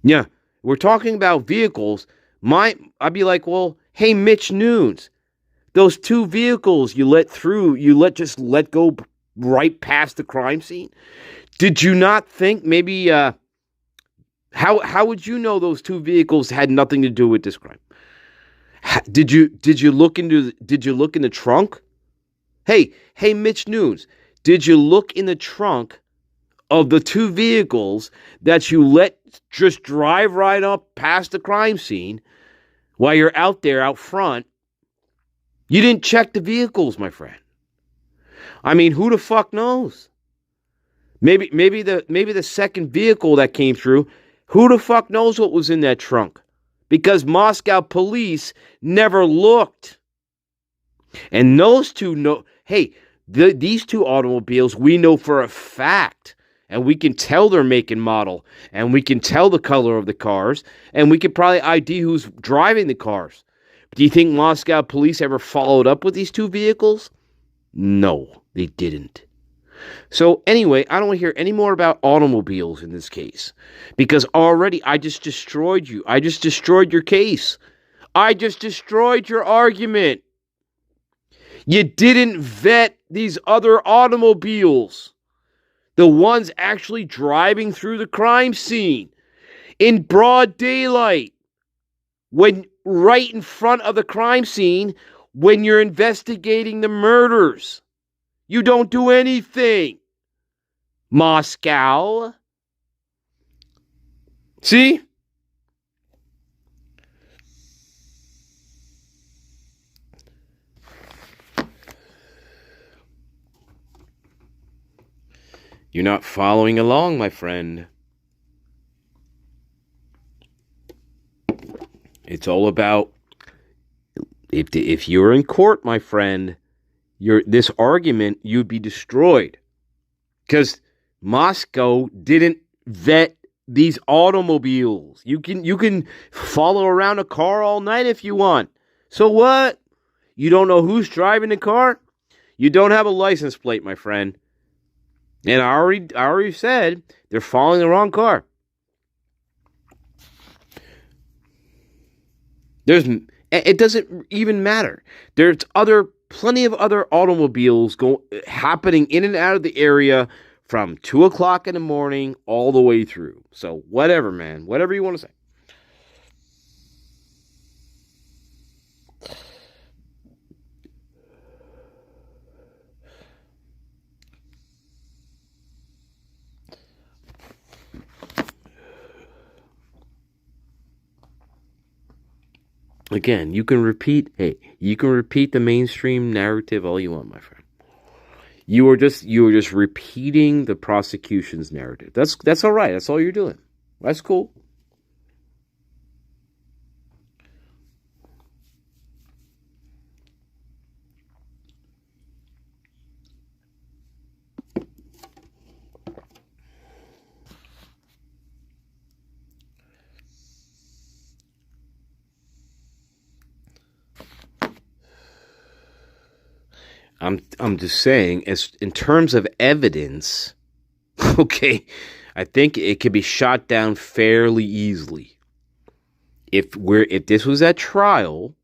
Yeah, we're talking about vehicles. I'd be like, well, hey, Mitch Nunes, those two vehicles you let go right past the crime scene. Did you not think maybe how would you know those two vehicles had nothing to do with this crime? Did you look in the trunk? Hey, Mitch Nunes, did you look in the trunk of the two vehicles that you let just drive right up past the crime scene while you're out there out front? You didn't check the vehicles, my friend. I mean, who the fuck knows? Maybe the second vehicle that came through, who the fuck knows what was in that trunk? Because Moscow police never looked. And those two know, hey, these two automobiles we know for a fact. And we can tell their make and model. And we can tell the color of the cars. And we can probably ID who's driving the cars. Do you think Moscow police ever followed up with these two vehicles? No, they didn't. So anyway, I don't want to hear any more about automobiles in this case. Because already I just destroyed you. I just destroyed your case. I just destroyed your argument. You didn't vet these other automobiles. The ones actually driving through the crime scene in broad daylight, when right in front of the crime scene, when you're investigating the murders. You don't do anything. Moscow. See? You're not following along, my friend. It's all about, if you're in court, my friend, this argument, you'd be destroyed. Because Moscow didn't vet these automobiles. You can follow around a car all night if you want. So what? You don't know who's driving the car? You don't have a license plate, my friend. And I already said they're following the wrong car. It doesn't even matter. There's plenty of other automobiles happening in and out of the area from 2 o'clock in the morning all the way through. So whatever, man. Whatever you want to say. Again, you can repeat the mainstream narrative all you want, my friend. You were just repeating the prosecution's narrative. That's all right. That's all you're doing. That's cool. I'm just saying, as in terms of evidence, okay, I think it could be shot down fairly easily. If this was at trial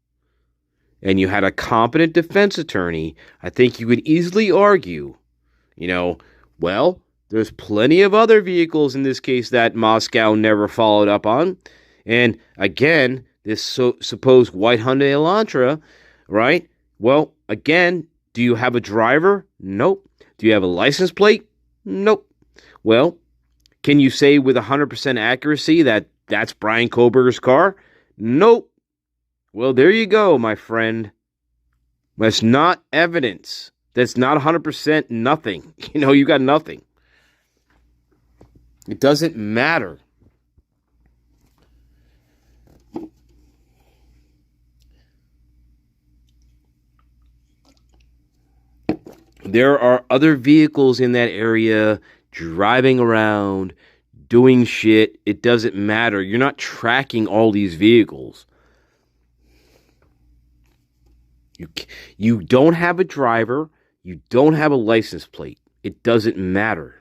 and you had a competent defense attorney, I think you could easily argue, well, there's plenty of other vehicles in this case that Moscow never followed up on. And again, this supposed white Hyundai Elantra, right? Well, again, do you have a driver? Nope. Do you have a license plate? Nope. Well, can you say with 100% accuracy that that's Brian Koberger's car? Nope. Well, there you go, my friend. That's not evidence. That's not 100% nothing. You got nothing. It doesn't matter There are other vehicles in that area driving around, doing shit. It doesn't matter. You're not tracking all these vehicles. You don't have a driver. You don't have a license plate. It doesn't matter.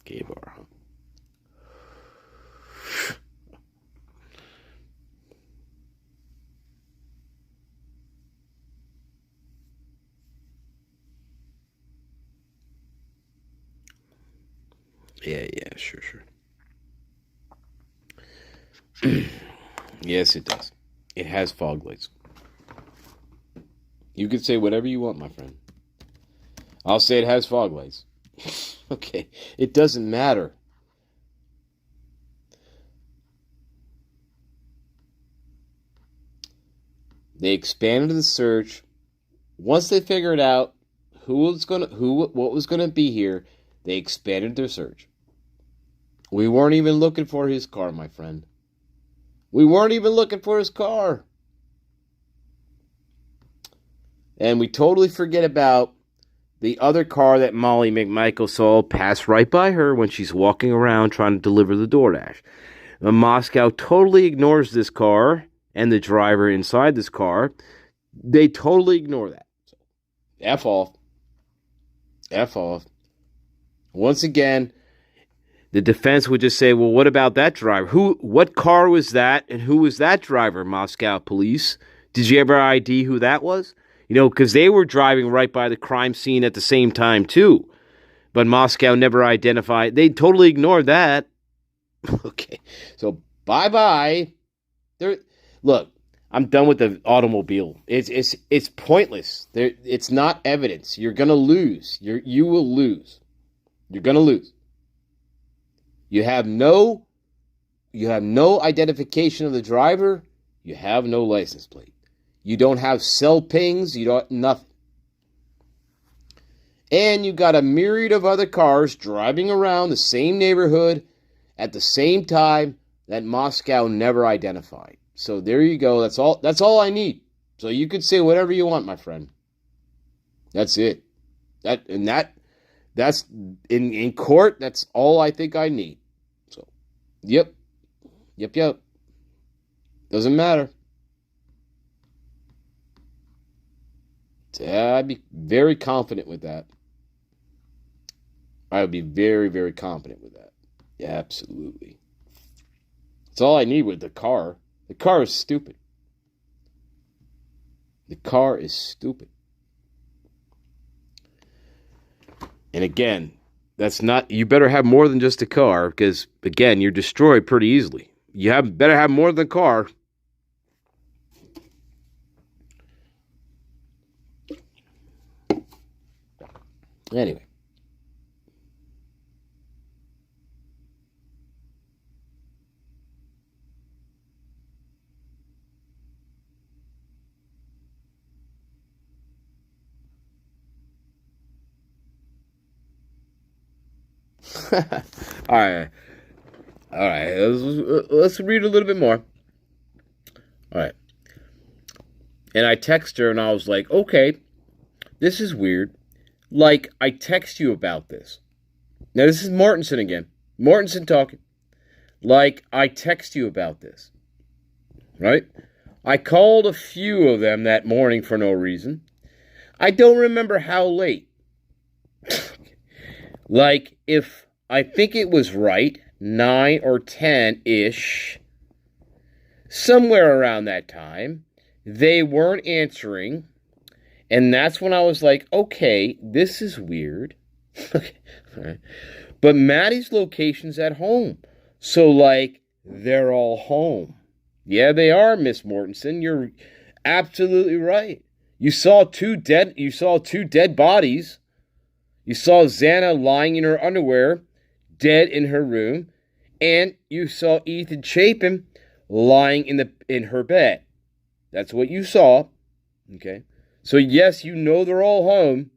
Gay bar, huh? Yeah, sure. Yes, it does. It has fog lights. You can say whatever you want, my friend. I'll say it has fog lights. Okay, it doesn't matter. They expanded the search. Once they figured out what was gonna be here, they expanded their search. We weren't even looking for his car, my friend. We weren't even looking for his car. And we totally forget about the other car that Molly McMichael saw pass right by her when she's walking around trying to deliver the DoorDash. Moscow totally ignores this car and the driver inside this car. They totally ignore that. So, F off. F off. Once again, the defense would just say, well, what about that driver? What car was that, and who was that driver, Moscow police? Did you ever ID who that was? Because they were driving right by the crime scene at the same time, too. But Moscow never identified. They totally ignored that. Okay, so bye-bye. Look, I'm done with the automobile. It's pointless. It's not evidence. You're going to lose. You will lose. You're going to lose. You have no identification of the driver. You have no license plate. You don't have cell pings. You don't nothing. And you got a myriad of other cars driving around the same neighborhood at the same time that Moscow never identified. So there you go. That's all I need. So you could say whatever you want, my friend. That's it. That's in court. That's all I think I need. So, yep. Doesn't matter. I'd be very confident with that. I would be very, very confident with that. Yeah, absolutely. That's all I need with the car. The car is stupid. The car is stupid. And again, you better have more than just a car, because, again, you're destroyed pretty easily. Better have more than a car. Anyway. All right. Let's read a little bit more. All right. And I text her and I was like, okay, this is weird. Like, I text you about this. Now, this is Mortensen again. Mortensen talking. Like, I text you about this. Right? I called a few of them that morning for no reason. I don't remember how late. Like, if I think it was right, 9 or 10-ish, somewhere around that time, they weren't answering. And that's when I was like, okay, this is weird. Right. But Maddie's location's at home. So, like, they're all home. Yeah, they are, Miss Mortensen. You're absolutely right. You saw two dead bodies. You saw Xana lying in her underwear, dead in her room. And you saw Ethan Chapin lying in her bed. That's what you saw. Okay. So yes, you know they're all home.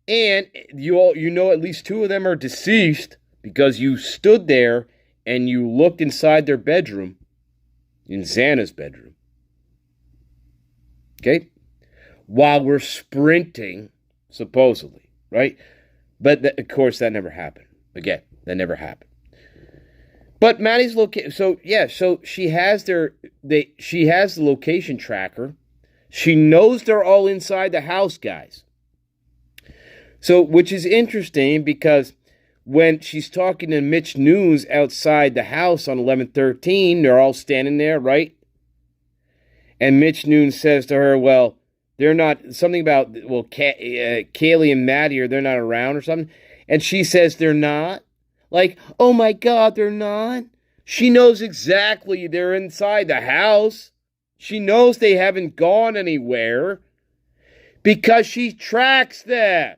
And you know at least 2 of them are deceased because you stood there and you looked inside their bedroom, in Xana's bedroom. Okay? While we're sprinting, supposedly, right? But of course that never happened. Again, that never happened. But Maddie's location. So yeah, so she has she has the location tracker. She knows they're all inside the house, guys. So, which is interesting because when she's talking to Mitch Nunes outside the house on 11/13, they're all standing there, right? And Mitch Nunes says to her, well, they're not, something about, well, Kaylee and Maddie, they're not around or something. And she says they're not. Like, oh my God, they're not. She knows exactly they're inside the house. She knows they haven't gone anywhere because she tracks them.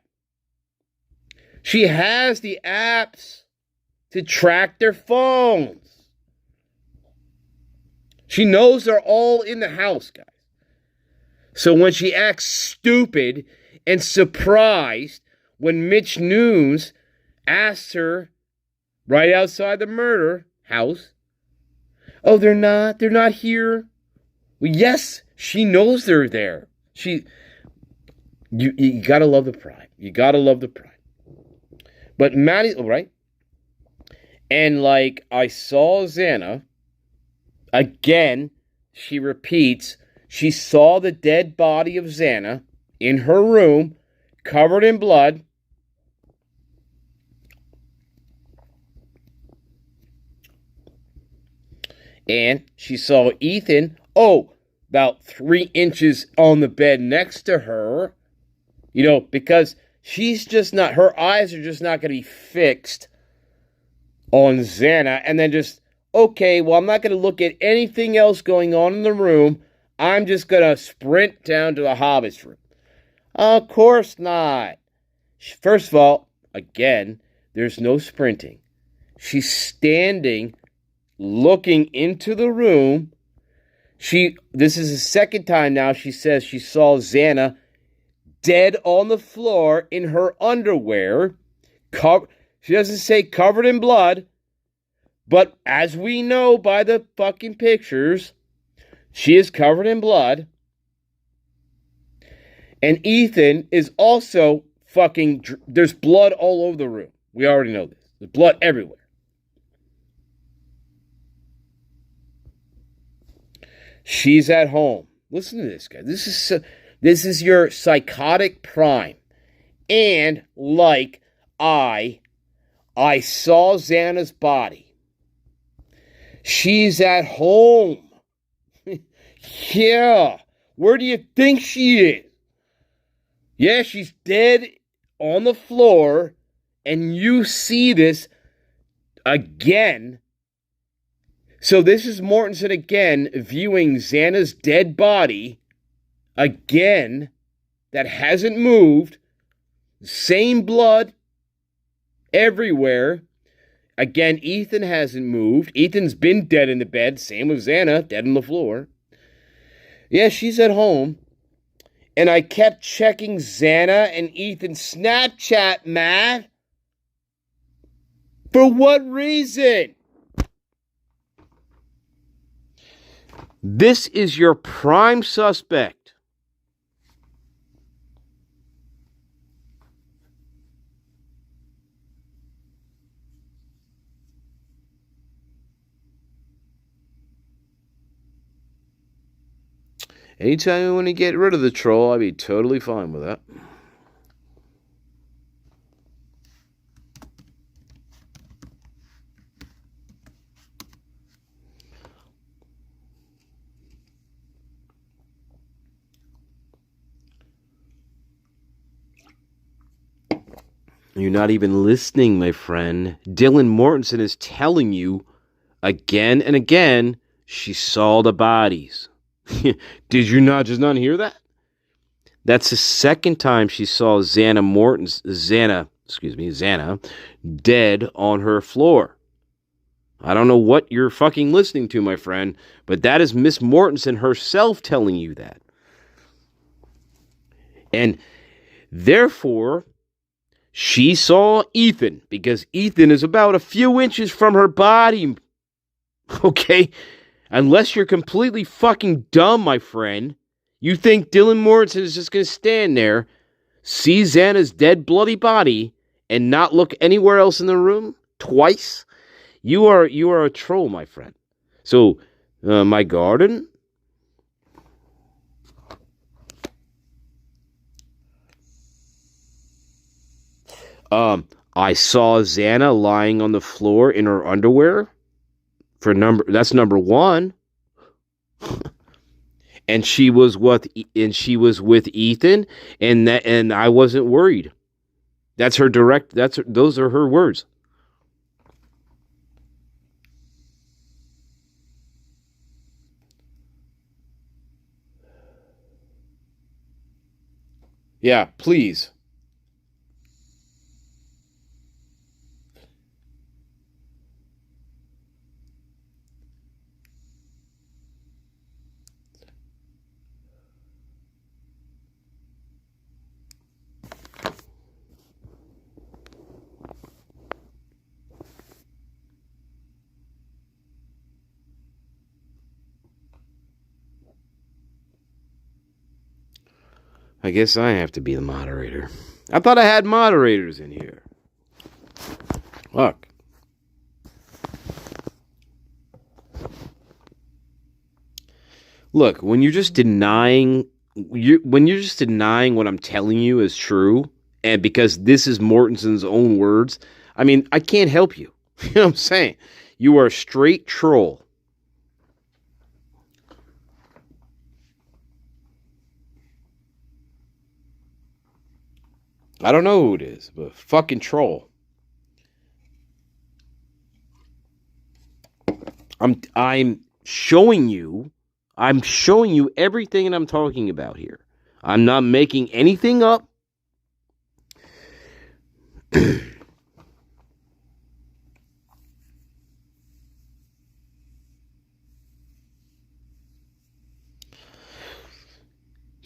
She has the apps to track their phones. She knows they're all in the house, guys. So when she acts stupid and surprised when Mitch Nunes asks her right outside the murder house, oh, they're not here. Well, yes, she knows they're there. You gotta love the pride. You gotta love the pride. But Maddie, right? And like I saw Xana, again, she repeats, she saw the dead body of Xana in her room, covered in blood. And she saw Ethan, about 3 inches on the bed next to her. You know, because she's just not, her eyes are just not going to be fixed on Xana and then just, okay, well, I'm not going to look at anything else going on in the room. I'm just going to sprint down to the Hobbit's room. Of course not. First of all, again, there's no sprinting. She's standing, looking into the room. This is the second time now she says she saw Xana dead on the floor in her underwear. She doesn't say covered in blood, but as we know by the fucking pictures, she is covered in blood. And Ethan is also there's blood all over the room. We already know this. There's blood everywhere. She's at home. Listen to this, guy. This is your psychotic prime. And like I saw Xana's body. She's at home. Yeah. Where do you think she is? Yeah, she's dead on the floor. And you see this again. So this is Mortensen again viewing Xana's dead body again that hasn't moved. Same blood everywhere. Again, Ethan hasn't moved. Ethan's been dead in the bed. Same with Xana, dead on the floor. Yeah, she's at home. And I kept checking Xana and Ethan's Snapchat, Matt. For what reason? This is your prime suspect. Anytime you want to get rid of the troll, I'd be totally fine with that. You're not even listening, my friend. Dylan Mortensen is telling you again and again she saw the bodies. Did you not hear that? That's the second time she saw Xana dead on her floor. I don't know what you're fucking listening to, my friend, but that is Miss Mortensen herself telling you that. And therefore, she saw Ethan, because Ethan is about a few inches from her body. Okay? Unless you're completely fucking dumb, my friend, you think Dylan Mortensen is just going to stand there, see Xana's dead, bloody body, and not look anywhere else in the room twice? You are a troll, my friend. So, my garden? I saw Xana lying on the floor in her underwear. That's number one. And she was with Ethan, and I wasn't worried. Those are her words. Yeah, please. I guess I have to be the moderator. I thought I had moderators in here. Fuck. Look, when you're just denying what I'm telling you is true, and because this is Mortensen's own words, I mean, I can't help you. You know what I'm saying? You are a straight troll. I don't know who it is, but fucking troll. I'm showing you everything that I'm talking about here. I'm not making anything up.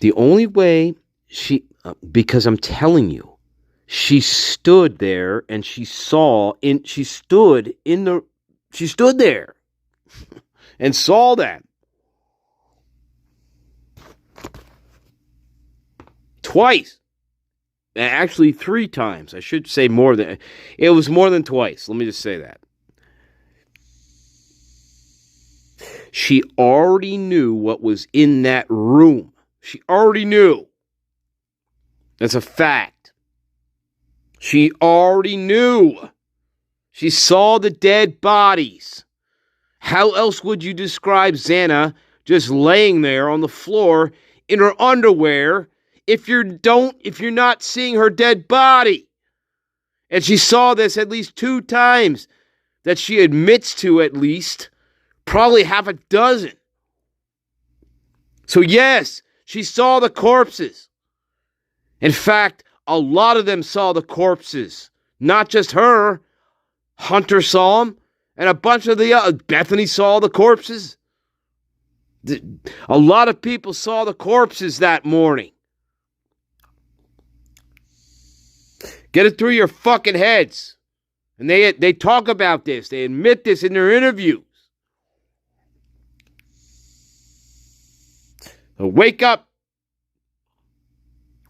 The only way because I'm telling you, she stood there and she stood there and saw that. Twice. Actually, 3 times. I should say it was more than twice. Let me just say that. She already knew what was in that room. She already knew. That's a fact. She already knew. She saw the dead bodies. How else would you describe Xana just laying there on the floor in her underwear if you're not seeing her dead body? And she saw this at least 2 times that she admits to, at least probably half a dozen. So yes, she saw the corpses. In fact, a lot of them saw the corpses. Not just her. Hunter saw them, and a bunch of the Bethany saw the corpses. A lot of people saw the corpses that morning. Get it through your fucking heads. And they talk about this. They admit this in their interviews. So wake up.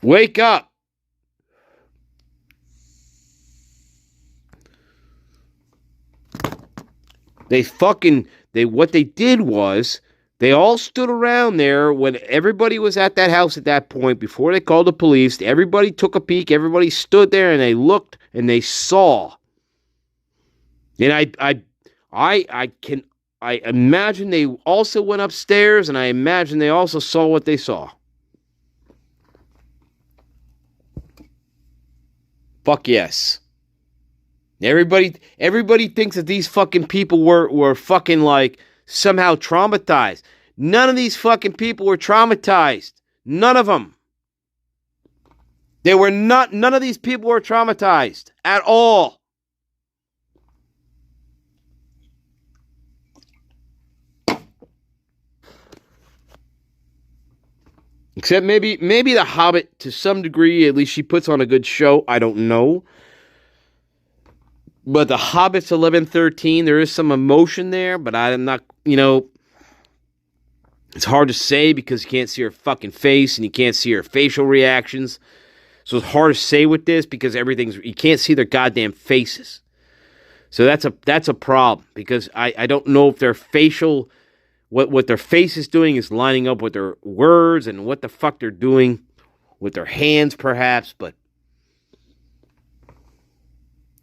Wake up. What they did was, they all stood around there when everybody was at that house at that point, before they called the police. Everybody took a peek, everybody stood there and they looked and they saw. And I imagine they also went upstairs, and I imagine they also saw what they saw. Fuck yes. Everybody thinks that these fucking people were fucking like somehow traumatized. None of these fucking people were traumatized. None of them. None of these people were traumatized at all. Except maybe The Hobbit, to some degree, at least she puts on a good show. I don't know. But The Hobbit's 11:13, there is some emotion there, but I'm not, it's hard to say because you can't see her fucking face and you can't see her facial reactions. So it's hard to say with this because you can't see their goddamn faces. So that's a problem because I don't know if their facial, what their face is doing is lining up with their words and what the fuck they're doing with their hands perhaps, but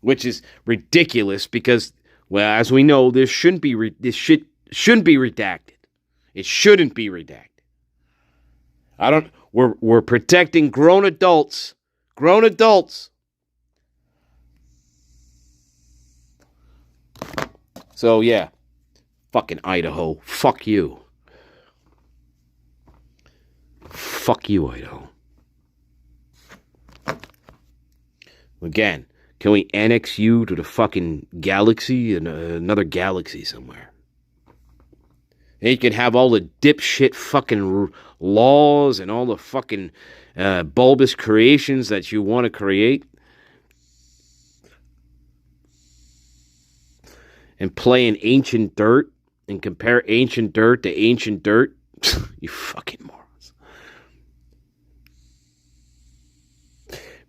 which is ridiculous because, well, as we know, this shouldn't be redacted. It shouldn't be redacted. We're protecting grown adults. Grown adults. So yeah. Fucking Idaho. Fuck you. Fuck you, Idaho. Again, can we annex you to the fucking galaxy and another galaxy somewhere? And you can have all the dipshit fucking laws and all the fucking bulbous creations that you want to create. And play in ancient dirt and compare ancient dirt to ancient dirt. You fucking morons.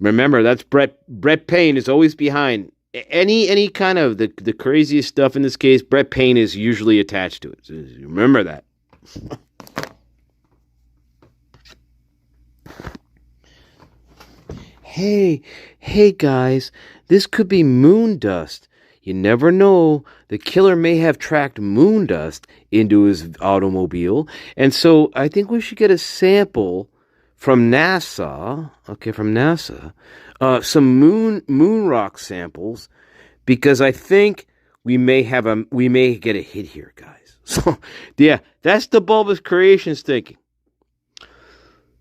Remember, that's Brett Payne is always behind any kind of the craziest stuff in this case. Brett Payne is usually attached to it. So remember that. Hey guys, this could be moon dust. You never know. The killer may have tracked moon dust into his automobile. And so I think we should get a sample from NASA. Okay, from NASA. Some moon rock samples. Because I think we may get a hit here, guys. So, yeah, that's the bulbous creations thinking.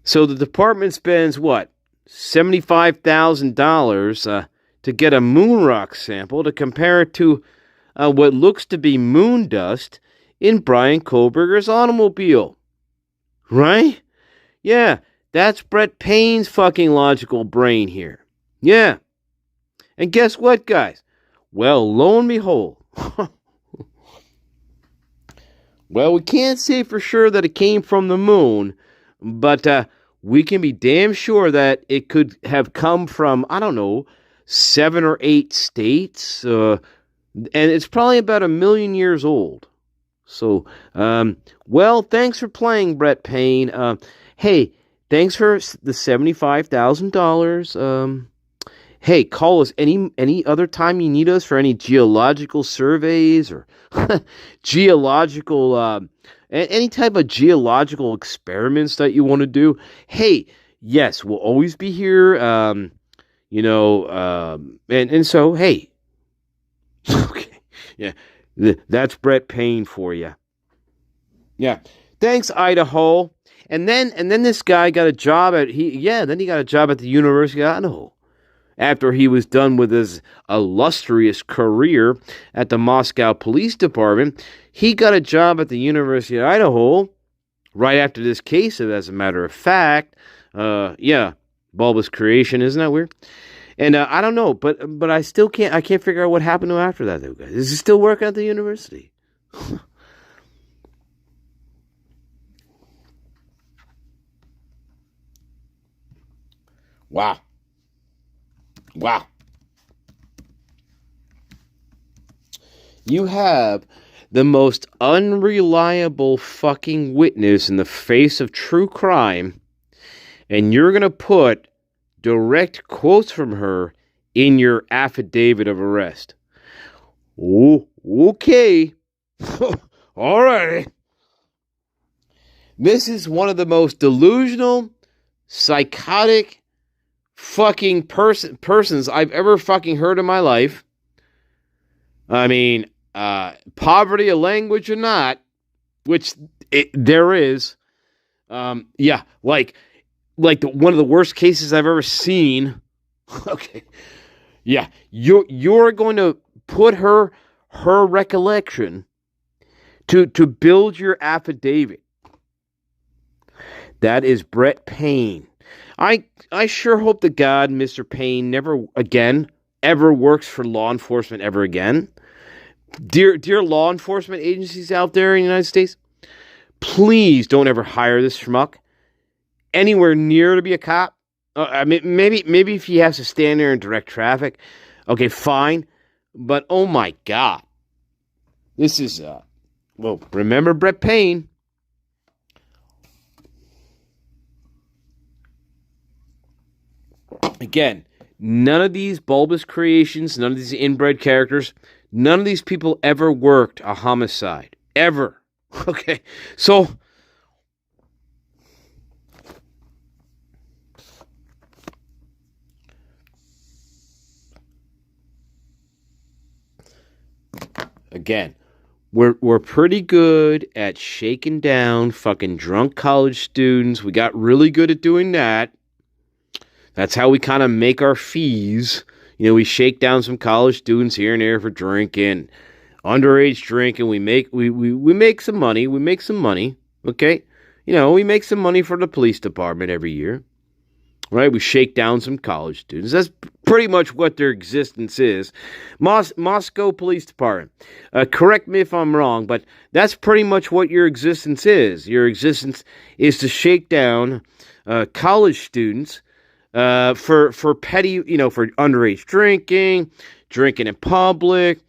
So the department spends, what? $75,000 to get a moon rock sample to compare it to what looks to be moon dust in Brian Kohlberger's automobile. Right? Yeah, that's Brett Payne's fucking logical brain here. Yeah. And guess what, guys? Well, lo and behold. Well, we can't say for sure that it came from the moon, but we can be damn sure that it could have come from, I don't know, 7 or 8 states, and it's probably about 1 million years old. So, well, thanks for playing, Brett Payne. Hey, thanks for the $75,000. Hey, call us any other time you need us for any geological surveys or geological, any type of geological experiments that you want to do. Hey, yes, we'll always be here. And so, hey, okay, yeah, that's Brett Payne for you. Yeah, thanks, Idaho. And then this guy got a job he got a job at the University of Idaho after he was done with his illustrious career at the Moscow Police Department. He got a job at the University of Idaho right after this case, as a matter of fact. Bulbous creation, isn't that weird? And I don't know, but I can't figure out what happened to him after that, though, guys. Is he still working at the university? Wow. You have the most unreliable fucking witness in the face of true crime, and you're going to put direct quotes from her in your affidavit of arrest. Oh, okay. All right. This is one of the most delusional, psychotic fucking persons I've ever fucking heard in my life. I mean, poverty of language or not, which there is. Like one of the worst cases I've ever seen. Okay. Yeah, you're going to put her recollection to build your affidavit. That is Brett Payne. I sure hope to God Mr. Payne never again ever works for law enforcement ever again. Dear law enforcement agencies out there in the United States, please don't ever hire this schmuck anywhere near to be a cop. I mean, maybe if he has to stand there and direct traffic, okay, fine. But oh my God, this is well. Remember Brett Payne. Again, none of these bulbous creations, none of these inbred characters, none of these people ever worked a homicide. Ever. Okay, so again, we're pretty good at shaking down fucking drunk college students. We got really good at doing that. That's how we kind of make our fees. You know, we shake down some college students here and there for drinking, underage drinking. We make some money. We make some money. Okay, you know, we make some money for the police department every year. Right? We shake down some college students. That's pretty much what their existence is. Moscow Police Department. Correct me if I'm wrong, but that's pretty much what your existence is. Your existence is to shake down college students for petty, you know, for underage drinking in public.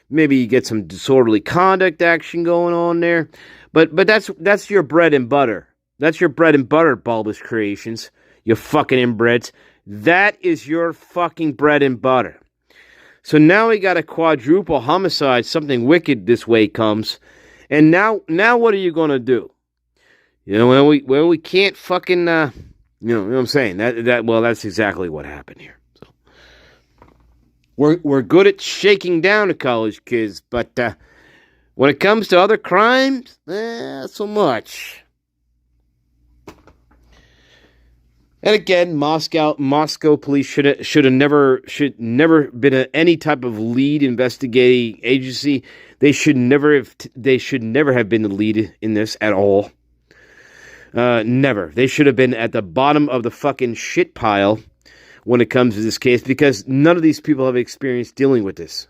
Maybe you get some disorderly conduct action going on there. But that's your bread and butter. That's your bread and butter, bulbous creations. You fucking inbreds. That is your fucking bread and butter. So now we got a quadruple homicide. Something wicked this way comes. And now what are you going to do? You know, when we can't fucking, you know what I'm saying? Well, that's exactly what happened here. So we're good at shaking down the college kids, but when it comes to other crimes, not so much. And again, Moscow police should never been any type of lead investigating agency. They should never have been the lead in this at all. Never. They should have been at the bottom of the fucking shit pile when it comes to this case, because none of these people have experience dealing with this.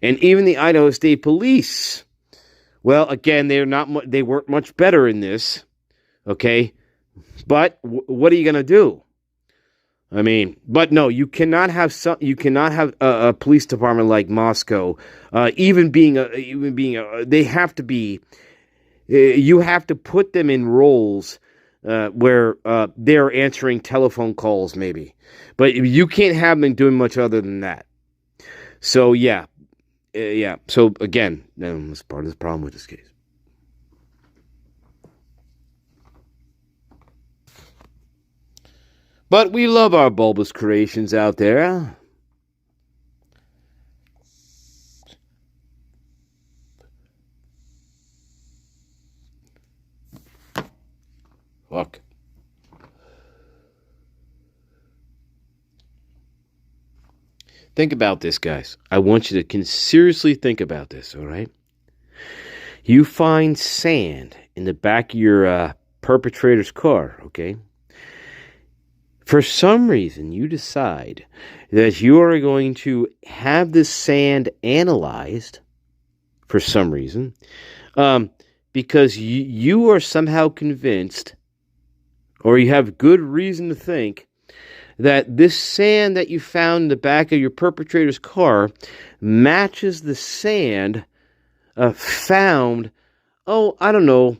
And even the Idaho State Police, well, again, they weren't much better in this. Okay. But what are you going to do? I mean, but no, you cannot have a police department like Moscow, they have to be, you have to put them in roles where they're answering telephone calls maybe. But you can't have them doing much other than that. So yeah. So again, that's part of the problem with this case. But we love our bulbous creations out there. Fuck. Think about this, guys. I want you to seriously think about this, all right? You find sand in the back of your perpetrator's car, okay? For some reason, you decide that you are going to have this sand analyzed, for some reason, because you are somehow convinced, or you have good reason to think, that this sand that you found in the back of your perpetrator's car matches the sand found, along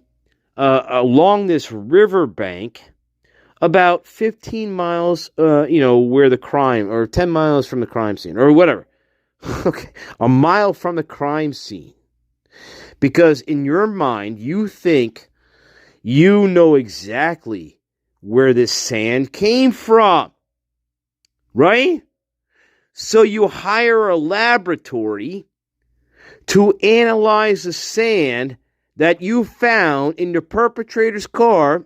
this riverbank, about 15 miles, where the crime, or 10 miles from the crime scene, or whatever. Okay, a mile from the crime scene. Because in your mind, you think you know exactly where this sand came from. Right? So you hire a laboratory to analyze the sand that you found in the perpetrator's car,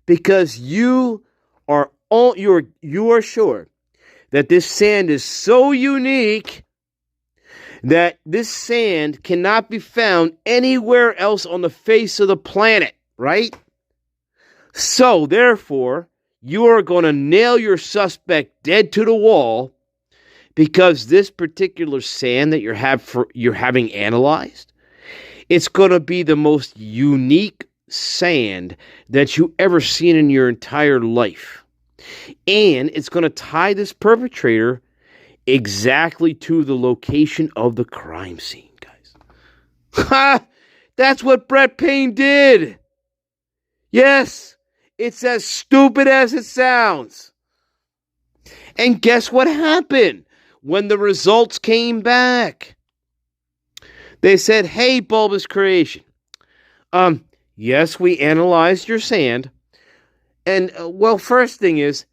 because you are sure that this sand is so unique that this sand cannot be found anywhere else on the face of the planet, right? So, therefore, you are going to nail your suspect dead to the wall because this particular sand that you're having analyzed, it's going to be the most unique sand that you ever seen in your entire life. And it's going to tie this perpetrator exactly to the location of the crime scene, guys. Ha! That's what Brett Payne did. Yes, it's as stupid as it sounds. And guess what happened when the results came back? They said, hey, Bulbous Creation, yes, we analyzed your sand. And, well, first thing is,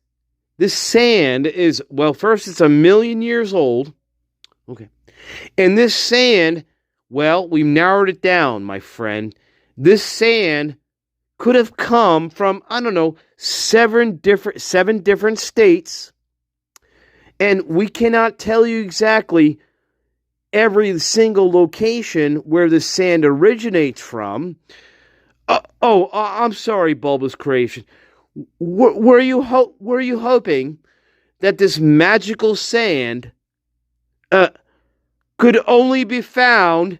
this sand is, well, first, it's 1 million years old. Okay. And this sand, well, we've narrowed it down, my friend. This sand could have come from, I don't know, seven different states. And we cannot tell you exactly every single location where the sand originates from. I'm sorry, Bulbous Creation. Were you hoping that this magical sand could only be found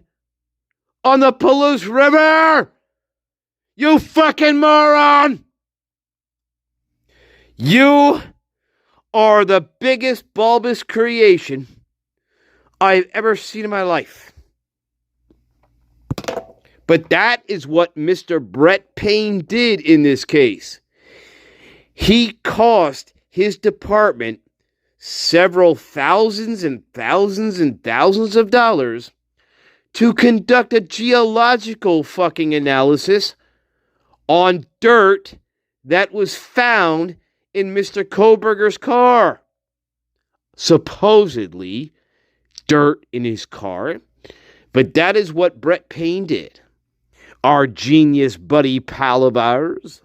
on the Palouse River? You fucking moron! You are the biggest bulbous creation I've ever seen in my life. But that is what Mr. Brett Payne did in this case. He cost his department several thousands and thousands and thousands of dollars to conduct a geological fucking analysis on dirt that was found in Mr. Koberger's car. Supposedly, dirt in his car. But that is what Brett Payne did. Our genius buddy pal of ours.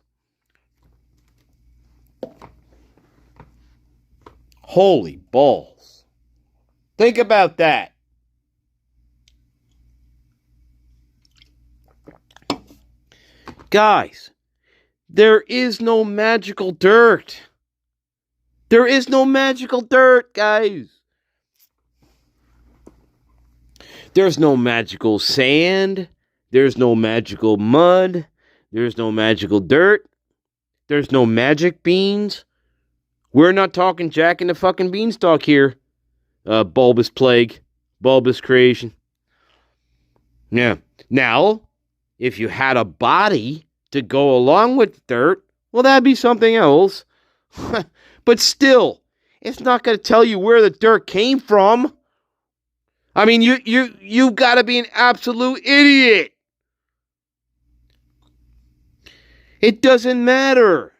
Holy balls. Think about that. Guys, there is no magical dirt. There is no magical dirt, guys. There's no magical sand. There's no magical mud. There's no magical dirt. There's no magic beans. We're not talking Jack and the fucking Beanstalk here. Bulbous Plague. Bulbous Creation. Yeah. Now, if you had a body to go along with dirt, well, that'd be something else. But still, it's not going to tell you where the dirt came from. I mean, you got to be an absolute idiot. It doesn't matter.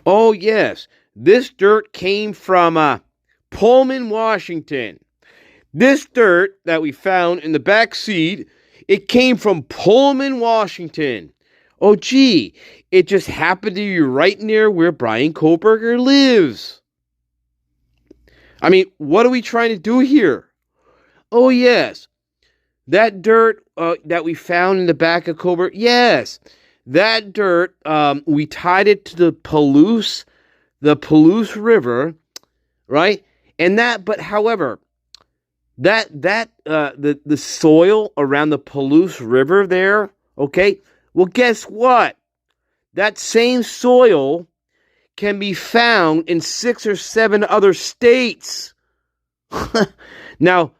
Oh, yes. This dirt came from Pullman, Washington. This dirt that we found in the back seat, it came from Pullman, Washington. Oh, gee, it just happened to be right near where Brian Koberger lives. I mean, what are we trying to do here? Oh, yes. That dirt that we found in the back of Koberger, yes. That dirt, we tied it to the Palouse River, right? And however, the soil around the Palouse River there, okay? Well, guess what? That same soil can be found in 6 or 7 other states. Now,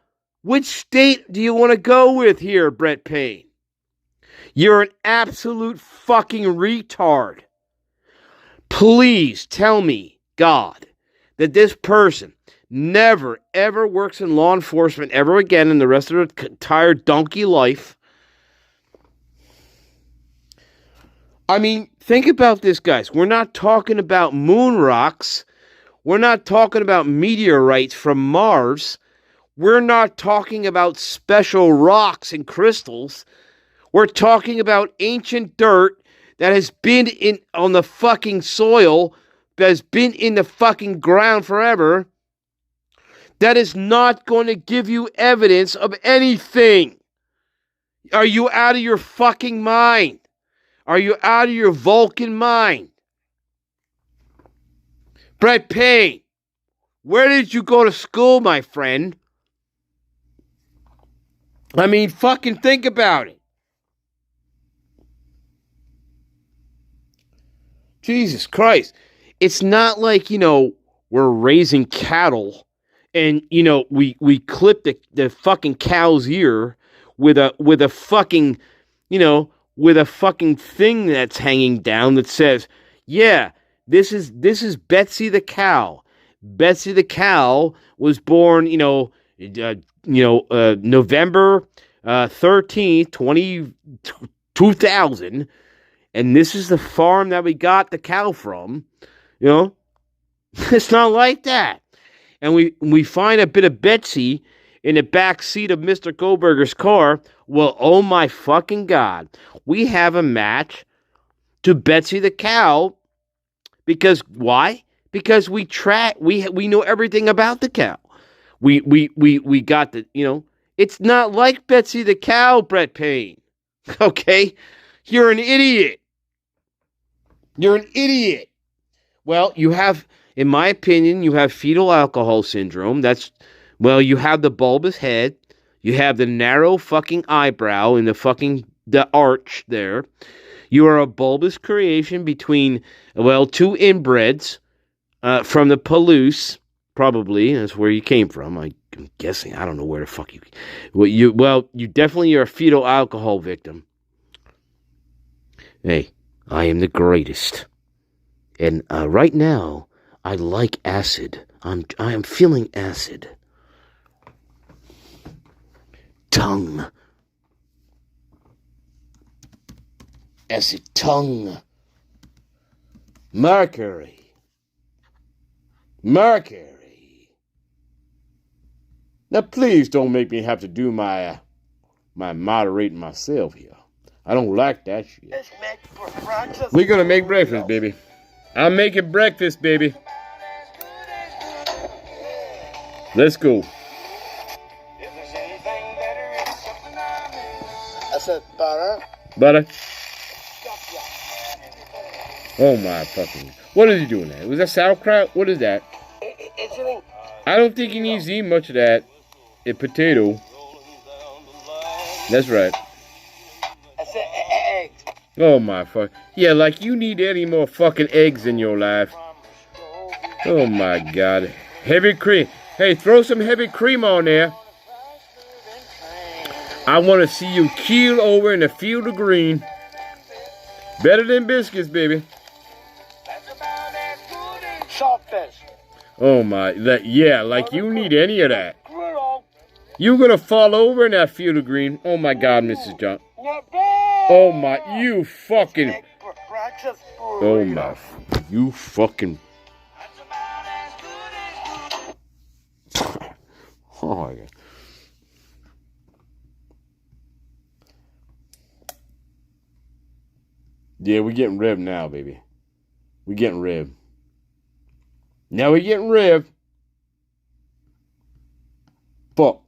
which state do you want to go with here, Brett Payne? You're an absolute fucking retard. Please tell me, God, that this person never, ever works in law enforcement ever again in the rest of their entire donkey life. I mean, think about this, guys. We're not talking about moon rocks. We're not talking about meteorites from Mars. We're not talking about special rocks and crystals. We're talking about ancient dirt that has been on the fucking soil, that has been in the fucking ground forever, That is not going to give you evidence of anything. Are you out of your fucking mind? Are you out of your Vulcan mind? Brett Payne, where did you go to school, my friend? I mean, fucking think about it. Jesus Christ. It's not like, we're raising cattle and, we clip the fucking cow's ear with a fucking, with a fucking thing that's hanging down that says, yeah, this is Betsy the cow. Betsy the cow was born, November 13th, 2000, and this is the farm that we got the cow from. It's not like that. And we find a bit of Betsy in the back seat of Mr. Goldberger's car. Well, oh my fucking God. We have a match to Betsy the cow. Because why? Because we know everything about the cow. We got the, it's not like Betsy the cow, Brett Payne. Okay? You're an idiot. You're an idiot. Well, you have, in my opinion, you have fetal alcohol syndrome. You have the bulbous head. You have the narrow fucking eyebrow and the arch there. You are a bulbous creation between, two inbreds from the Palouse, probably. That's where you came from. I'm guessing. I don't know where the fuck you... you definitely are a fetal alcohol victim. Hey, I am the greatest. And right now, I like acid. I am feeling acid. Tongue. Acid tongue. Mercury. Now, please don't make me have to do my moderating myself here. I don't like that shit. We're gonna make breakfast, baby. I'm making breakfast, baby. Let's go. I said butter. Butter. Oh my fucking... What is he doing there? Was that sauerkraut? What is that? I don't think he needs to eat much of that. A potato. That's right. I said eggs. Oh my fuck. Yeah, like you need any more fucking eggs in your life. Oh my God. Heavy cream. Hey, throw some heavy cream on there. I want to see you keel over in a field of green. Better than biscuits, baby. Saltfish. Oh my, yeah, like you need any of that. You're gonna fall over in that field of green. Oh my God, Mrs. John. Oh my, you fucking. Oh my, you fucking. Oh my God. Yeah, we're getting ribbed now, baby. We're getting ribbed. Now we're getting ribbed. Fuck.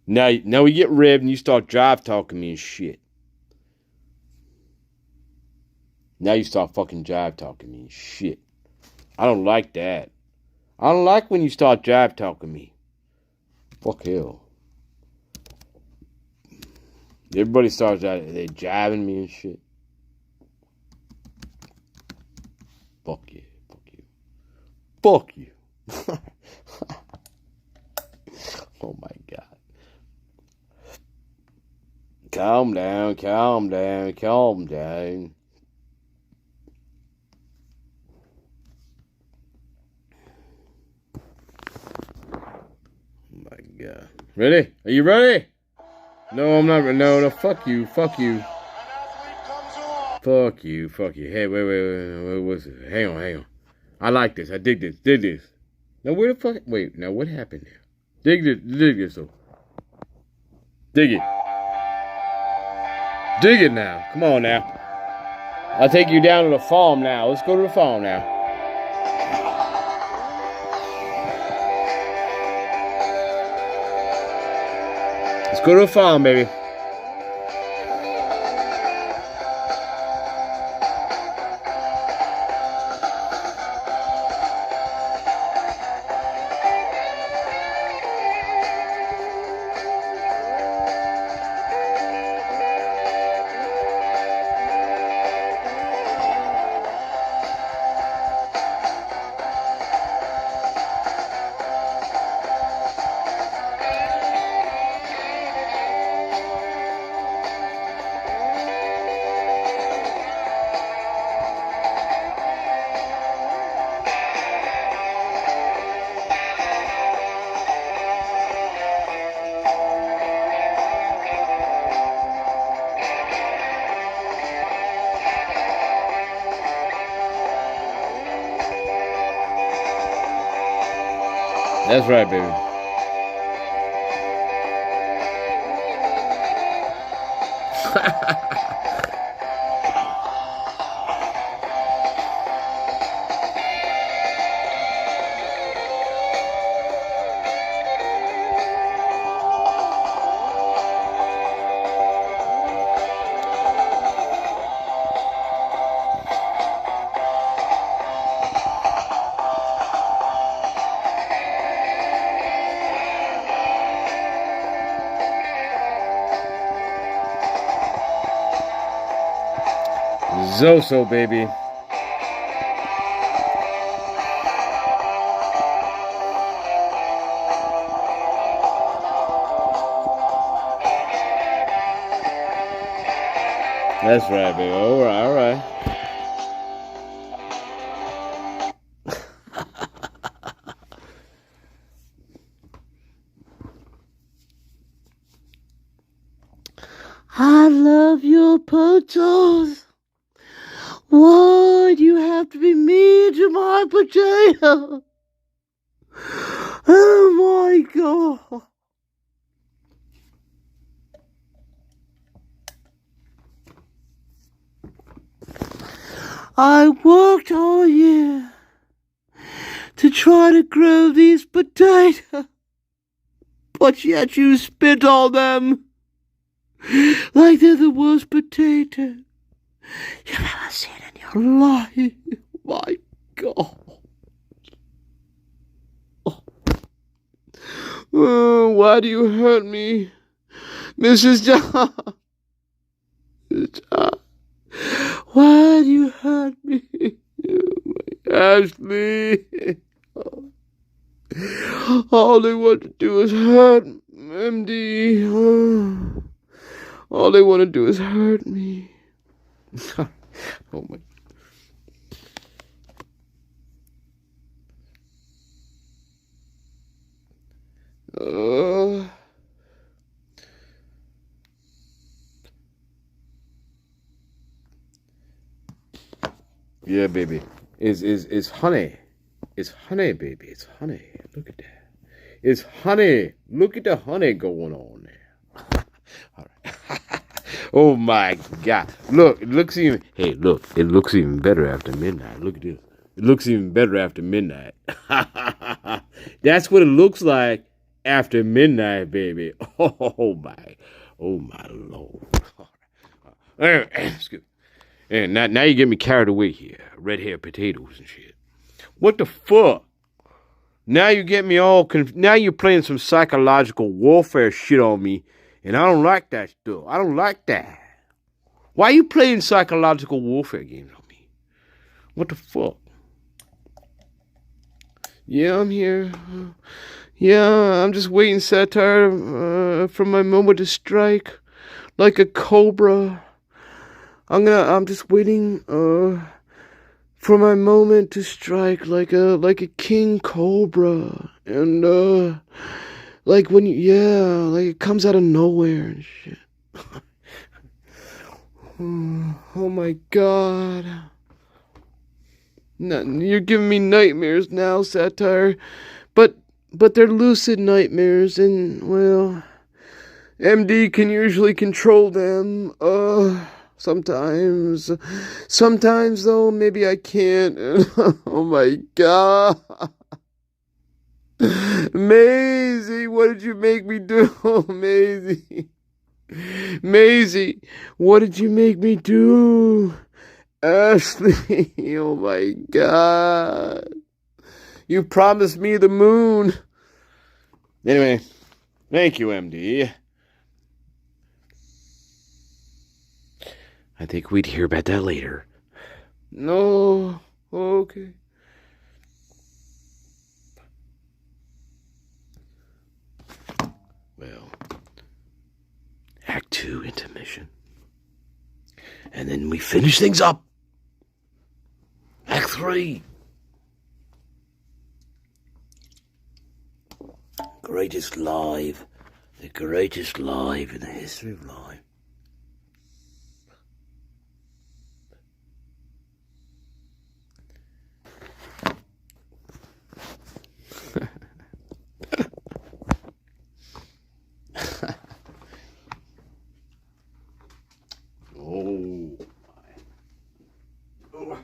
Now we get ribbed and you start drive talking me and shit. Now you start fucking jive talking me and shit. I don't like that. I don't like when you start jive talking me. Fuck hell. Everybody starts they jiving me and shit. Fuck you. Fuck you. Oh my God. Calm down. My God. Ready? Are you ready? No, I'm not. No, fuck you. Fuck you. Hey, wait. What's it? Hang on. I like this. I dig this. Now, where the fuck? Wait, now what happened there? Dig this, though. Dig it. Dig it now. Come on now. I'll take you down to the farm now. Let's go to the farm now. go to the farm, baby. That's right, baby. Zoso, baby. That's right, baby. All right, all right. I love your potatoes. Why'd you have to be mean to my potato? Oh my God. I worked all year to try to grow these potatoes, but yet you spit on them like they're the worst potato you've ever seen in your life. My God. Oh, why do you hurt me, Mrs. John? Why do you hurt me? Ashley. All they want to do is hurt MD. All they want to do is hurt me. Oh my. Yeah, baby. It's honey. It's honey, baby. It's honey. Look at that. It's honey. Look at the honey going on there. All right. Oh my God. Look, it looks even. Hey, look. It looks even better after midnight. Look at this. It looks even better after midnight. That's what it looks like after midnight, baby. Oh my Lord. Excuse me. And now you get me carried away here. Red hair potatoes and shit. What the fuck? Now you get me all now you're playing some psychological warfare shit on me, and I don't like that stuff. I don't like that. Why are you playing psychological warfare games on me? What the fuck? Yeah, I'm here. Yeah, I'm just waiting, satire, for my moment to strike, like a cobra. I'm just waiting, for my moment to strike like a king cobra, and like when like it comes out of nowhere and shit. Oh my God. You're giving me nightmares now, satire, but they're lucid nightmares, and well, MD can usually control them. Sometimes though, maybe I can't. Oh my God. Maisie, what did you make me do? Maisie. Maisie, what did you make me do? Ashley, oh my God. You promised me the moon. Anyway, thank you, MD. I think we'd hear about that later. No, okay. Well, Act 2 intermission. And then we finish things up. Act 3. Greatest live. The greatest live in the history of live. Oh. Oh.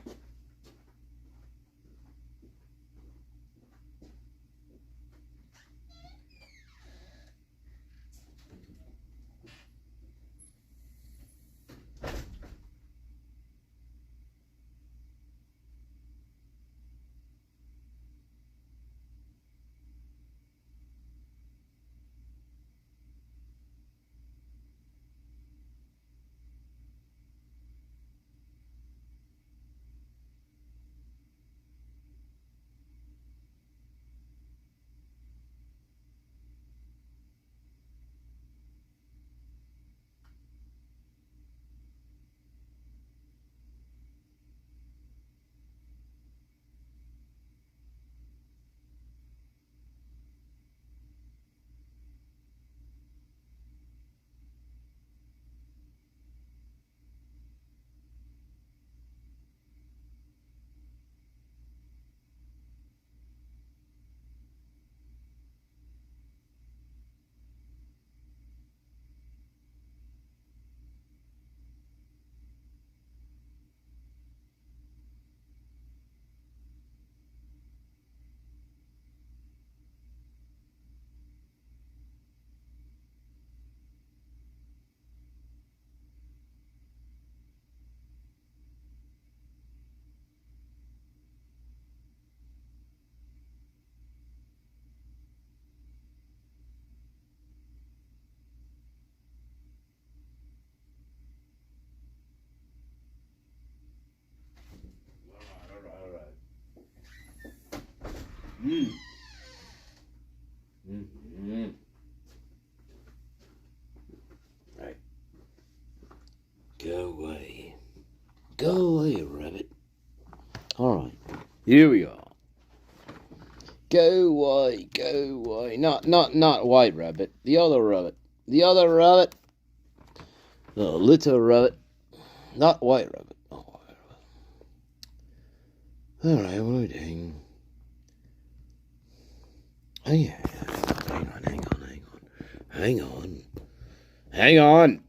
Right. Go away. Go away, rabbit. Alright. Here we are. Go away, go away. Not white rabbit. The other rabbit. The other rabbit. The little rabbit. Not white rabbit. Oh, white rabbit. Alright, what are we doing? Oh, yeah. Hang on.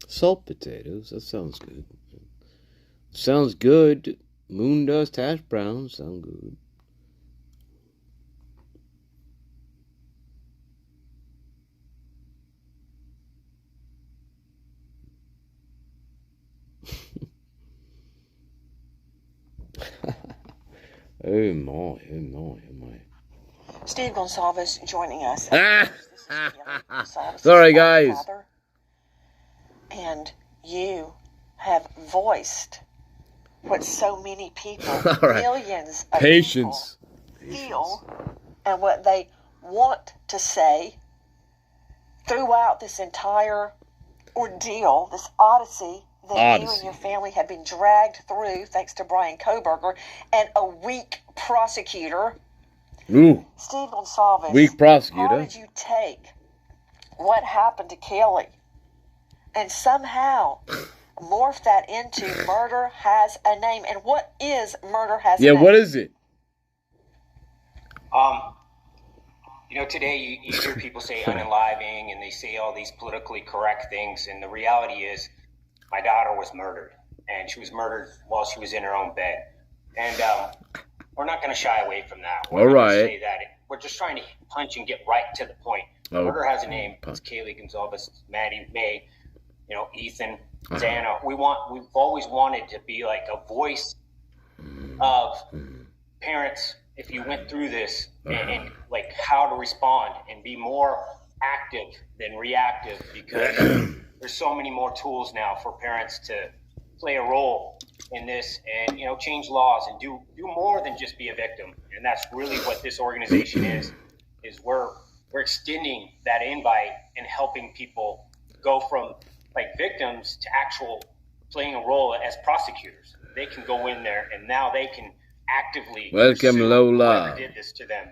Salt potatoes, that sounds good. Sounds good. Moon dust hash browns sound good. Oh my. Steve Gonsalves joining us. Sorry, guys. Father. And you have voiced what so many people, Right. millions of Patience. people feel and what they want to say throughout this entire ordeal, this odyssey that you and your family have been dragged through thanks to Brian Koberger and a weak prosecutor. Ooh. Steve Gonsalves. Weak prosecutor. How did you take what happened to Kelly and somehow morph that into Murder Has a Name? And what is Murder Has a Name? Yeah, what is it? You know, today you hear people say unaliving and they say all these politically correct things. And the reality is my daughter was murdered. And she was murdered while she was in her own bed. And we're not going to shy away from that. We're not gonna say that. We're just trying to punch and get right to the point. Murder has a name. It's Kaylee Gonzalez, Maddie, May, you know, Ethan, Xana. We've always wanted to be like a voice of parents if you went through this and like how to respond and be more active than reactive, because there's so many more tools now for parents to play a role in this and, you know, change laws and do more than just be a victim. And that's really what this organization is we're extending that invite and helping people go from like victims to actual playing a role as prosecutors. They can go in there and now they can actively welcome Lola. Whoever did this to them.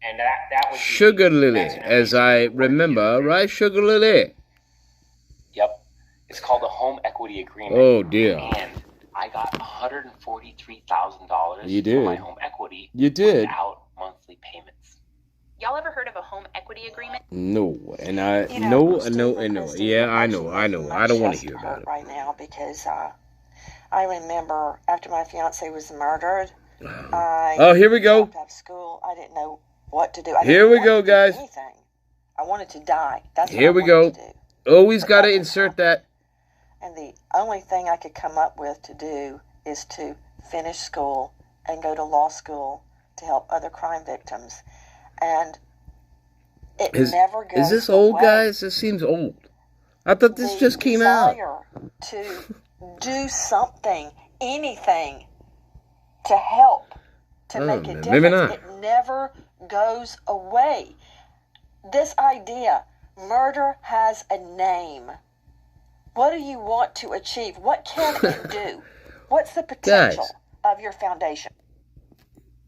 And that would be Sugar Lily, as I remember, right? Sugar Lily. Yep. It's called a home equity agreement. Oh dear. And I got $143,000 You did. for my home equity. You did. Without monthly payments. Y'all ever heard of a home equity agreement? No, and I You no. Yeah, I know. I don't want to hear about it right now because I remember after my fiance was murdered. Oh, here we go. Out of school, I didn't know what to do. Here we go, guys. Anything. I wanted to die. That's what here I we wanted go. to do. Always got to insert that. And the only thing I could come up with to do is to finish school and go to law school to help other crime victims. And it never goes Is this old, away. guys? This seems old. I thought this just came out. To do something, anything, to help, to make a difference. Maybe not. It never goes away. This idea, murder has a name. What do you want to achieve? What can it do? What's the potential of your foundation?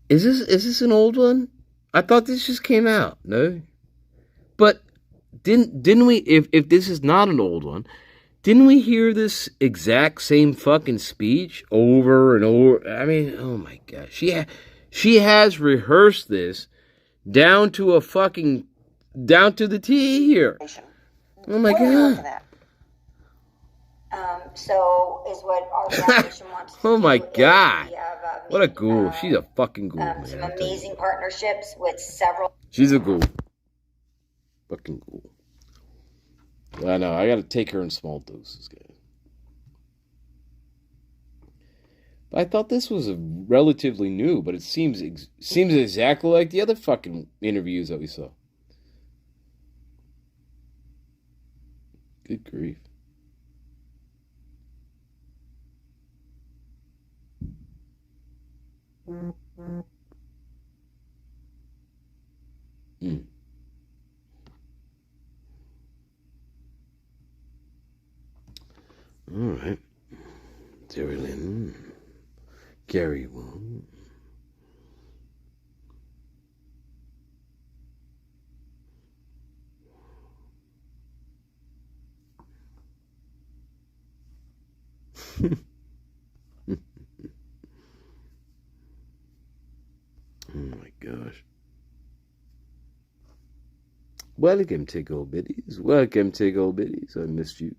Is this an old one? I thought this just came out. No, but didn't we? If this is not an old one, didn't we hear this exact same fucking speech over and over? I mean, oh my god, she has rehearsed this down to the T here. Oh my god. So is what our foundation wants to Oh do. my god. We have, What a ghoul. She's a fucking ghoul, man. some amazing partnerships with several. She's a ghoul. Fucking ghoul. I know. I gotta take her in small doses, guys. But I thought this was relatively new, but it seems exactly like the other fucking interviews that we saw. Good grief. All right. Terry Lynn. Gary Wong. Oh my gosh. Welcome, Tickle Bitties. Welcome, Tickle Bitties. I missed you.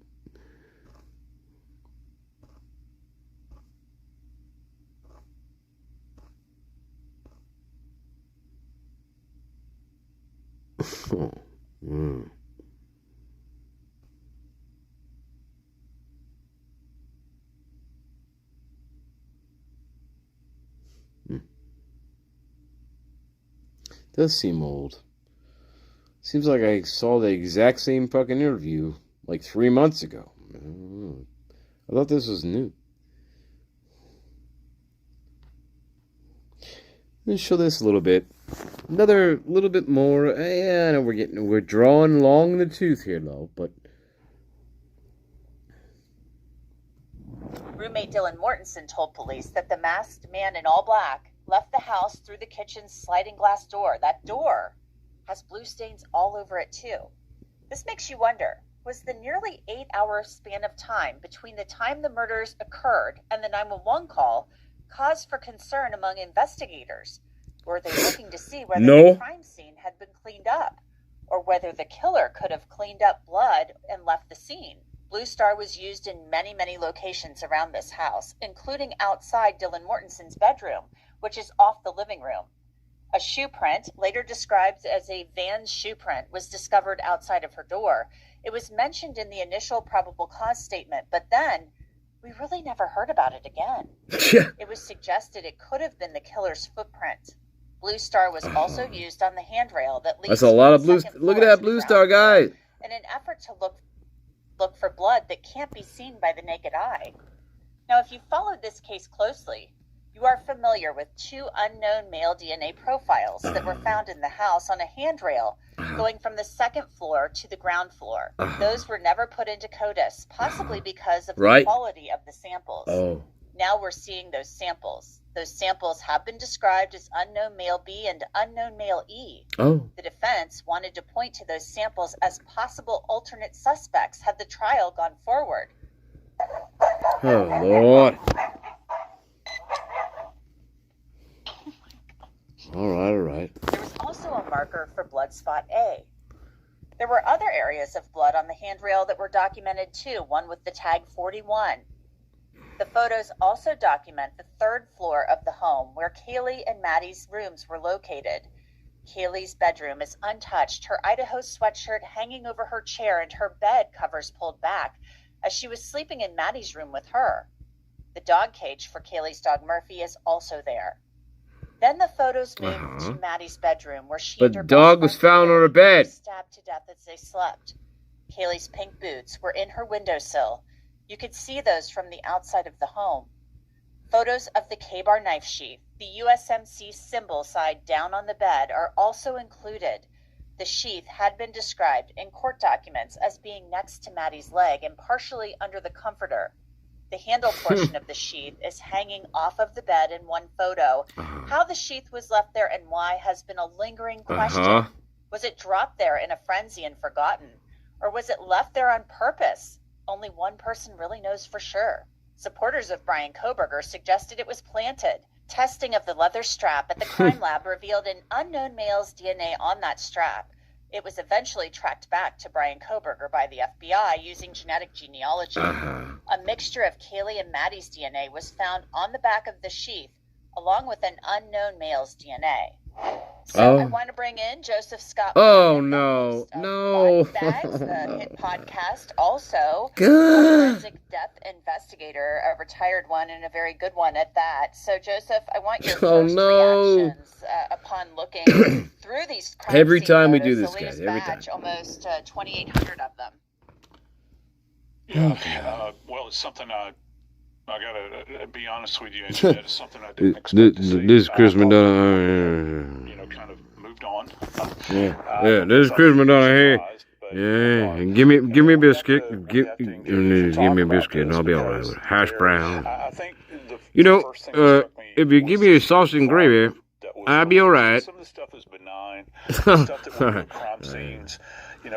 Oh. Mm. Does seem old. Seems like I saw the exact same fucking interview like 3 months ago. I thought this was new. Let me show this a little bit. Another little bit more. Yeah, I know we're drawing long in the tooth here, though, but Roommate Dylan Mortensen told police that the masked man in all black left the house through the kitchen's sliding glass door. That door has blue stains all over it, too. This makes you wonder, was the nearly 8-hour span of time between the time the murders occurred and the 911 call cause for concern among investigators? Were they looking to see whether No. the crime scene had been cleaned up, or whether the killer could have cleaned up blood and left the scene? Blue Star was used in many, many locations around this house, including outside Dylan Mortenson's bedroom, which is off the living room. A shoe print, later described as a Vans shoe print, was discovered outside of her door. It was mentioned in the initial probable cause statement, but then we really never heard about it again. It was suggested it could have been the killer's footprint. Blue Star was also used on the handrail that leads That's a lot of from blue. the second Look at floor that to Blue the Star, ground floor guys. in an effort to look for blood that can't be seen by the naked eye. Now, if you followed this case closely, you are familiar with 2 unknown male DNA profiles that were found in the house on a handrail going from the second floor to the ground floor. Those were never put into CODIS, possibly because of the quality of the samples. Oh. Now we're seeing those samples. Those samples have been described as unknown male B and unknown male E. Oh. The defense wanted to point to those samples as possible alternate suspects had the trial gone forward. Oh, Lord. All right. There was also a marker for blood spot A. There were other areas of blood on the handrail that were documented too, one with the tag 41. The photos also document the 3rd floor of the home where Kaylee and Maddie's rooms were located. Kaylee's bedroom is untouched, her Idaho sweatshirt hanging over her chair and her bed covers pulled back as she was sleeping in Maddie's room with her. The dog cage for Kaylee's dog Murphy is also there. Then the photos moved to Maddie's bedroom where she and her dog was found on her bed. Stabbed to death as they slept. Kaylee's pink boots were in her windowsill. You could see those from the outside of the home. Photos of the K-bar knife sheath, the USMC symbol side down on the bed, are also included. The sheath had been described in court documents as being next to Maddie's leg and partially under the comforter. The handle portion of the sheath is hanging off of the bed in one photo. How the sheath was left there and why has been a lingering question. Was it dropped there in a frenzy and forgotten? Or was it left there on purpose? Only one person really knows for sure. Supporters of Brian Kohberger suggested it was planted. Testing of the leather strap at the crime lab revealed an unknown male's DNA on that strap. It was eventually tracked back to Brian Kohberger by the FBI using genetic genealogy. A mixture of Kaylee and Maddie's DNA was found on the back of the sheath, along with an unknown male's DNA. So I want to bring in Joseph Scott. Oh, no. Bags, the hit podcast, also a Good. forensic death investigator, a retired one and a very good one at that. So Joseph, I want your first reactions upon looking through these crime Every scene time we photos, do this, the latest guys, every batch, almost 2,800 of them. Yeah, well, it's something I gotta be honest with you, Internet. It's something I didn't expect to see. This is Chris McDonough. Kind of moved on. Yeah, this is Chris McDonough here. Yeah, and give me a biscuit. Give me a biscuit, and I'll be all right with it. Hash brown. You know, if you give me a sausage and gravy, I'll be all right. Some of the stuff is benign. Stuff that we do crime scenes.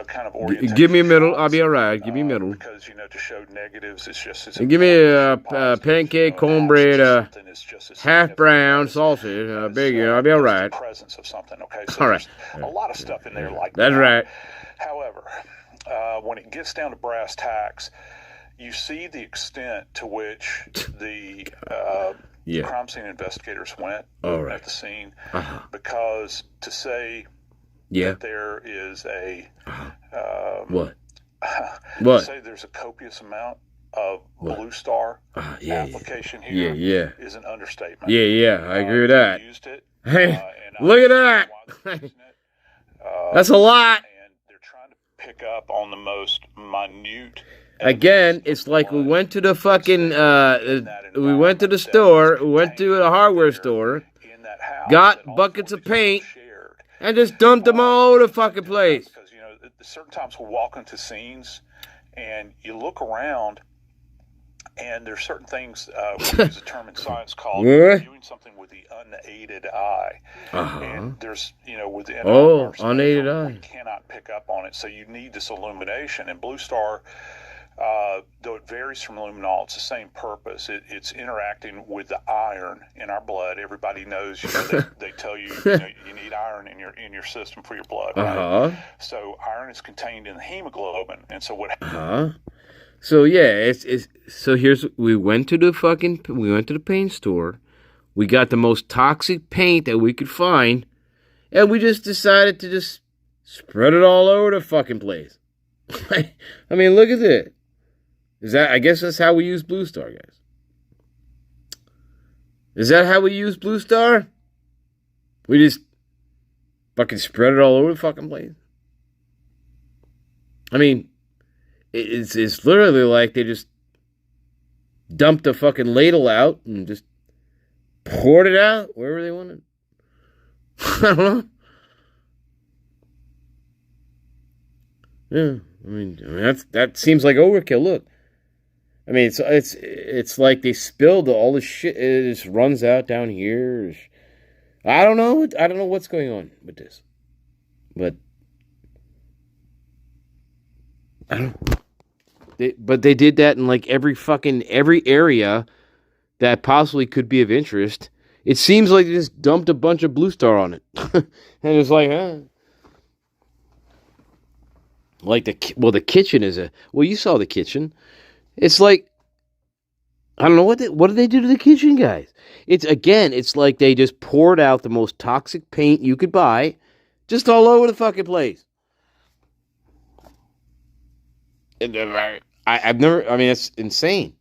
Kind of orientation. Give me a middle, I'll be all right. Give me a middle. Because, to show negatives, it's just... And give me a pancake, cornbread, half brown sausage, I'll be all right. Presence of something, okay? All right. A lot of stuff in there like that. That's right. However, when it gets down to brass tacks, you see the extent to which the crime scene investigators went at the scene. Because to say... that there is a what? Say there's a copious amount of Blue Star application here is an understatement. I agree with that. Used it, hey, look at that. That's a lot. And they're trying to pick up on the most minute. Again, it's like we went to the fucking we went to the store, we went to a hardware store, got buckets of paint. And just dumped them all over the fucking place. Because, certain times we'll walk into scenes and you look around and there's certain things, we use a term in science called viewing something with the unaided eye. And there's, within our unaided eye. We cannot pick up on it. So you need this illumination. And Blue Star though it varies from luminol, it's the same purpose. It's interacting with the iron in our blood. Everybody knows, they tell you, you need iron in your system for your blood, right? So iron is contained in the hemoglobin, and so what? So yeah, so we went to the paint store. We got the most toxic paint that we could find, and we just decided to just spread it all over the fucking place. I mean, look at it. I guess that's how we use Blue Star, guys. Is that how we use Blue Star? We just fucking spread it all over the fucking place? I mean, it's literally like they just dumped a fucking ladle out and just poured it out wherever they wanted. I don't know. Yeah, I mean that seems like overkill. Look, I mean it's like they spilled all the shit. It just runs out down here. I don't know. I don't know what's going on with this, but I don't. But they did that in like every area that possibly could be of interest. It seems like they just dumped a bunch of Blue Star on it, and it's like, like the kitchen is you saw the kitchen. It's like, I don't know what did they do to the kitchen, guys? It's like they just poured out the most toxic paint you could buy, just all over the fucking place. I've never. I mean, it's insane.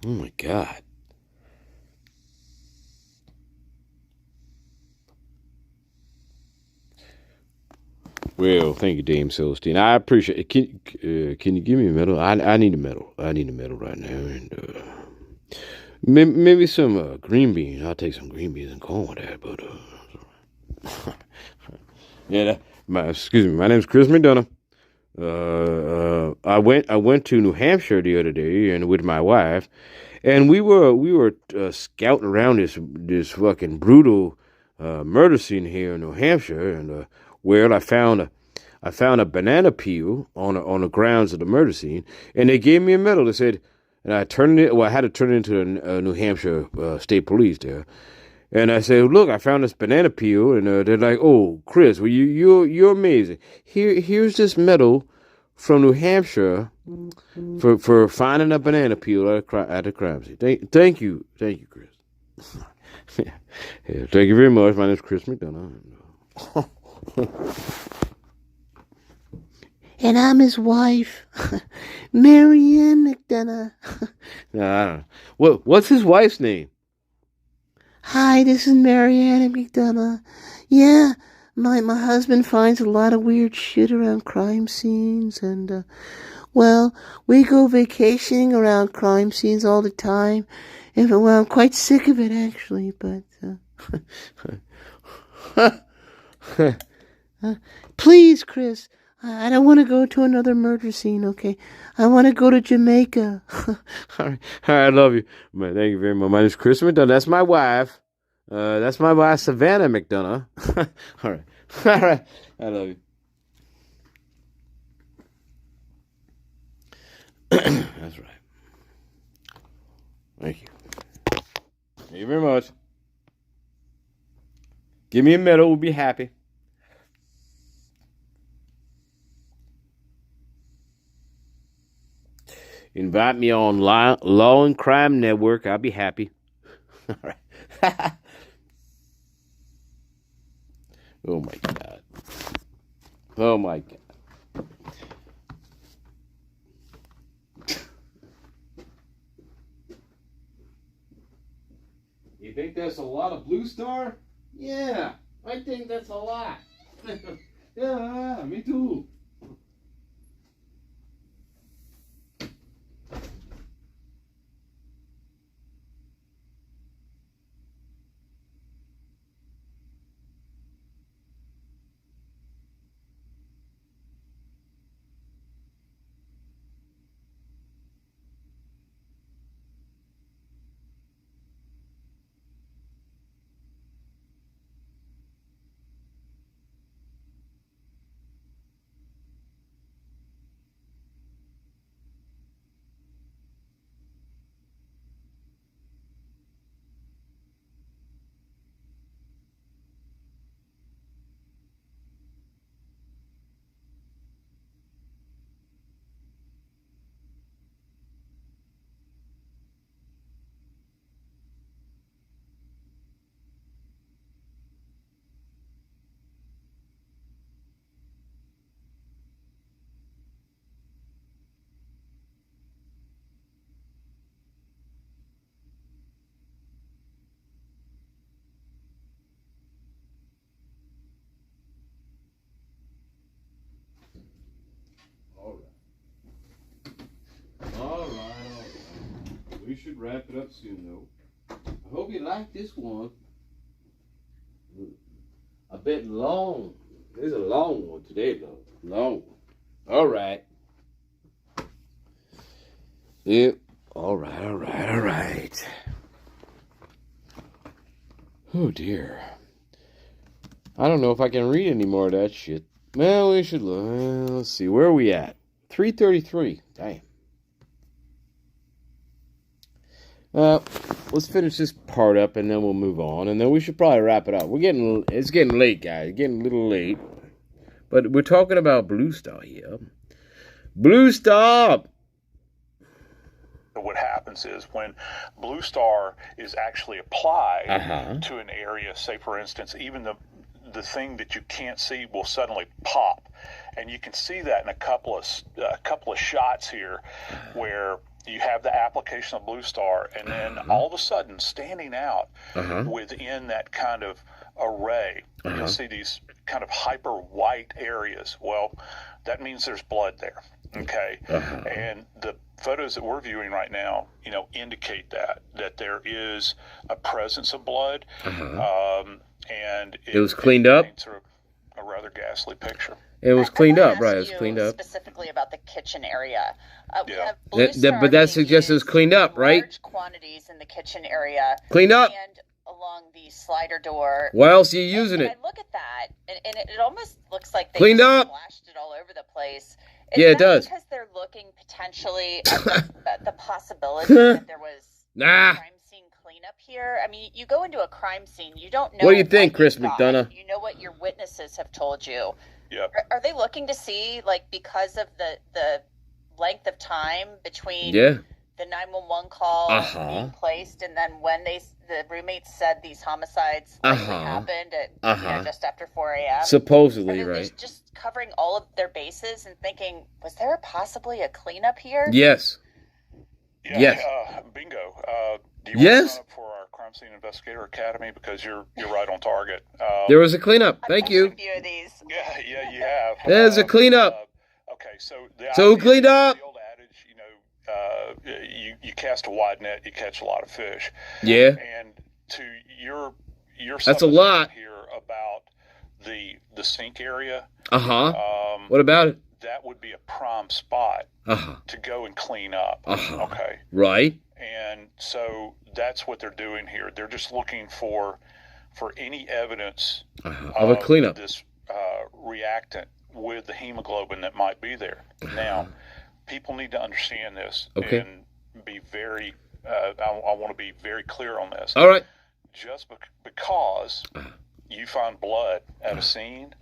Oh my God. Well, thank you, Dame Celestine. I appreciate it. Can you give me a medal? I need a medal. I need a medal right now. And maybe some green beans. I'll take some green beans and corn with that. But yeah, excuse me. My name's Chris McDonough. I went to New Hampshire the other day and with my wife, and we were scouting around this fucking brutal murder scene here in New Hampshire, and where I found a banana peel on the grounds of the murder scene, and they gave me a medal. They said, and I turned it. Well, I had to turn it into the New Hampshire State Police there. And I said, look, I found this banana peel, and they're like, oh, Chris, well, you're amazing. Here's this medal from New Hampshire for finding a banana peel at the crime scene. Thank you, Chris. Yeah, thank you very much. My name's Chris McDonough. And I'm his wife, Marianne McDonough. Nah, I don't know. What's his wife's name? Hi, this is Marianne McDonough. Yeah, my husband finds a lot of weird shit around crime scenes, and well, we go vacationing around crime scenes all the time. And well, I'm quite sick of it actually, but please, Chris, I don't want to go to another murder scene, okay? I want to go to Jamaica. All right, I love you. Man, thank you very much. My name's Chris McDonough. That's my wife. That's my wife, Savannah McDonough. All right. All right. I love you. That's right. Thank you. Thank you very much. Give me a medal. We'll be happy. Invite me on Law and Crime Network. I'll be happy. All right. Oh my God. Oh my God. You think that's a lot of Blue Star? Yeah, I think that's a lot. Yeah, me too. we should wrap it up soon, though. I hope you like this one. A bit long. This is a long one today, though. Long one. All right. Yep. All right. Oh, dear. I don't know if I can read any more of that shit. Well, we should look. Let's see. Where are we at? 3:33. Damn. Let's finish this part up and then we'll move on. And then we should probably wrap it up. It's getting late, guys. It's getting a little late. But we're talking about Blue Star here. Blue Star! What happens is when Blue Star is actually applied to an area, say for instance, even the thing that you can't see will suddenly pop. And you can see that in a couple of shots here where you have the application of Blue Star, and then all of a sudden, standing out within that kind of array, you'll see these kind of hyper white areas. Well, that means there's blood there. Okay, and the photos that we're viewing right now, indicate that there is a presence of blood, and it was cleaned up. Paints a rather ghastly picture. It was cleaned up, right? It was cleaned up. Specifically about the kitchen area. We have but that suggests it was cleaned up, right? Large quantities in the kitchen area. Cleaned up. And along the slider door. Why else are you using it? I look at that, and it almost looks like they cleaned up. Splashed it all over the place. Yeah, it does. Because they're looking potentially at the possibility that there was crime scene cleanup here. I mean, you go into a crime scene, you don't know. What do you think, Chris McDonough? You know what your witnesses have told you. Yeah. Are they looking to see, like, because of the length of time between the 911 call being placed and then when the roommates said these homicides happened at just after 4 a.m.? Supposedly, right. Just covering all of their bases and thinking, was there possibly a cleanup here? Yes. Yeah, yes. Bingo. Do you want to sign up for our Crime Scene Investigator Academy? Because you're right on target. There was a cleanup. Thank you. A few of these. Yeah, you have. There's a cleanup. Okay, so who cleaned up? The old adage, you cast a wide net, you catch a lot of fish. Yeah. And to your that's a lot here about the sink area. What about it? That would be a prime spot to go and clean up. Okay. Right. And so that's what they're doing here. They're just looking for any evidence of a cleanup. This reactant with the hemoglobin that might be there. Now, people need to understand this and be very. I want to be very clear on this. All right. Just because you find blood at a scene,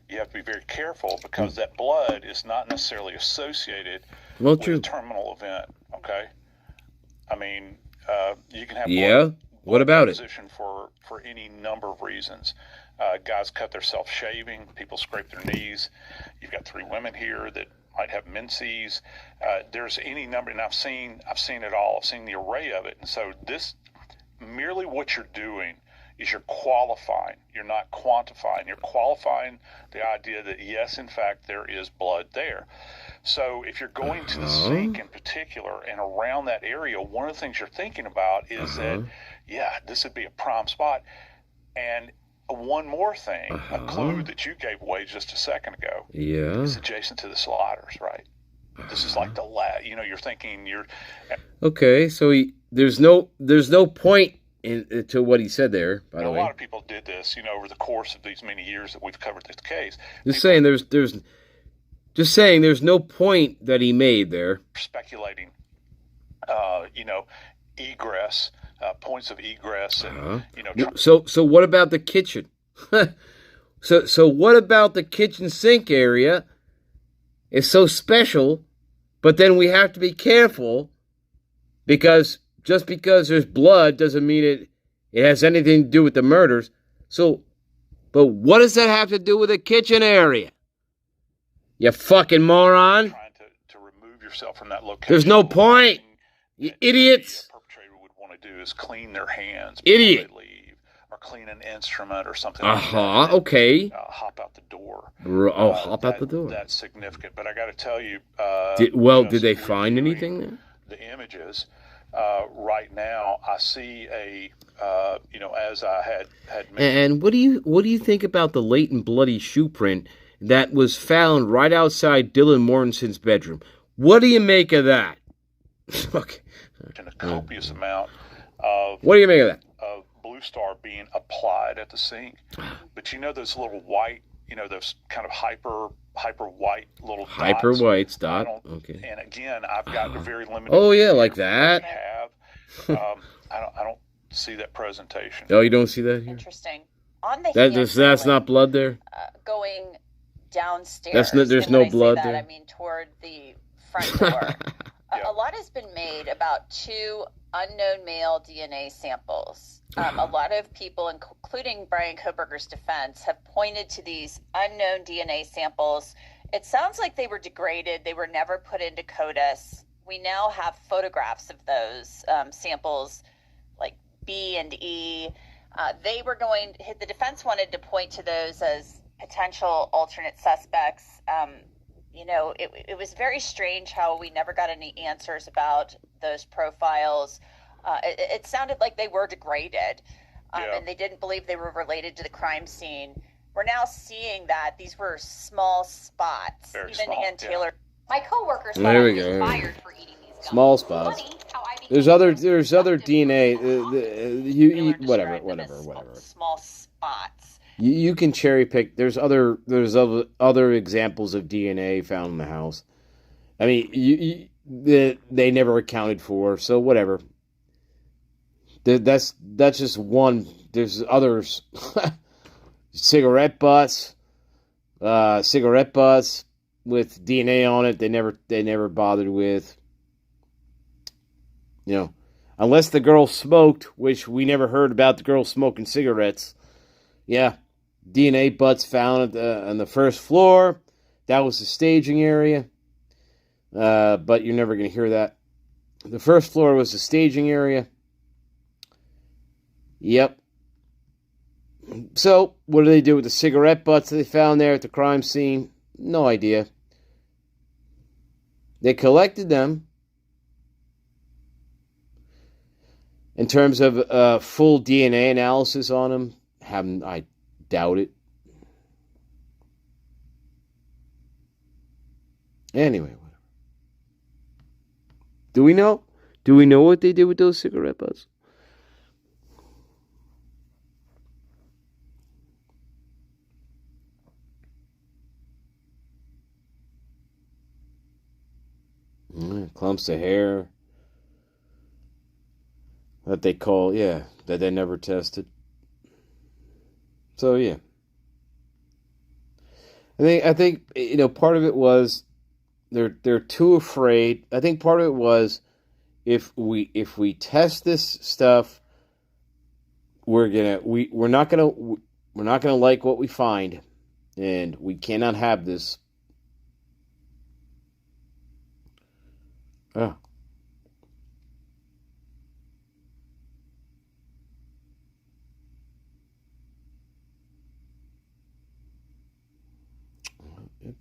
you have to be very careful because that blood is not necessarily associated with a terminal event. Okay. I mean, you can have blood what about it? For any number of reasons. Guys cut themselves shaving. People scrape their knees. You've got 3 women here that might have menses. There's any number, and I've seen it all. I've seen the array of it. And so this, merely what you're doing is you're qualifying. You're not quantifying. You're qualifying the idea that yes, in fact, there is blood there. So if you're going to the sink in particular and around that area, one of the things you're thinking about is that, this would be a prime spot. And one more thing, a clue that you gave away just a second ago. Yeah. It's adjacent to the sliders, right? This is like the you're thinking Okay, so there's no point to what he said there, by the way. A lot of people did this, over the course of these many years that we've covered this case. Just saying there's no point that he made there. Speculating, egress, points of egress, and So what about the kitchen? so what about the kitchen sink area? It's so special, but then we have to be careful because just because there's blood doesn't mean it has anything to do with the murders. So, but what does that have to do with the kitchen area? You fucking moron! Trying to remove yourself from that location. There's no point. You idiots. The perpetrator would want to do is clean their hands. Idiot. Before they leave, or clean an instrument or something. Like that. Okay. Hop out the door. Hop out the door. That's significant. But I got to tell you. Did they find anything there? The images. right now, I see as I had mentioned. And what do you think about the latent bloody shoe print that was found right outside Dylan Mortensen's bedroom? What do you make of that? Okay. A copious amount of. What do you make of that? Of Blue Star being applied at the sink, but those little white, those kind of hyper white little hyper dots. White dot. Okay. And again, I've got a very limited. Oh yeah, like that. I don't see that presentation. Oh, you don't see that here? Interesting. On the that's not blood there. Going downstairs. There's no blood there. I mean, toward the front door. A lot has been made about 2 unknown male DNA samples. A lot of people, including Brian Koberger's defense, have pointed to these unknown DNA samples. It sounds like they were degraded. They were never put into CODIS. We now have photographs of those samples, like B and E. The defense wanted to point to those as potential alternate suspects. It was very strange how we never got any answers about those profiles. It sounded like they were degraded, and they didn't believe they were related to the crime scene. We're now seeing that these were small spots. Very even small, Ann Taylor. My coworkers thought There I we was go. fired for eating these gums. Small spots. Funny how I became There's other DNA. Whatever. Small spots. You can cherry pick. There's other examples of DNA found in the house. I mean, they never accounted for. So whatever. That's just one. There's others. Cigarette butts with DNA on it. They never bothered with. Unless the girl smoked, which we never heard about the girl smoking cigarettes. Yeah, DNA butts found on the first floor. That was the staging area. But you're never going to hear that. The first floor was the staging area. Yep. So, what do they do with the cigarette butts that they found there at the crime scene? No idea. They collected them. In terms of full DNA analysis on them, I doubt it. Anyway, whatever. Do we know? Do we know what they did with those cigarette butts? Clumps of hair that they call, that they never tested. So yeah, I think part of it was they're too afraid. I think part of it was if we test this stuff, we're not gonna like what we find, and we cannot have this. Oh.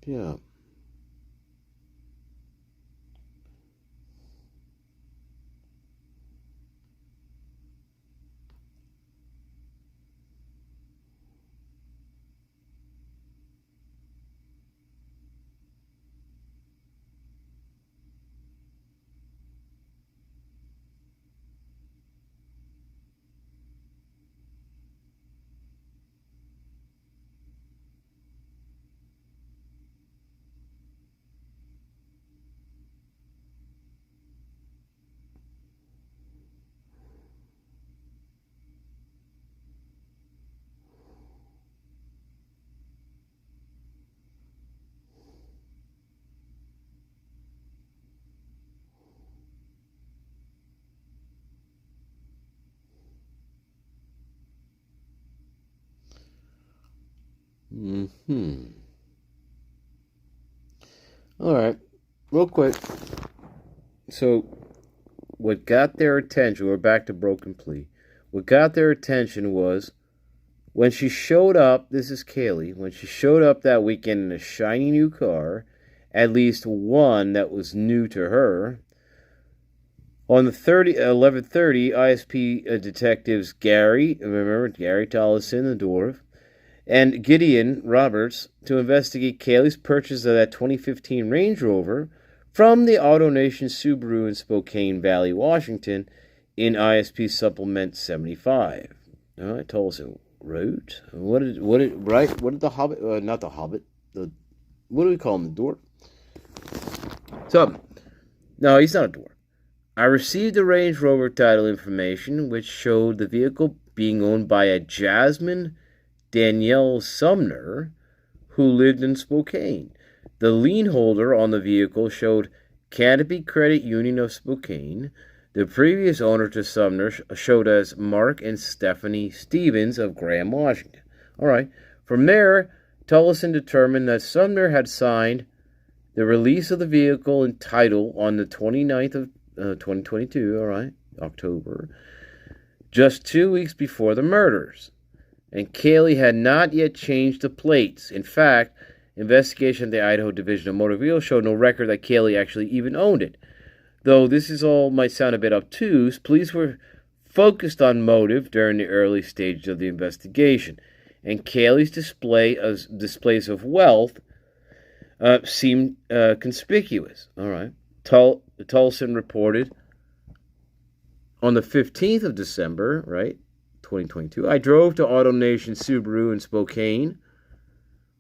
Yeah. All right, real quick. So, what got their attention? We're back to Broken Plea. What got their attention was when she showed up. This is Kaylee. When she showed up that weekend in a shiny new car, at least one that was new to her. On the 11:30, ISP detectives Gary Tollison, the dwarf, and Gideon Roberts to investigate Kaylee's purchase of that 2015 Range Rover from the AutoNation Subaru in Spokane Valley, Washington, in ISP Supplement 75. All right, Tollison wrote. What did the Hobbit? Not the Hobbit. What do we call him? The dwarf. So, no, he's not a dwarf. I received the Range Rover title information, which showed the vehicle being owned by a Jasmine Danielle Sumner, who lived in Spokane. The lien holder on the vehicle showed Canopy Credit Union of Spokane. The previous owner to Sumner showed as Mark and Stephanie Stevens of Graham, Washington. All right. From there, Tullison determined that Sumner had signed the release of the vehicle and title on the 29th of 2022, all right, October, just 2 weeks before the murders. And Kaylee had not yet changed the plates. In fact, investigation of the Idaho Division of Motor Vehicles showed no record that Kaylee actually even owned it. Though this is all might sound a bit obtuse, police were focused on motive during the early stages of the investigation, and Kaylee's displays of wealth seemed conspicuous. All right. Tullison reported on the 15th of December, right, 2022, I drove to AutoNation Subaru in Spokane.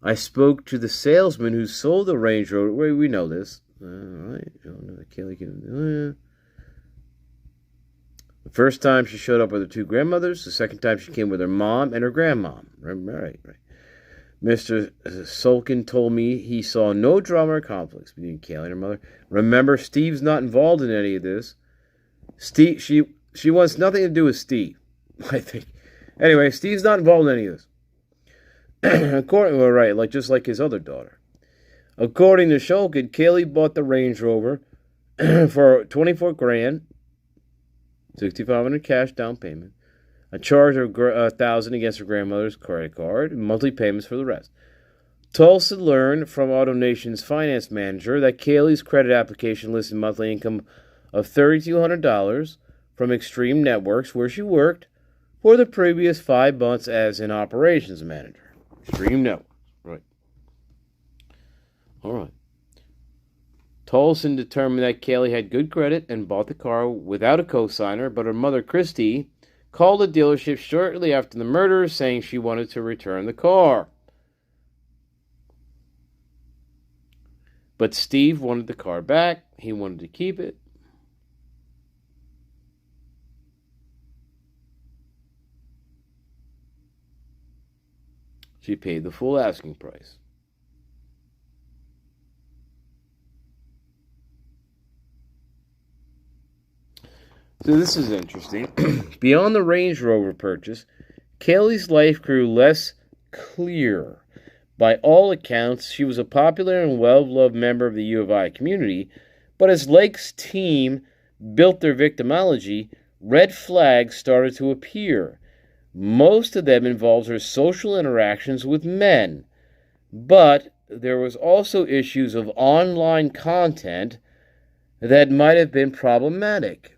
I spoke to the salesman who sold the Range Rover. We know this. All right. The first time she showed up with her two grandmothers. The second time she came with her mom and her grandmom. Right. Mr. Sulkin told me he saw no drama or conflicts between Kaylee and her mother. Remember, Steve's not involved in any of this. Steve, she wants nothing to do with Steve, I think. Anyway, Steve's not involved in any of this. Just like his other daughter. According to Shulkin, Kaylee bought the Range Rover for $24,000, $6,500 cash down payment, a charge of $1,000 against her grandmother's credit card, and monthly payments for the rest. Tulsa learned from AutoNation's finance manager that Kaylee's credit application listed monthly income of $3,200 from Extreme Networks, where she worked for the previous 5 months as an operations manager. Extreme Networks, right. All right. Tolson determined that Kaylee had good credit and bought the car without a cosigner, but her mother, Christy, called the dealership shortly after the murder, saying she wanted to return the car. But Steve wanted the car back. He wanted to keep it. She paid the full asking price. So this is interesting. Beyond the Range Rover purchase, Kaylee's life grew less clear. By all accounts, she was a popular and well-loved member of the U of I community, but as Lake's team built their victimology, red flags started to appear. Most of them involved her social interactions with men, but there was also issues of online content that might have been problematic.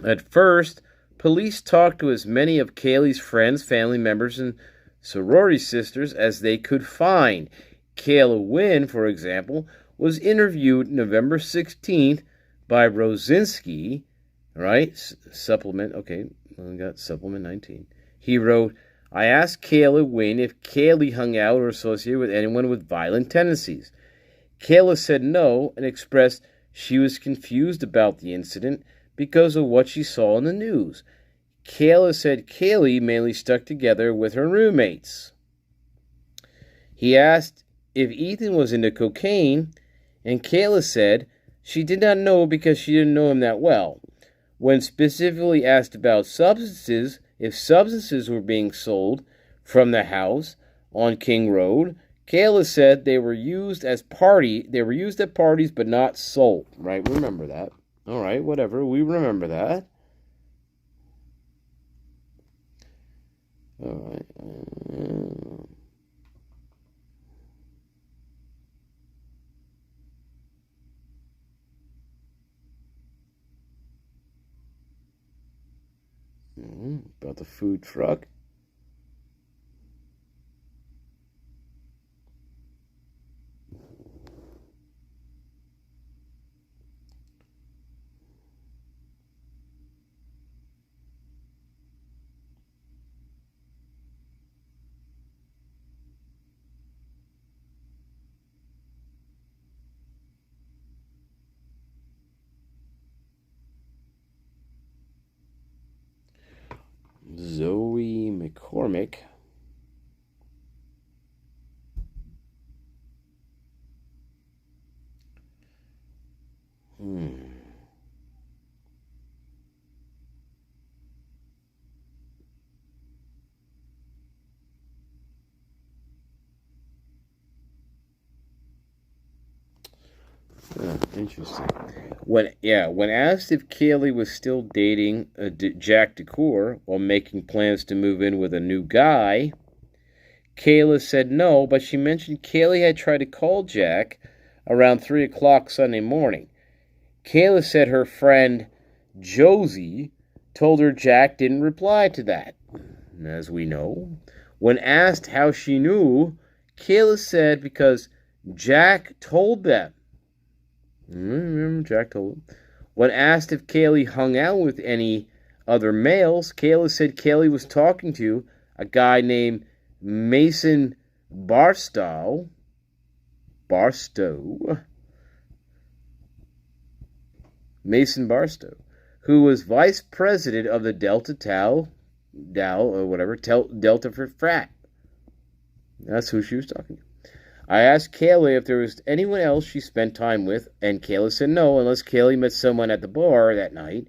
At first, police talked to as many of Kaylee's friends, family members, and sorority sisters as they could find. Kayla Wynn, for example, was interviewed November 16th by Rosinski, right? Supplement, okay, we got Supplement 19. He wrote, I asked Kayla Wynn if Kaylee hung out or associated with anyone with violent tendencies. Kayla said no and expressed she was confused about the incident because of what she saw in the news. Kayla said Kaylee mainly stuck together with her roommates. He asked if Ethan was into cocaine, and Kayla said she did not know because she didn't know him that well. When specifically asked about substances, if substances were being sold from the house on King Road, Kayla said they were used at parties but not sold. Right, remember that. All right, whatever. We remember that. All right. About the food truck. Zoe McCormick. Interesting. When asked if Kaylee was still dating Jack DeCour while making plans to move in with a new guy, Kayla said no, but she mentioned Kaylee had tried to call Jack around 3 o'clock Sunday morning. Kayla said her friend Josie told her Jack didn't reply to that. As we know, when asked how she knew, Kayla said because Jack told them. Remember, Jack told him. When asked if Kaylee hung out with any other males, Kayla said Kaylee was talking to a guy named Mason Barstow, who was vice president of the Delta for frat. That's who she was talking to. I asked Kaylee if there was anyone else she spent time with, and Kayla said no, unless Kaylee met someone at the bar that night.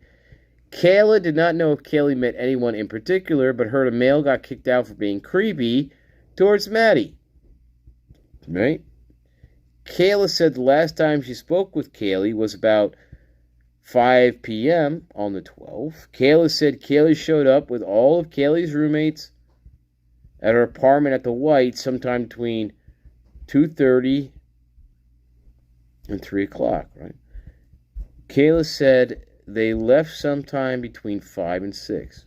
Kayla did not know if Kaylee met anyone in particular, but heard a male got kicked out for being creepy towards Maddie. Right? Kayla said the last time she spoke with Kaylee was about 5 p.m. on the 12th. Kayla said Kaylee showed up with all of Kaylee's roommates at her apartment at the White sometime between 2:30 and 3 o'clock, right? Kayla said they left sometime between 5 and 6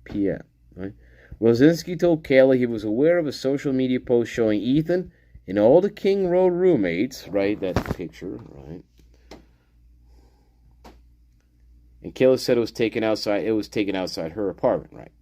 p.m., right? Rosinski told Kayla he was aware of a social media post showing Ethan and all the King Road roommates, right? That picture, right? And Kayla said it was taken outside her apartment, right?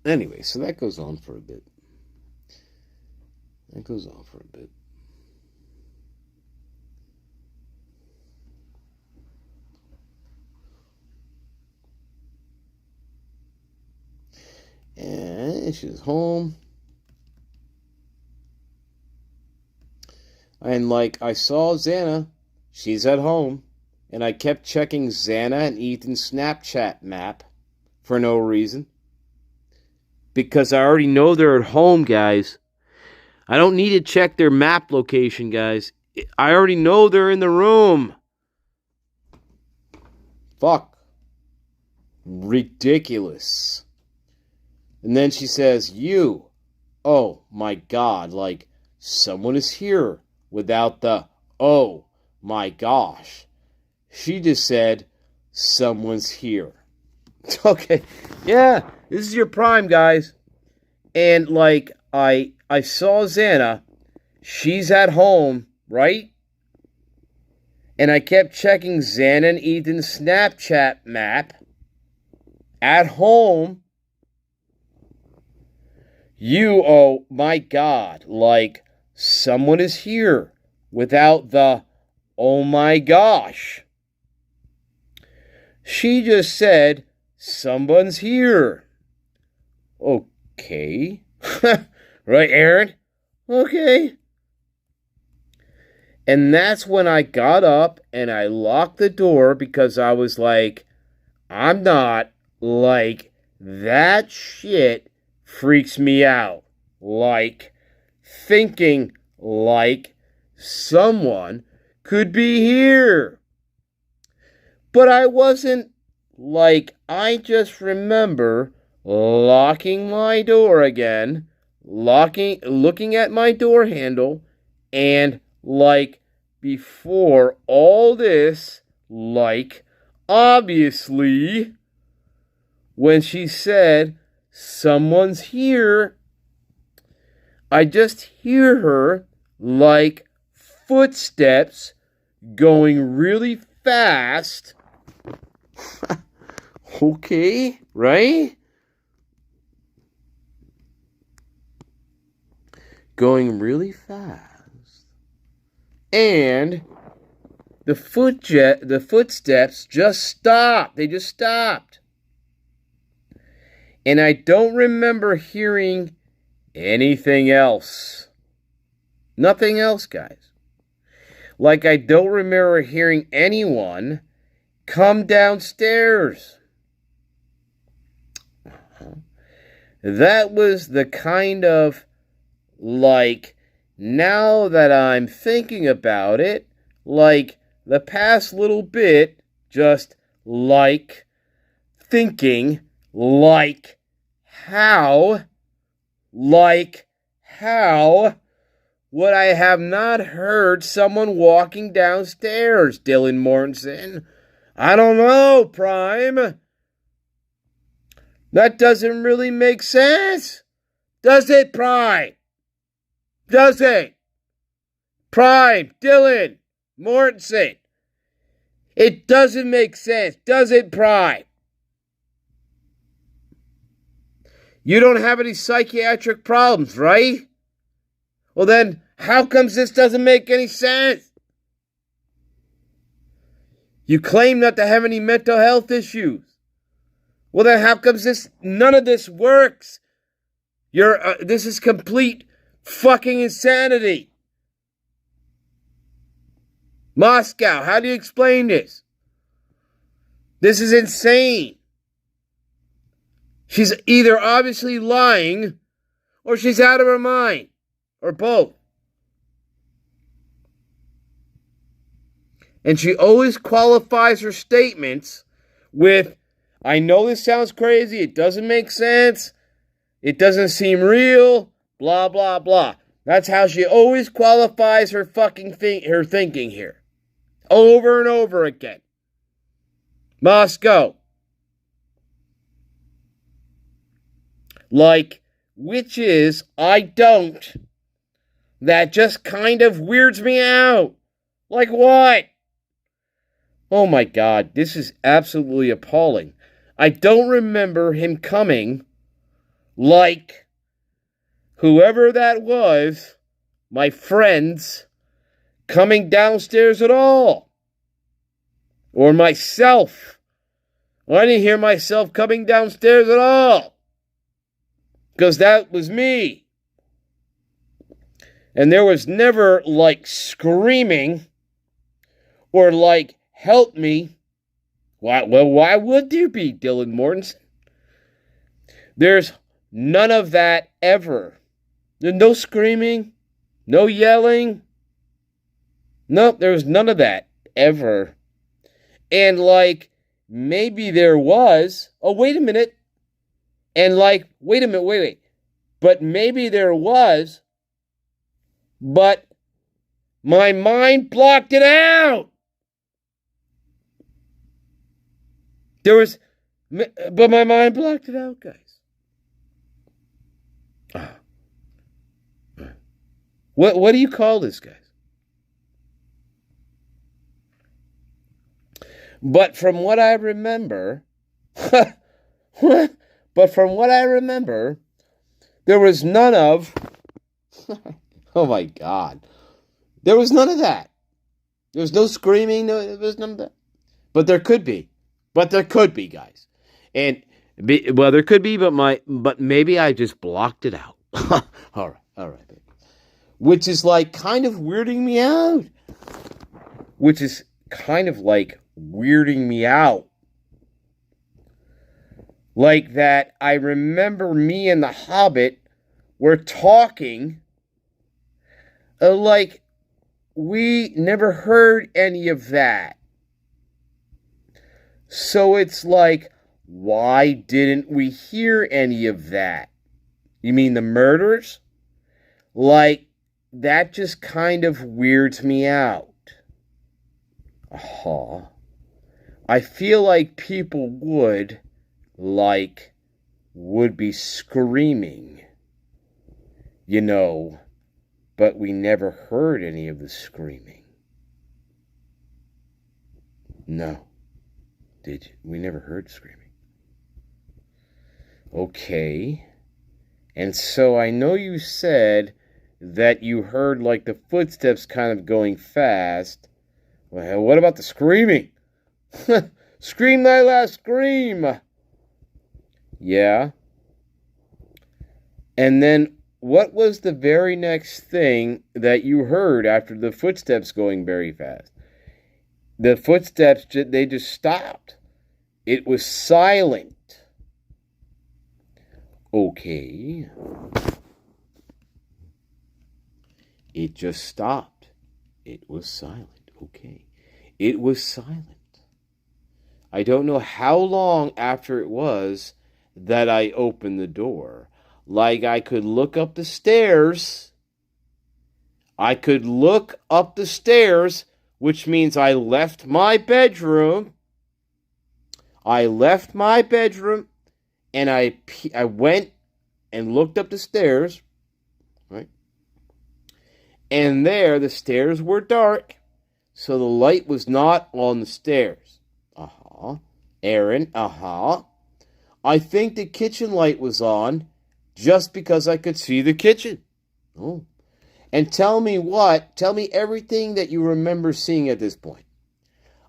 Anyway, so that goes on for a bit. And she's home. And I saw Xana. She's at home. And I kept checking Xana and Ethan's Snapchat map for no reason. Because I already know they're at home, guys. I don't need to check their map location, guys. I already know they're in the room. Fuck. Ridiculous. And then she says, oh my God, someone is here without the, oh my gosh. She just said, someone's here. Okay, yeah, this is your prime, guys. And I saw Xana. She's at home, right? And I kept checking Xana and Ethan's Snapchat map. At home. Oh my God, someone is here without the, oh my gosh. She just said, someone's here. Okay. Right, Aaron? Okay. And that's when I got up and I locked the door because I was like, I'm not, that shit freaks me out. Thinking someone could be here. But I wasn't like, I just remember locking my door again, looking at my door handle, and like before all this, like obviously, when she said, someone's here, I just hear her like footsteps going really fast. Okay, right? Going really fast. And the footsteps just stopped. They just stopped. And I don't remember hearing anything else. Nothing else, guys. Like I don't remember hearing anyone come downstairs. That was the kind of, like, now that I'm thinking about it, like the past little bit, just like thinking, like how would I have not heard someone walking downstairs, Dylan Mortensen? I don't know, Prime. That doesn't really make sense. Does it, Prime? Does it? Prime, Dylan Mortensen. It doesn't make sense. Does it, Prime? You don't have any psychiatric problems, right? Well then, how comes this doesn't make any sense? You claim not to have any mental health issues. Well then, how comes none of this works? This is complete fucking insanity. Moscow, how do you explain this? This is insane. She's either obviously lying or she's out of her mind. Or both. And she always qualifies her statements with, I know this sounds crazy, it doesn't make sense, it doesn't seem real, blah, blah, blah. That's how she always qualifies her fucking her thinking here. Over and over again. Moscow. Like, which is, I don't. That just kind of weirds me out. Like what? Oh my God, this is absolutely appalling. I don't remember him coming like whoever that was, my friends, coming downstairs at all. Or myself. I didn't hear myself coming downstairs at all. Because that was me. And there was never, like, screaming or, like, help me. Why would there be, Dylan Mortensen? There's none of that ever. There's no screaming, no yelling. Nope, there was none of that ever. And, like, maybe there was. Oh, wait a minute. And, like, wait a minute, wait. But maybe there was. But my mind blocked it out. But my mind blocked it out, guys. What do you call this, guys? But from what I remember, there was none of. Oh my God. There was none of that. There was no screaming. There was none of that. But there could be. Guys. And there could be, but maybe I just blocked it out. All right. Which is like kind of weirding me out. Like that I remember me and the Hobbit were talking like we never heard any of that. So it's like, why didn't we hear any of that? You mean the murders? Like, that just kind of weirds me out. I feel like people would be screaming, but we never heard any of the screaming. No. Did you? We never heard screaming. Okay. And so I know you said that you heard the footsteps kind of going fast. Well, what about the screaming? Scream thy last scream. Yeah. And then what was the very next thing that you heard after the footsteps going very fast? The footsteps, they just stopped. It was silent. Okay. It just stopped. It was silent. Okay. It was silent. I don't know how long after it was that I opened the door. I could look up the stairs. Which means I left my bedroom. And I went and looked up the stairs, right? And there, the stairs were dark, so the light was not on the stairs. Aaron, I think the kitchen light was on just because I could see the kitchen. Oh. And tell me everything that you remember seeing at this point.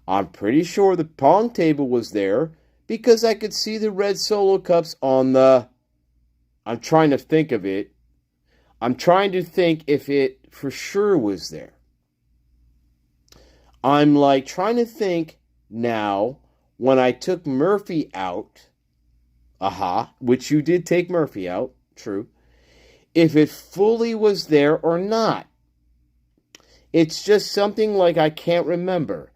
I'm pretty sure the pong table was there because I could see the red Solo cups on the... I'm trying to think of it. I'm trying to think if it for sure was there. I'm trying to think now when I took Murphy out. Which you did take Murphy out. True. If it fully was there or not. It's just something I can't remember.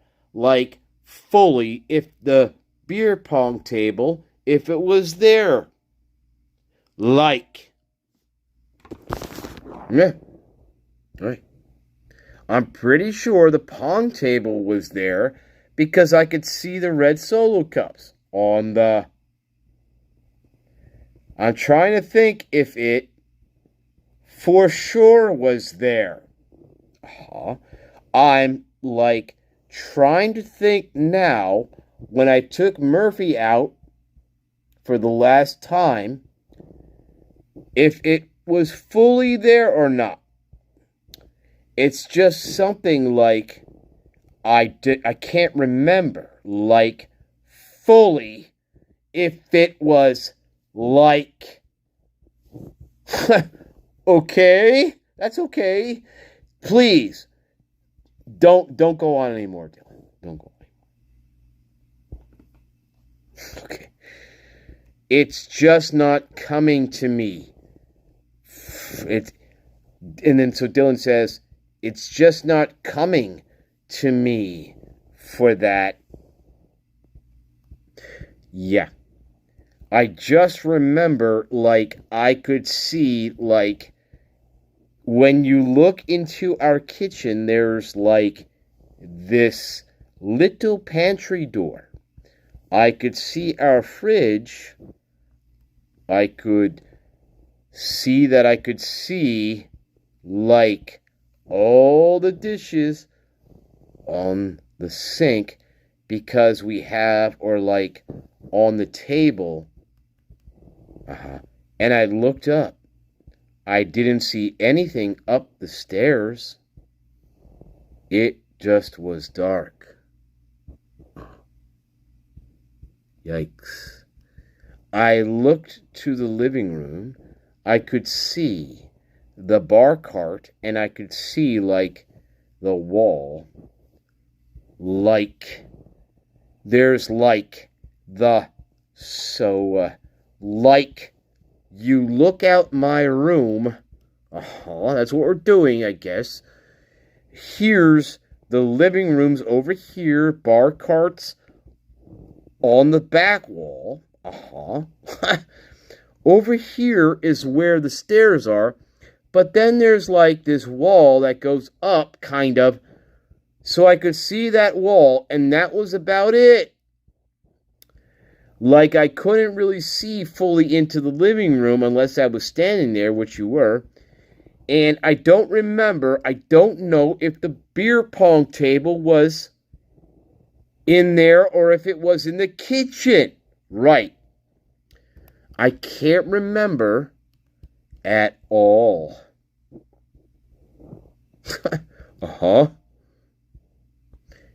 Fully, if the beer pong table, if it was there. Yeah. Right. I'm pretty sure the pong table was there because I could see the red Solo cups on the... I'm trying to think if it for sure was there. I'm trying to think now when I took Murphy out for the last time if it was fully there or not. It's just something I can't remember fully if it was okay, that's okay. Please don't go on anymore, Dylan. Don't go on anymore. Okay. It's just not coming to me. And then so Dylan says, it's just not coming to me for that. Yeah. I just remember, I could see, when you look into our kitchen, there's, this little pantry door. I could see our fridge. I could see that I could see, all the dishes on the sink because we have, or, on the table. And I looked up. I didn't see anything up the stairs. It just was dark. Yikes. I looked to the living room. I could see the bar cart, and I could see, the wall. There's, you look out my room. That's what we're doing, I guess. Here's the living room's over here, bar carts on the back wall. Over here is where the stairs are, but then there's like this wall that goes up, kind of, so I could see that wall, and that was about it. Like, I couldn't really see fully into the living room unless I was standing there, which you were. And I don't know if the beer pong table was in there or if it was in the kitchen. Right. I can't remember at all.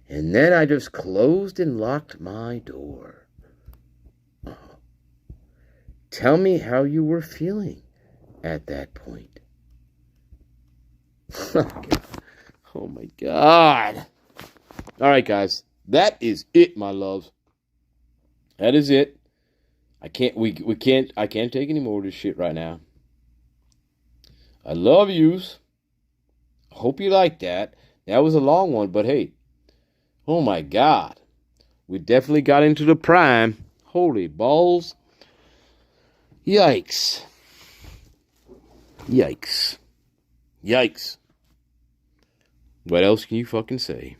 And then I just closed and locked my door. Tell me how you were feeling at that point. Oh my God. All right, guys. That is it, my loves. That is it. I can't take any more of this shit right now. I love yous. Hope you like that. That was a long one, but hey. Oh my God. We definitely got into the prime. Holy balls. Yikes. Yikes. Yikes. What else can you fucking say?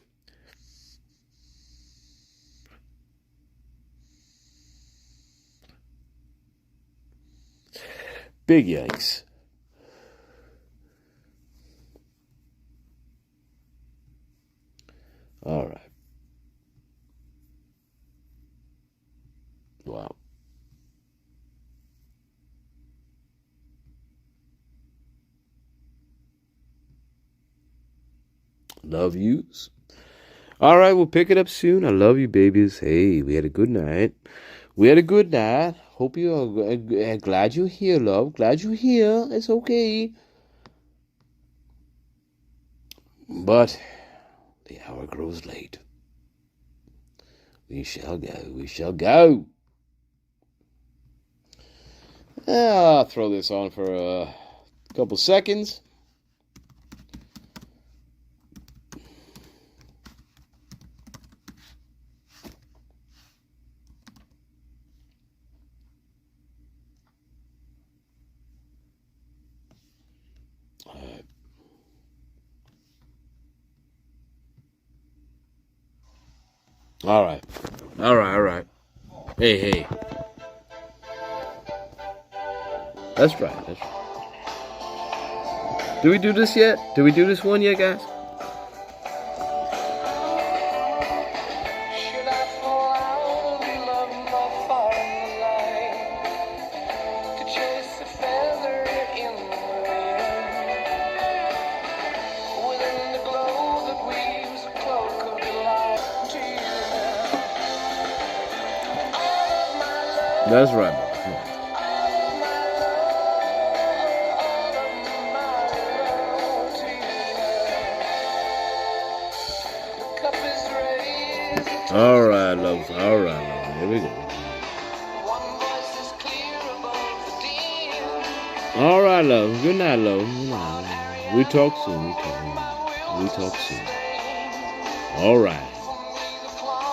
Big yikes. All right. Wow. Love yous. All right, we'll pick it up soon. I love you, babies. Hey, we had a good night. Hope you are glad you're here, love. Glad you're here. It's okay. But the hour grows late. We shall go. I'll throw this on for a couple seconds. All right. Hey. That's right. Do we do this yet? Did we do this one yet, guys? That's right. All right, love. Here we go. All right, love. Good night, love. We talk soon. All right.